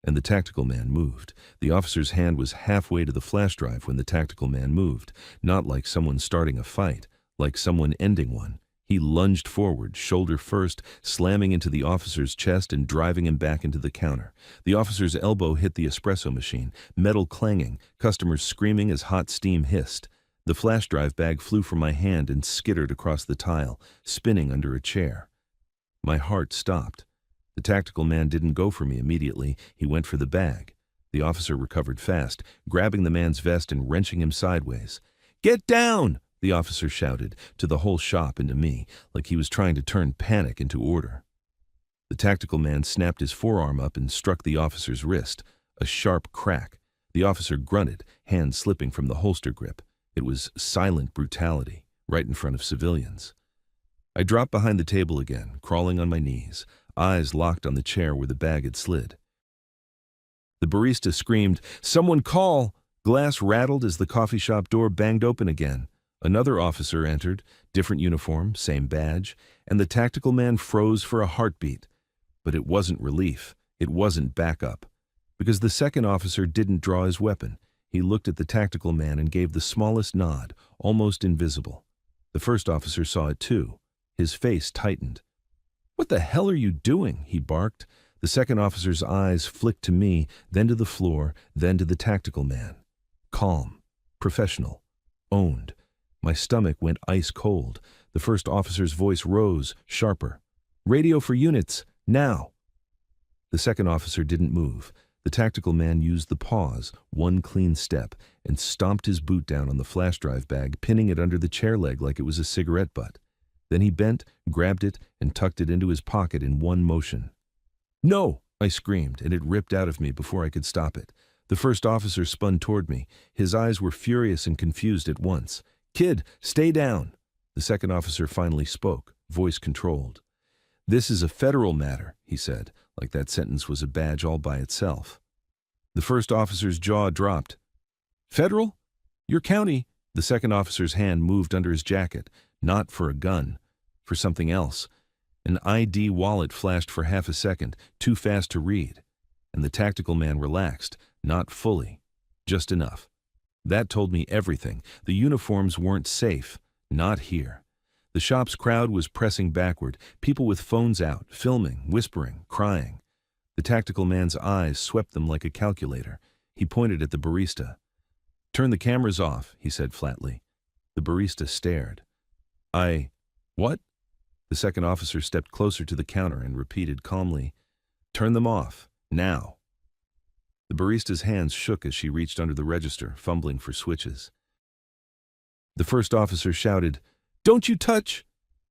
and the tactical man moved. The officer's hand was halfway to the flash drive when the tactical man moved, not like someone starting a fight, like someone ending one. He lunged forward, shoulder first, slamming into the officer's chest and driving him back into the counter. The officer's elbow hit the espresso machine, metal clanging, customers screaming as hot steam hissed. The flash drive bag flew from my hand and skittered across the tile, spinning under a chair. My heart stopped. The tactical man didn't go for me immediately. He went for the bag. The officer recovered fast, grabbing the man's vest and wrenching him sideways. "Get down!" the officer shouted, to the whole shop and to me, like he was trying to turn panic into order. The tactical man snapped his forearm up and struck the officer's wrist. A sharp crack. The officer grunted, hand slipping from the holster grip. It was silent brutality, right in front of civilians. I dropped behind the table again, crawling on my knees, eyes locked on the chair where the bag had slid. The barista screamed, "Someone call!" Glass rattled as the coffee shop door banged open again. Another officer entered, different uniform, same badge, and the tactical man froze for a heartbeat. But it wasn't relief. It wasn't backup. Because the second officer didn't draw his weapon. He looked at the tactical man and gave the smallest nod, almost invisible. The first officer saw it too. His face tightened. "What the hell are you doing?" he barked. The second officer's eyes flicked to me, then to the floor, then to the tactical man. Calm, professional, owned. My stomach went ice cold. The first officer's voice rose, sharper. "Radio for units, now!" The second officer didn't move. The tactical man used the pause, one clean step, and stomped his boot down on the flash drive bag, pinning it under the chair leg like it was a cigarette butt. Then he bent, grabbed it, and tucked it into his pocket in one motion. "No!" I screamed, and it ripped out of me before I could stop it. The first officer spun toward me. His eyes were furious and confused at once. "Kid, stay down!" The second officer finally spoke, voice controlled. "This is a federal matter," he said, like that sentence was a badge all by itself. The first officer's jaw dropped. "Federal? Your county." The second officer's hand moved under his jacket, not for a gun, for something else. An ID wallet flashed for half a second, too fast to read. And the tactical man relaxed, not fully, just enough. That told me everything. The uniforms weren't safe, not here. The shop's crowd was pressing backward, people with phones out, filming, whispering, crying. The tactical man's eyes swept them like a calculator. He pointed at the barista. "Turn the cameras off," he said flatly. The barista stared. What?" The second officer stepped closer to the counter and repeated calmly, "Turn them off, now." The barista's hands shook as she reached under the register, fumbling for switches. The first officer shouted, "Don't you touch!"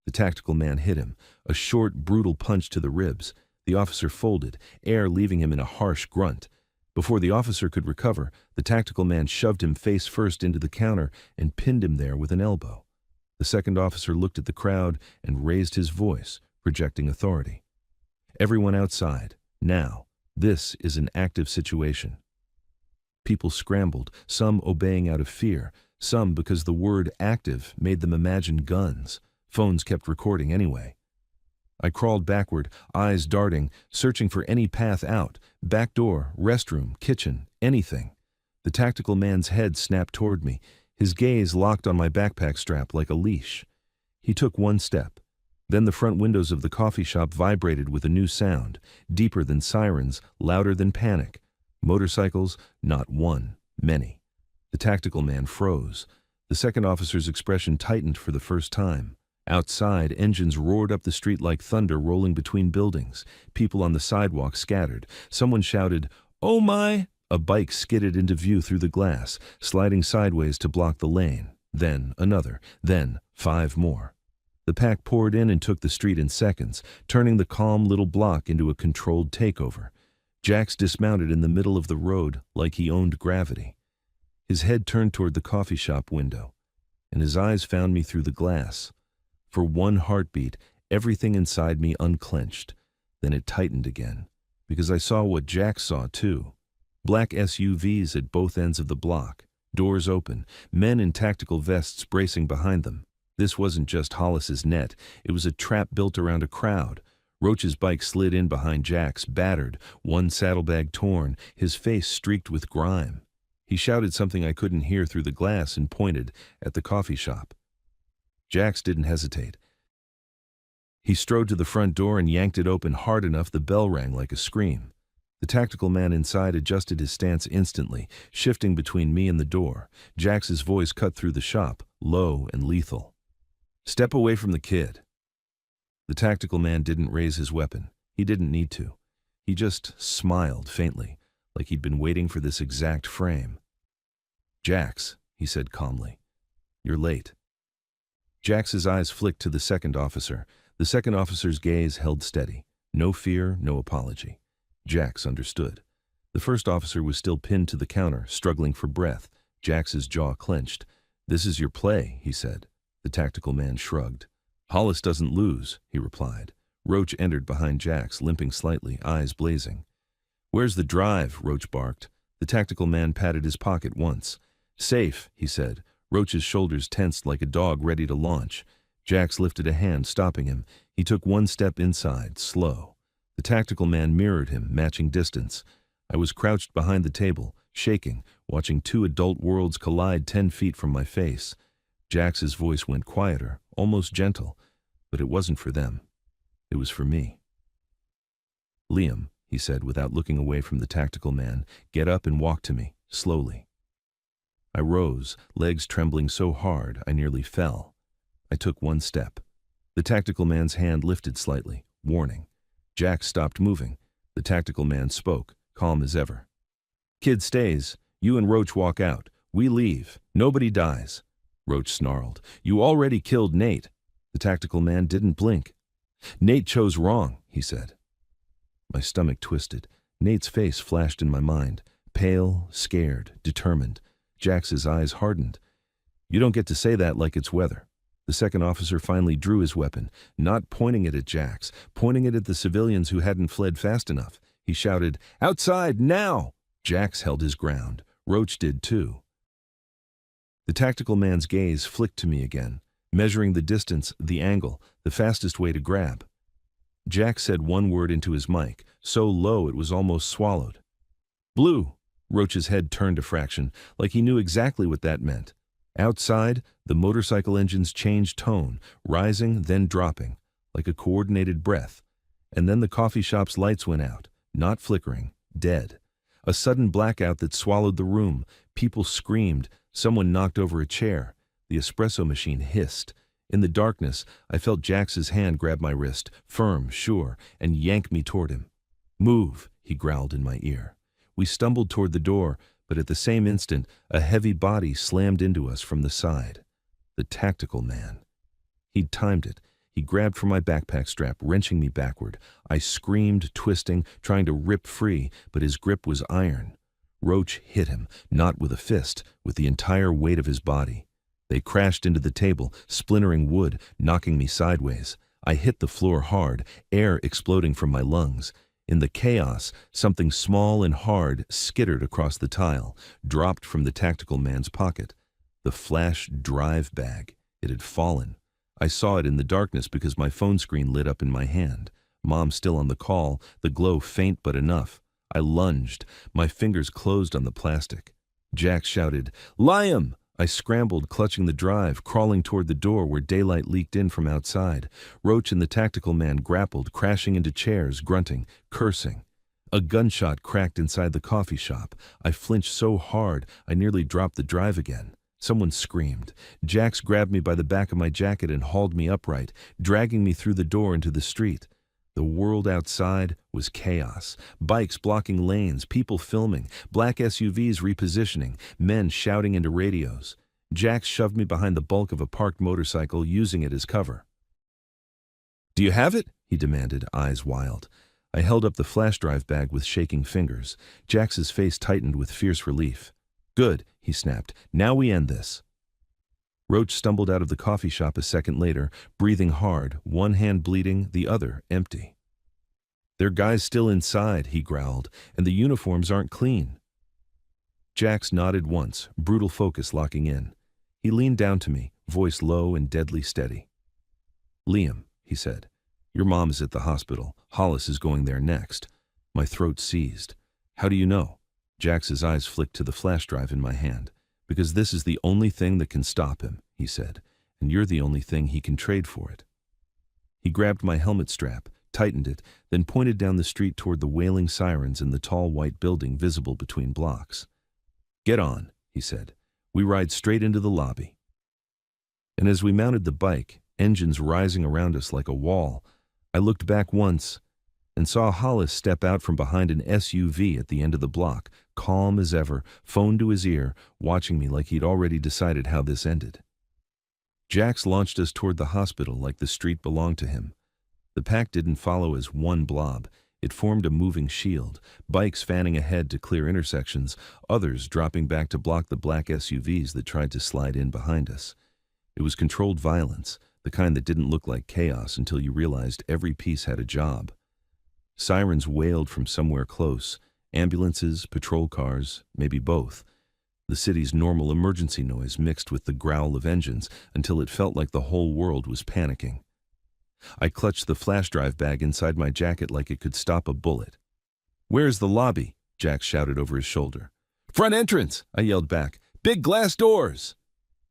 The tactical man hit him, a short, brutal punch to the ribs. The officer folded, air leaving him in a harsh grunt. Before the officer could recover, the tactical man shoved him face first into the counter and pinned him there with an elbow. The second officer looked at the crowd and raised his voice, projecting authority. "Everyone outside, now. This is an active situation." People scrambled, some obeying out of fear, some because the word active made them imagine guns. Phones kept recording anyway. I crawled backward, eyes darting, searching for any path out, back door, restroom, kitchen, anything. The tactical man's head snapped toward me, his gaze locked on my backpack strap like a leash. He took one step. Then the front windows of the coffee shop vibrated with a new sound, deeper than sirens, louder than panic. Motorcycles, not one, many. The tactical man froze. The second officer's expression tightened for the first time. Outside, engines roared up the street like thunder rolling between buildings. People on the sidewalk scattered. Someone shouted, "Oh my!" A bike skidded into view through the glass, sliding sideways to block the lane. Then another, then 5 more. The pack poured in and took the street in seconds, turning the calm little block into a controlled takeover. Jax dismounted in the middle of the road like he owned gravity. His head turned toward the coffee shop window, and his eyes found me through the glass. For one heartbeat, everything inside me unclenched. Then it tightened again, because I saw what Jax saw too. Black SUVs at both ends of the block, doors open, men in tactical vests bracing behind them. This wasn't just Hollis's net, it was a trap built around a crowd. Roach's bike slid in behind Jax, battered, one saddlebag torn, his face streaked with grime. He shouted something I couldn't hear through the glass and pointed at the coffee shop. Jax didn't hesitate. He strode to the front door and yanked it open hard enough the bell rang like a scream. The tactical man inside adjusted his stance instantly, shifting between me and the door. Jax's voice cut through the shop, low and lethal. "Step away from the kid." The tactical man didn't raise his weapon. He didn't need to. He just smiled faintly, like he'd been waiting for this exact frame. "Jax," he said calmly, "you're late." Jax's eyes flicked to the second officer. The second officer's gaze held steady. No fear, no apology. Jax understood. The first officer was still pinned to the counter, struggling for breath. Jax's jaw clenched. "This is your play," he said. The tactical man shrugged. "Hollis doesn't lose," he replied. Roach entered behind Jax, limping slightly, eyes blazing. "Where's the drive?" Roach barked. The tactical man patted his pocket once. "Safe," he said. Roach's shoulders tensed like a dog ready to launch. Jax lifted a hand, stopping him. He took one step inside, slow. The tactical man mirrored him, matching distance. I was crouched behind the table, shaking, watching two adult worlds collide 10 feet from my face. Jax's voice went quieter, almost gentle, but it wasn't for them. It was for me. "Liam," he said without looking away from the tactical man, "get up and walk to me, slowly." I rose, legs trembling so hard I nearly fell. I took one step. The tactical man's hand lifted slightly, warning. Jax stopped moving. The tactical man spoke, calm as ever. "Kid stays. You and Roach walk out. We leave. Nobody dies." Roach snarled. "You already killed Nate." The tactical man didn't blink. "Nate chose wrong," he said. My stomach twisted. Nate's face flashed in my mind. Pale, scared, determined. Jax's eyes hardened. "You don't get to say that like it's weather." The second officer finally drew his weapon, not pointing it at Jax, pointing it at the civilians who hadn't fled fast enough. He shouted, "Outside, now!" Jax held his ground. Roach did too. The tactical man's gaze flicked to me again, measuring the distance, the angle, the fastest way to grab. Jax said one word into his mic, so low it was almost swallowed. "Blue." Roach's head turned a fraction, like he knew exactly what that meant. Outside, the motorcycle engines changed tone, rising, then dropping, like a coordinated breath. And then the coffee shop's lights went out, not flickering, dead. A sudden blackout that swallowed the room. People screamed. Someone knocked over a chair. The espresso machine hissed. In the darkness, I felt Jax's hand grab my wrist, firm, sure, and yank me toward him. "Move," he growled in my ear. We stumbled toward the door, but at the same instant, a heavy body slammed into us from the side. The tactical man. He'd timed it. He grabbed for my backpack strap, wrenching me backward. I screamed, twisting, trying to rip free, but his grip was iron. Roach hit him, not with a fist, with the entire weight of his body. They crashed into the table, splintering wood, knocking me sideways. I hit the floor hard, air exploding from my lungs. In the chaos, something small and hard skittered across the tile, dropped from the tactical man's pocket. The flash drive bag. It had fallen. I saw it in the darkness because my phone screen lit up in my hand. Mom still on the call, the glow faint but enough. I lunged. My fingers closed on the plastic. Jax shouted, "Liam!" I scrambled, clutching the drive, crawling toward the door where daylight leaked in from outside. Roach and the tactical man grappled, crashing into chairs, grunting, cursing. A gunshot cracked inside the coffee shop. I flinched so hard I nearly dropped the drive again. Someone screamed. Jax grabbed me by the back of my jacket and hauled me upright, dragging me through the door into the street. The world outside was chaos. Bikes blocking lanes, people filming, black SUVs repositioning, men shouting into radios. Jax shoved me behind the bulk of a parked motorcycle, using it as cover. "Do you have it?" he demanded, eyes wild. I held up the flash drive bag with shaking fingers. Jax's face tightened with fierce relief. "Good," he snapped. "Now we end this." Roach stumbled out of the coffee shop a second later, breathing hard, one hand bleeding, the other empty. "There are guys still inside," he growled, "and the uniforms aren't clean." Jax nodded once, brutal focus locking in. He leaned down to me, voice low and deadly steady. "Liam," he said, "your mom is at the hospital. Hollis is going there next." My throat seized. "How do you know?" Jax's eyes flicked to the flash drive in my hand. "Because this is the only thing that can stop him," he said, "and you're the only thing he can trade for it." He grabbed my helmet strap, tightened it, then pointed down the street toward the wailing sirens and the tall white building visible between blocks. "Get on," he said. "We ride straight into the lobby." And as we mounted the bike, engines rising around us like a wall, I looked back once and saw Hollis step out from behind an SUV at the end of the block, calm as ever, phone to his ear, watching me like he'd already decided how this ended. Jax launched us toward the hospital like the street belonged to him. The pack didn't follow as one blob. It formed a moving shield, bikes fanning ahead to clear intersections, others dropping back to block the black SUVs that tried to slide in behind us. It was controlled violence, the kind that didn't look like chaos until you realized every piece had a job. Sirens wailed from somewhere close, ambulances, patrol cars, maybe both. The city's normal emergency noise mixed with the growl of engines until it felt like the whole world was panicking. I clutched the flash drive bag inside my jacket like it could stop a bullet. "Where's the lobby?" Jack shouted over his shoulder. "Front entrance," I yelled back. "Big glass doors."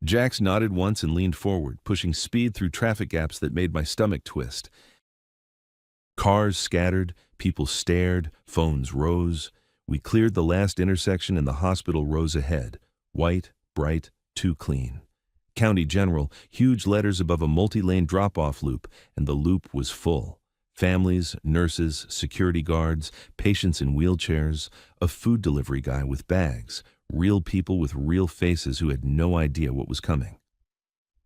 Jax nodded once and leaned forward, pushing speed through traffic gaps that made my stomach twist. Cars scattered, people stared, phones rose. We cleared the last intersection and the hospital rose ahead. White, bright, too clean. County General, huge letters above a multi-lane drop-off loop, and the loop was full. Families, nurses, security guards, patients in wheelchairs, a food delivery guy with bags, real people with real faces who had no idea what was coming.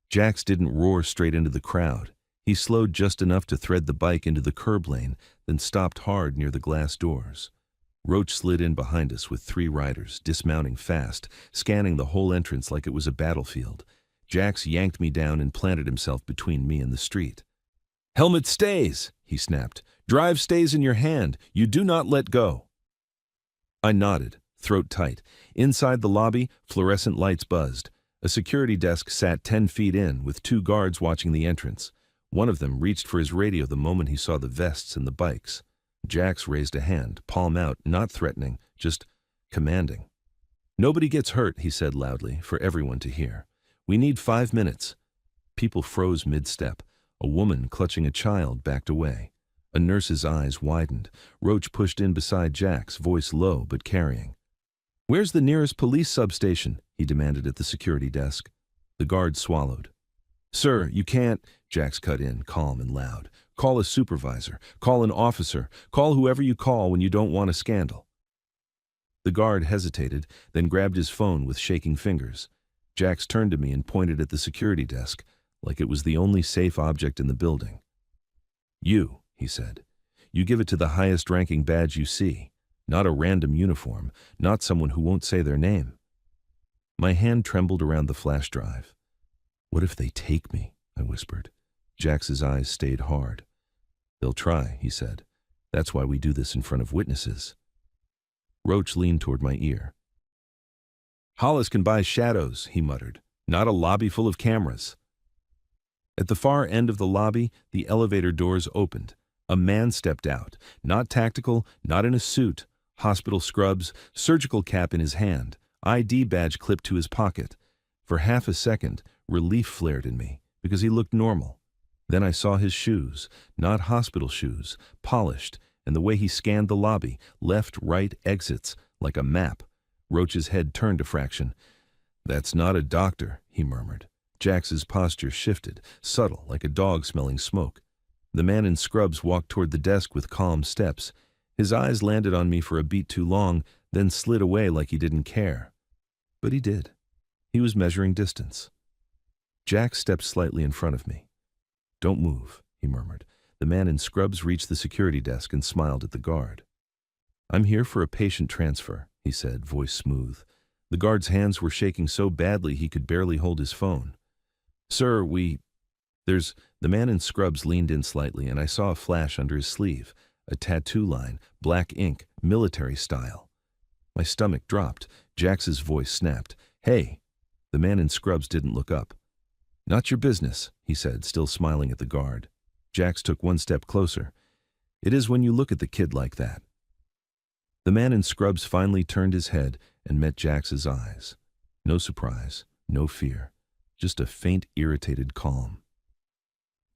Jax didn't roar straight into the crowd. He slowed just enough to thread the bike into the curb lane, then stopped hard near the glass doors. Roach slid in behind us with 3 riders, dismounting fast, scanning the whole entrance like it was a battlefield. Jax yanked me down and planted himself between me and the street. "Helmet stays," he snapped. "Drive stays in your hand. You do not let go." I nodded, throat tight. Inside the lobby, fluorescent lights buzzed. A security desk sat 10 feet in, with 2 guards watching the entrance. One of them reached for his radio the moment he saw the vests and the bikes. Jax raised a hand, palm out, not threatening, just commanding. "Nobody gets hurt," he said loudly, for everyone to hear. "We need 5 minutes." People froze mid-step. A woman clutching a child backed away. A nurse's eyes widened. Roach pushed in beside Jax, voice low but carrying. "Where's the nearest police substation?" he demanded at the security desk. The guard swallowed. "Sir, you can't," Jax cut in, calm and loud. "Call a supervisor. Call an officer. Call whoever you call when you don't want a scandal." The guard hesitated, then grabbed his phone with shaking fingers. Jax turned to me and pointed at the security desk, like it was the only safe object in the building. "You," he said. "You give it to the highest-ranking badge you see. Not a random uniform, not someone who won't say their name." My hand trembled around the flash drive. "What if they take me?" I whispered. Jax's eyes stayed hard. "They'll try," he said. "That's why we do this in front of witnesses." Roach leaned toward my ear. "Hollis can buy shadows," he muttered, "not a lobby full of cameras." At the far end of the lobby, the elevator doors opened. A man stepped out, not tactical, not in a suit, hospital scrubs, surgical cap in his hand, ID badge clipped to his pocket. For half a second, relief flared in me, because he looked normal. Then I saw his shoes, not hospital shoes, polished, and the way he scanned the lobby, left, right, exits, like a map. Roach's head turned a fraction. "That's not a doctor," he murmured. Jax's posture shifted, subtle, like a dog smelling smoke. The man in scrubs walked toward the desk with calm steps. His eyes landed on me for a beat too long, then slid away like he didn't care. But he did. He was measuring distance. Jax stepped slightly in front of me. "Don't move," he murmured. The man in scrubs reached the security desk and smiled at the guard. "I'm here for a patient transfer," he said, voice smooth. The guard's hands were shaking so badly he could barely hold his phone. "Sir, there's..." The man in scrubs leaned in slightly, and I saw a flash under his sleeve. A tattoo line, black ink, military style. My stomach dropped. Jax's voice snapped. "Hey!" The man in scrubs didn't look up. "Not your business," he said, still smiling at the guard. Jax took one step closer. "It is when you look at the kid like that." The man in scrubs finally turned his head and met Jax's eyes. No surprise, no fear, just a faint, irritated calm.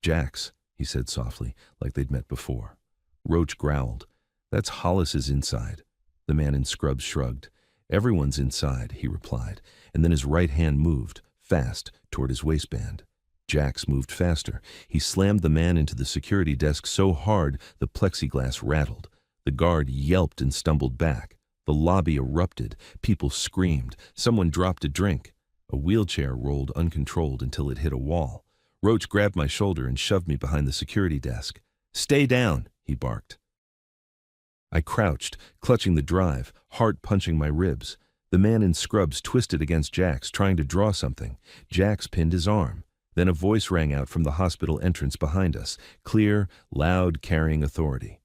"Jax," he said softly, like they'd met before. Roach growled. "That's Hollis's inside." The man in scrubs shrugged. "Everyone's inside," he replied, and then his right hand moved, fast, toward his waistband. Jax moved faster. He slammed the man into the security desk so hard the plexiglass rattled. The guard yelped and stumbled back. The lobby erupted. People screamed. Someone dropped a drink. A wheelchair rolled uncontrolled until it hit a wall. Roach grabbed my shoulder and shoved me behind the security desk. "Stay down," he barked. I crouched, clutching the drive, heart punching my ribs. The man in scrubs twisted against Jax, trying to draw something. Jax pinned his arm. Then a voice rang out from the hospital entrance behind us, clear, loud, carrying authority.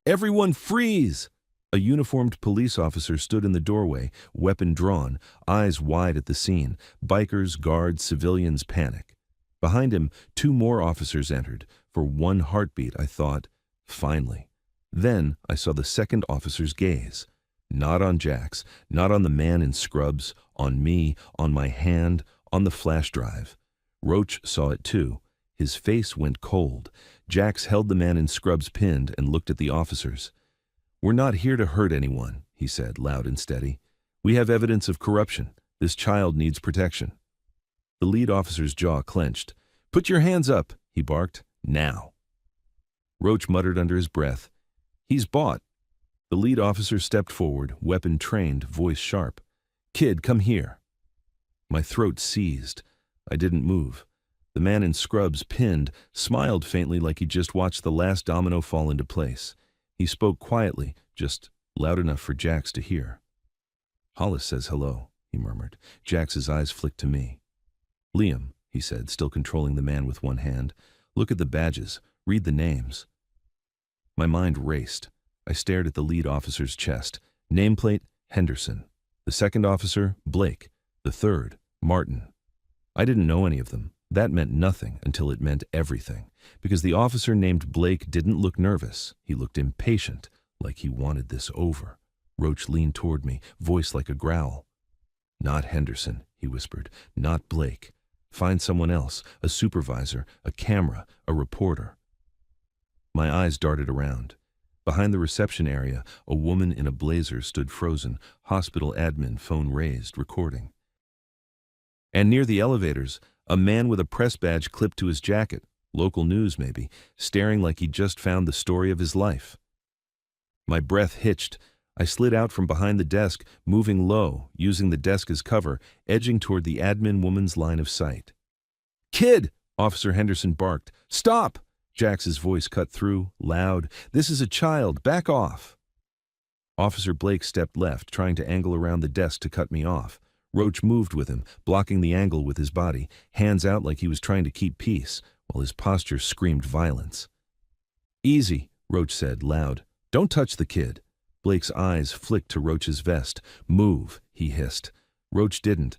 "Everyone freeze!" A uniformed police officer stood in the doorway, weapon drawn, eyes wide at the scene. Bikers, guards, civilians panic. Behind him, 2 more officers entered. For one heartbeat, I thought, finally. Then I saw the second officer's gaze. Not on Jax, not on the man in scrubs, on me, on my hand, on the flash drive. Roach saw it too. His face went cold. Jax held the man in scrubs pinned and looked at the officers. "We're not here to hurt anyone," he said, loud and steady. "We have evidence of corruption. This child needs protection." The lead officer's jaw clenched. "Put your hands up," he barked. "Now." Roach muttered under his breath, "He's bought." The lead officer stepped forward, weapon trained, voice sharp. "Kid, come here." My throat seized. I didn't move. The man in scrubs, pinned, smiled faintly like he just watched the last domino fall into place. He spoke quietly, just loud enough for Jax to hear. "Hollis says hello," he murmured. Jax's eyes flicked to me. "Liam," he said, still controlling the man with one hand. "Look at the badges. Read the names." My mind raced. I stared at the lead officer's chest. Nameplate, Henderson. The second officer, Blake. The third, Martin. I didn't know any of them. That meant nothing until it meant everything. Because the officer named Blake didn't look nervous. He looked impatient, like he wanted this over. Roach leaned toward me, voice like a growl. "Not Henderson," he whispered. "Not Blake. Find someone else, a supervisor, a camera, a reporter." My eyes darted around. Behind the reception area, a woman in a blazer stood frozen, hospital admin phone raised, recording. And near the elevators, a man with a press badge clipped to his jacket, local news maybe, staring like he'd just found the story of his life. My breath hitched. I slid out from behind the desk, moving low, using the desk as cover, edging toward the admin woman's line of sight. "Kid!" Officer Henderson barked. "Stop!" Jax's voice cut through, loud. "This is a child. Back off." Officer Blake stepped left, trying to angle around the desk to cut me off. Roach moved with him, blocking the angle with his body, hands out like he was trying to keep peace, while his posture screamed violence. "Easy," Roach said, loud. "Don't touch the kid." Blake's eyes flicked to Roach's vest. "Move," he hissed. Roach didn't.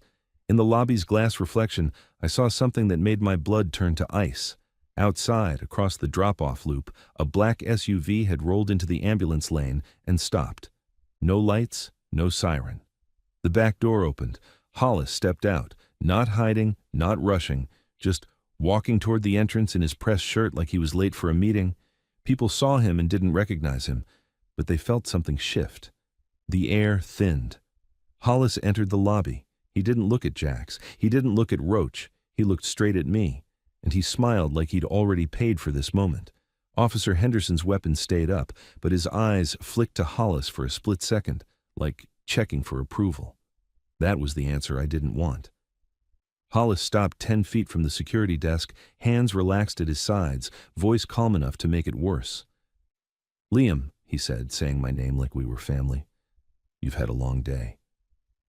In the lobby's glass reflection, I saw something that made my blood turn to ice. Outside, across the drop-off loop, a black SUV had rolled into the ambulance lane and stopped. No lights, no siren. The back door opened. Hollis stepped out, not hiding, not rushing, just walking toward the entrance in his pressed shirt like he was late for a meeting. People saw him and didn't recognize him, but they felt something shift. The air thinned. Hollis entered the lobby. He didn't look at Jax. He didn't look at Roach. He looked straight at me, and he smiled like he'd already paid for this moment. Officer Henderson's weapon stayed up, but his eyes flicked to Hollis for a split second, like checking for approval. That was the answer I didn't want. Hollis stopped 10 feet from the security desk, hands relaxed at his sides, voice calm enough to make it worse. "Liam," he said, saying my name like we were family. "You've had a long day."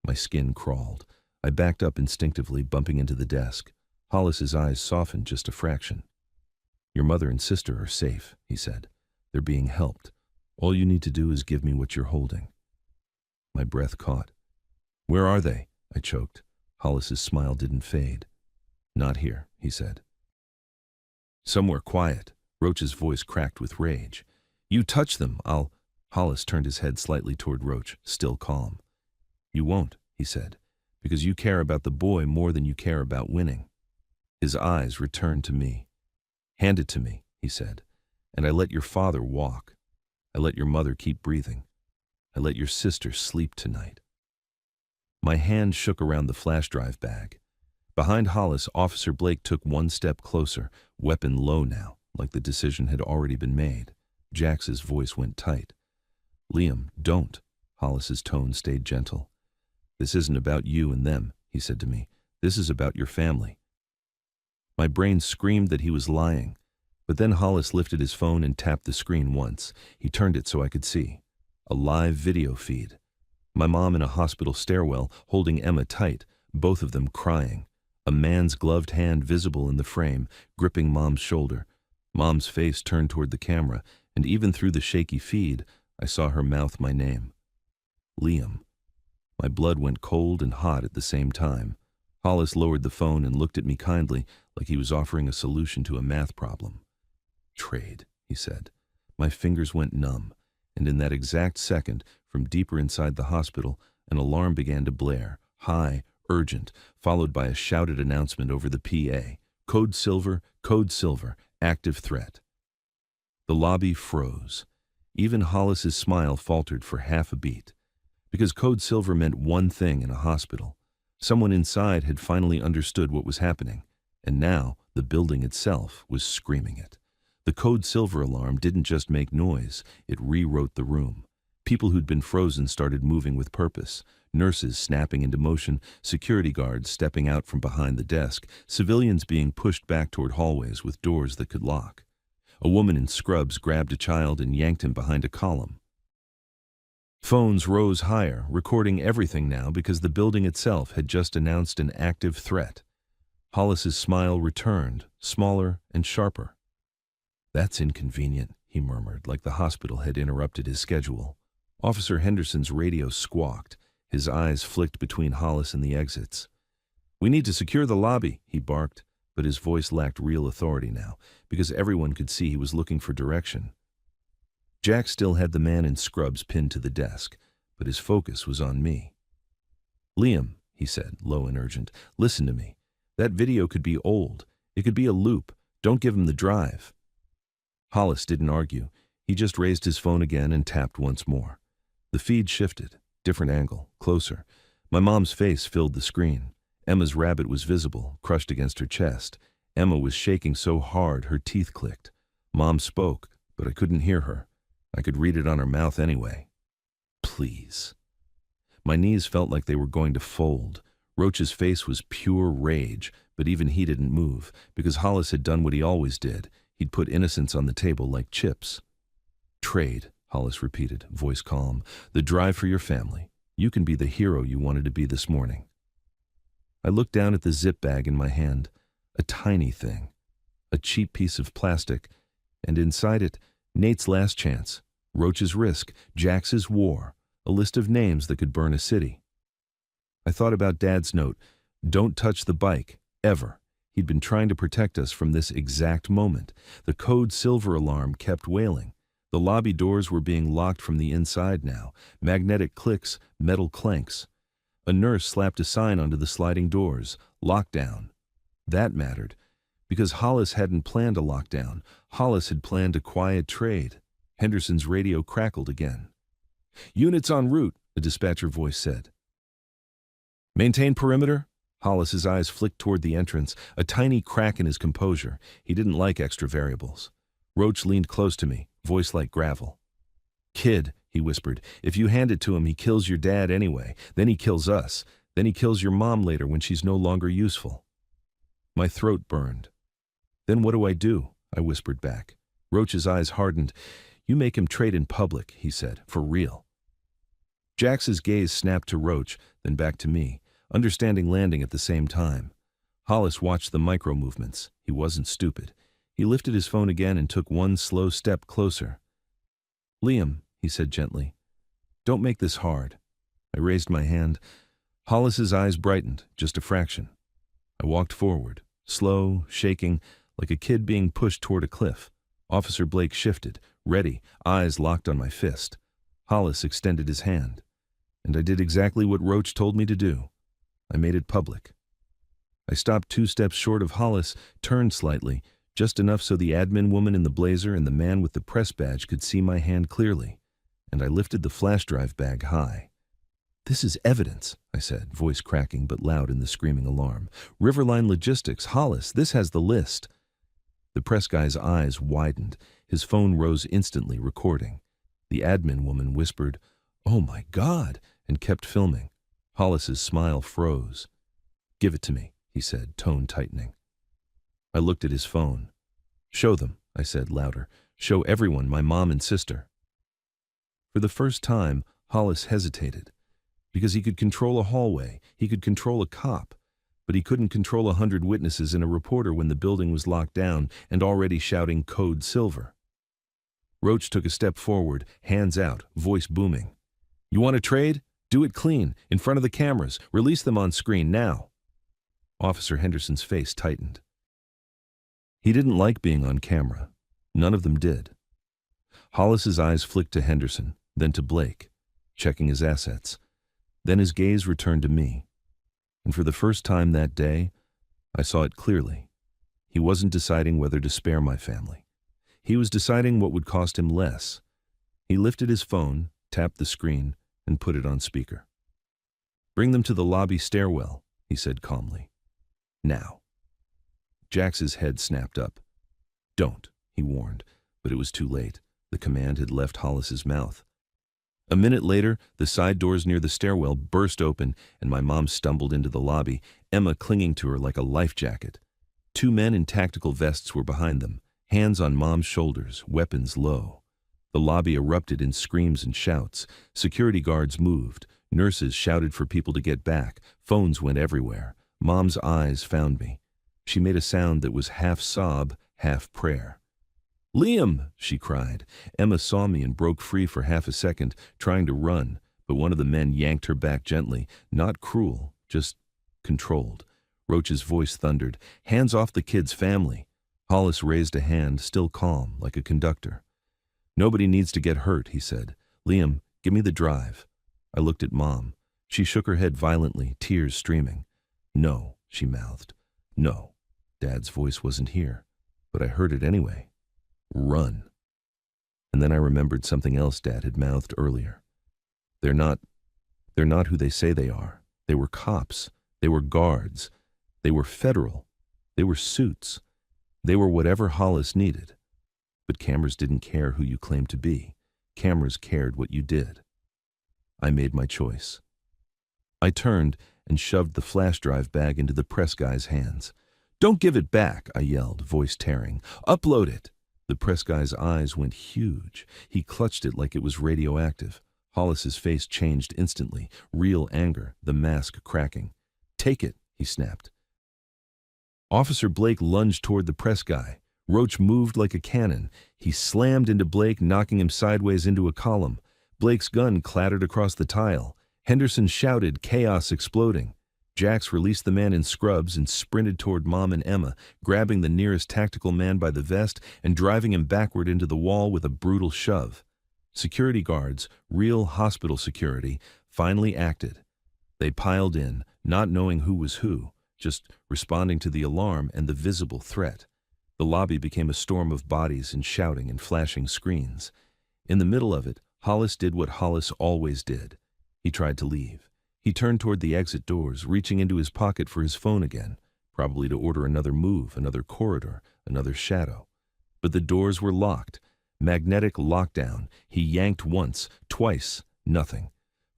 My skin crawled. I backed up instinctively, bumping into the desk. Hollis's eyes softened just a fraction. "Your mother and sister are safe," he said. "They're being helped. All you need to do is give me what you're holding." My breath caught. "Where are they?" I choked. Hollis's smile didn't fade. "Not here," he said. "Somewhere quiet." Roach's voice cracked with rage. "You touch them, I'll—" Hollis turned his head slightly toward Roach, still calm. "You won't," he said, "because you care about the boy more than you care about winning." His eyes returned to me. "Hand it to me," he said, "and I let your father walk. I let your mother keep breathing. I let your sister sleep tonight." My hand shook around the flash drive bag. Behind Hollis, Officer Blake took one step closer, weapon low now, like the decision had already been made. Jax's voice went tight. "Liam, don't." Hollis's tone stayed gentle. "This isn't about you and them," he said to me. This is about your family." My brain screamed that he was lying, but then Hollis lifted his phone and tapped the screen once. He turned it so I could see. A live video feed. My mom in a hospital stairwell, holding Emma tight, both of them crying. A man's gloved hand visible in the frame, gripping Mom's shoulder. Mom's face turned toward the camera, and even through the shaky feed, I saw her mouth my name. Liam. My blood went cold and hot at the same time. Hollis lowered the phone and looked at me kindly, like he was offering a solution to a math problem. "Trade," he said. My fingers went numb, and in that exact second, from deeper inside the hospital, an alarm began to blare, high, urgent, followed by a shouted announcement over the PA. Code Silver, active threat. The lobby froze. Even Hollis's smile faltered for half a beat. Because Code Silver meant one thing in a hospital. Someone inside had finally understood what was happening, and now the building itself was screaming it. The Code Silver alarm didn't just make noise, it rewrote the room. People who'd been frozen started moving with purpose. Nurses snapping into motion, security guards stepping out from behind the desk, civilians being pushed back toward hallways with doors that could lock. A woman in scrubs grabbed a child and yanked him behind a column. Phones rose higher, recording everything now because the building itself had just announced an active threat. Hollis's smile returned, smaller and sharper. "That's inconvenient," he murmured, like the hospital had interrupted his schedule. Officer Henderson's radio squawked. His eyes flicked between Hollis and the exits. "We need to secure the lobby," he barked, but his voice lacked real authority now, because everyone could see he was looking for direction. Jack still had the man in scrubs pinned to the desk, but his focus was on me. "Liam," he said, low and urgent, "listen to me. That video could be old. It could be a loop. Don't give him the drive." Hollis didn't argue. He just raised his phone again and tapped once more. The feed shifted. Different angle, closer. My mom's face filled the screen. Emma's rabbit was visible, crushed against her chest. Emma was shaking so hard her teeth clicked. Mom spoke, but I couldn't hear her. I could read it on her mouth anyway. "Please." My knees felt like they were going to fold. Roach's face was pure rage, but even he didn't move, because Hollis had done what he always did. He'd put innocence on the table like chips. "Trade," Hollis repeated, voice calm. "The drive for your family. You can be the hero you wanted to be this morning." I looked down at the zip bag in my hand, a tiny thing, a cheap piece of plastic, and inside it, Nate's last chance, Roach's risk, Jax's war, a list of names that could burn a city. I thought about Dad's note, "Don't touch the bike, ever." He'd been trying to protect us from this exact moment. The Code Silver alarm kept wailing. The lobby doors were being locked from the inside now, magnetic clicks, metal clanks. A nurse slapped a sign onto the sliding doors, "Lockdown." That mattered, because Hollis hadn't planned a lockdown. Hollis had planned a quiet trade. Henderson's radio crackled again. "Units en route," a dispatcher voice said. "Maintain perimeter." Hollis's eyes flicked toward the entrance, a tiny crack in his composure. He didn't like extra variables. Roach leaned close to me, voice like gravel. "Kid," he whispered, "if you hand it to him, he kills your dad anyway. Then he kills us. Then he kills your mom later when she's no longer useful." My throat burned. "Then what do?" I whispered back. Roach's eyes hardened. "You make him trade in public," he said, "for real." Jax's gaze snapped to Roach, then back to me, understanding landing at the same time. Hollis watched the micro movements. He wasn't stupid. He lifted his phone again and took one slow step closer. "Liam," he said gently, "don't make this hard." I raised my hand. Hollis's eyes brightened, just a fraction. I walked forward, slow, shaking, like a kid being pushed toward a cliff. Officer Blake shifted, ready, eyes locked on my fist. Hollis extended his hand. And I did exactly what Roach told me to do. I made it public. I stopped 2 steps short of Hollis, turned slightly, just enough so the admin woman in the blazer and the man with the press badge could see my hand clearly, and I lifted the flash drive bag high. "This is evidence," I said, voice cracking but loud in the screaming alarm. "Riverline Logistics, Hollis, this has the list." The press guy's eyes widened. His phone rose instantly, recording. The admin woman whispered, "Oh my God," and kept filming. Hollis's smile froze. "Give it to me," he said, tone tightening. I looked at his phone. "Show them," I said louder. "Show everyone, my mom and sister." For the first time, Hollis hesitated. Because he could control a hallway, he could control a cop, but he couldn't control 100 witnesses and a reporter when the building was locked down and already shouting Code Silver. Roach took a step forward, hands out, voice booming. "You want to trade? Do it clean, in front of the cameras. Release them on screen now." Officer Henderson's face tightened. He didn't like being on camera. None of them did. Hollis's eyes flicked to Henderson, then to Blake, checking his assets. Then his gaze returned to me. And for the first time that day, I saw it clearly. He wasn't deciding whether to spare my family. He was deciding what would cost him less. He lifted his phone, tapped the screen, and put it on speaker. "Bring them to the lobby stairwell," he said calmly. "Now." Jax's head snapped up. "Don't," he warned, but it was too late. The command had left Hollis's mouth. A minute later, the side doors near the stairwell burst open, and my mom stumbled into the lobby, Emma clinging to her like a life jacket. 2 men in tactical vests were behind them, hands on Mom's shoulders, weapons low. The lobby erupted in screams and shouts. Security guards moved. Nurses shouted for people to get back. Phones went everywhere. Mom's eyes found me. She made a sound that was half sob, half prayer. "Liam!" she cried. Emma saw me and broke free for half a second, trying to run, but one of the men yanked her back gently, not cruel, just controlled. Roach's voice thundered, "Hands off the kid's family." Hollis raised a hand, still calm, like a conductor. "Nobody needs to get hurt," he said. "Liam, give me the drive." I looked at Mom. She shook her head violently, tears streaming. "No," she mouthed. "No." Dad's voice wasn't here, but I heard it anyway. "Run." And then I remembered something else Dad had mouthed earlier. They're not who they say they are. They were cops. They were guards. They were federal. They were suits. They were whatever Hollis needed. But cameras didn't care who you claimed to be. Cameras cared what you did. I made my choice. I turned and shoved the flash drive bag into the press guy's hands. "Don't give it back," I yelled, voice tearing. "Upload it." The press guy's eyes went huge. He clutched it like it was radioactive. Hollis's face changed instantly, real anger, the mask cracking. "Take it," he snapped. Officer Blake lunged toward the press guy. Roach moved like a cannon. He slammed into Blake, knocking him sideways into a column. Blake's gun clattered across the tile. Henderson shouted, chaos exploding. Jax released the man in scrubs and sprinted toward Mom and Emma, grabbing the nearest tactical man by the vest and driving him backward into the wall with a brutal shove. Security guards, real hospital security, finally acted. They piled in, not knowing who was who, just responding to the alarm and the visible threat. The lobby became a storm of bodies and shouting and flashing screens. In the middle of it, Hollis did what Hollis always did. He tried to leave. He turned toward the exit doors, reaching into his pocket for his phone again, probably to order another move, another corridor, another shadow. But the doors were locked. Magnetic lockdown. He yanked once, twice, nothing.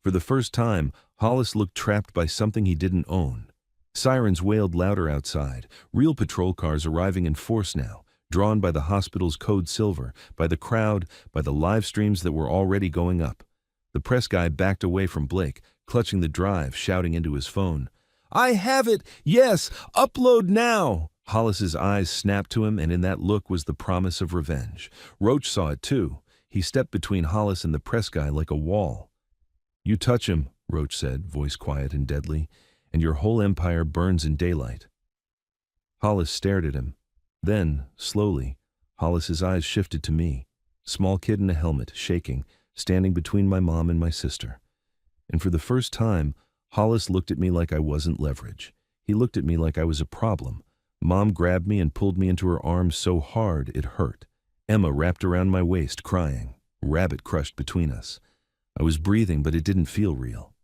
For the first time, Hollis looked trapped by something he didn't own. Sirens wailed louder outside, real patrol cars arriving in force now, drawn by the hospital's code silver, by the crowd, by the live streams that were already going up. The press guy backed away from Blake, clutching the drive, shouting into his phone. "I have it! Yes! Upload now!" Hollis's eyes snapped to him, and in that look was the promise of revenge. Roach saw it too. He stepped between Hollis and the press guy like a wall. "You touch him," Roach said, voice quiet and deadly, "and your whole empire burns in daylight." Hollis stared at him. Then, slowly, Hollis's eyes shifted to me, small kid in a helmet, shaking, standing between my mom and my sister. And for the first time, Hollis looked at me like I wasn't leverage. He looked at me like I was a problem. Mom grabbed me and pulled me into her arms so hard it hurt. Emma wrapped around my waist, crying. Rabbit crushed between us. I was breathing, but it didn't feel real.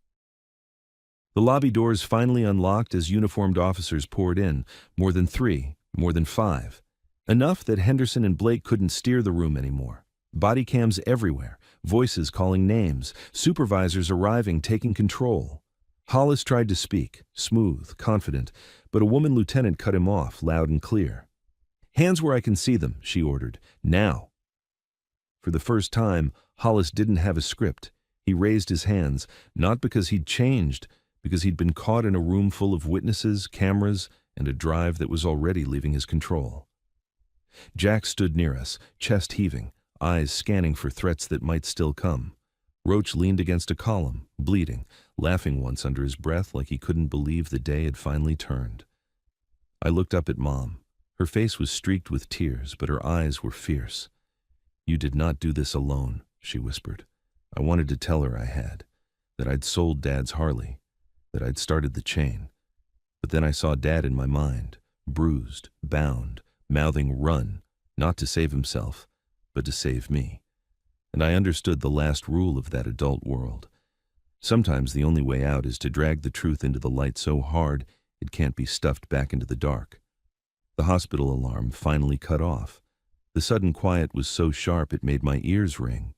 The lobby doors finally unlocked as uniformed officers poured in, more than 3, more than 5. Enough that Henderson and Blake couldn't steer the room anymore. Body cams everywhere, voices calling names, supervisors arriving, taking control. Hollis tried to speak, smooth, confident, but a woman lieutenant cut him off, loud and clear. "Hands where I can see them," she ordered. "Now." For the first time, Hollis didn't have a script. He raised his hands, not because he'd changed, because he'd been caught in a room full of witnesses, cameras, and a drive that was already leaving his control. Jack stood near us, chest heaving, eyes scanning for threats that might still come. Roach leaned against a column, bleeding, laughing once under his breath like he couldn't believe the day had finally turned. I looked up at Mom. Her face was streaked with tears, but her eyes were fierce. "You did not do this alone," she whispered. I wanted to tell her I had, that I'd sold Dad's Harley, that I'd started the chain. But then I saw Dad in my mind, bruised, bound, mouthing "run," not to save himself, but to save me. And I understood the last rule of that adult world. Sometimes the only way out is to drag the truth into the light so hard it can't be stuffed back into the dark. The hospital alarm finally cut off. The sudden quiet was so sharp it made my ears ring.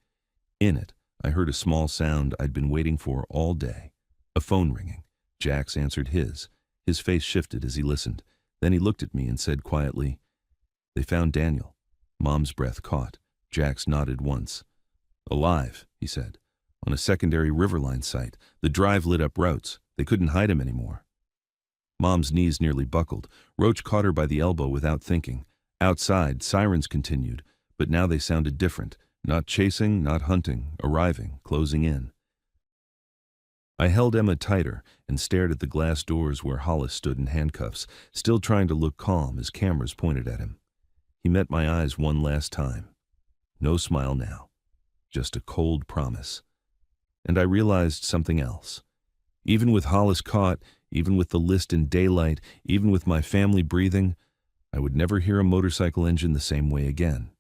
In it, I heard a small sound I'd been waiting for all day. A phone ringing. Jack's answered his. His face shifted as he listened. Then he looked at me and said quietly, "They found Daniel." Mom's breath caught. Jack's nodded once. "Alive," he said. "On a secondary Riverline site. The drive lit up routes. They couldn't hide him anymore." Mom's knees nearly buckled. Roach caught her by the elbow without thinking. Outside, sirens continued, but now they sounded different. Not chasing, not hunting, arriving, closing in. I held Emma tighter and stared at the glass doors where Hollis stood in handcuffs, still trying to look calm as cameras pointed at him. He met my eyes one last time. No smile now, just a cold promise. And I realized something else. Even with Hollis caught, even with the list in daylight, even with my family breathing, I would never hear a motorcycle engine the same way again.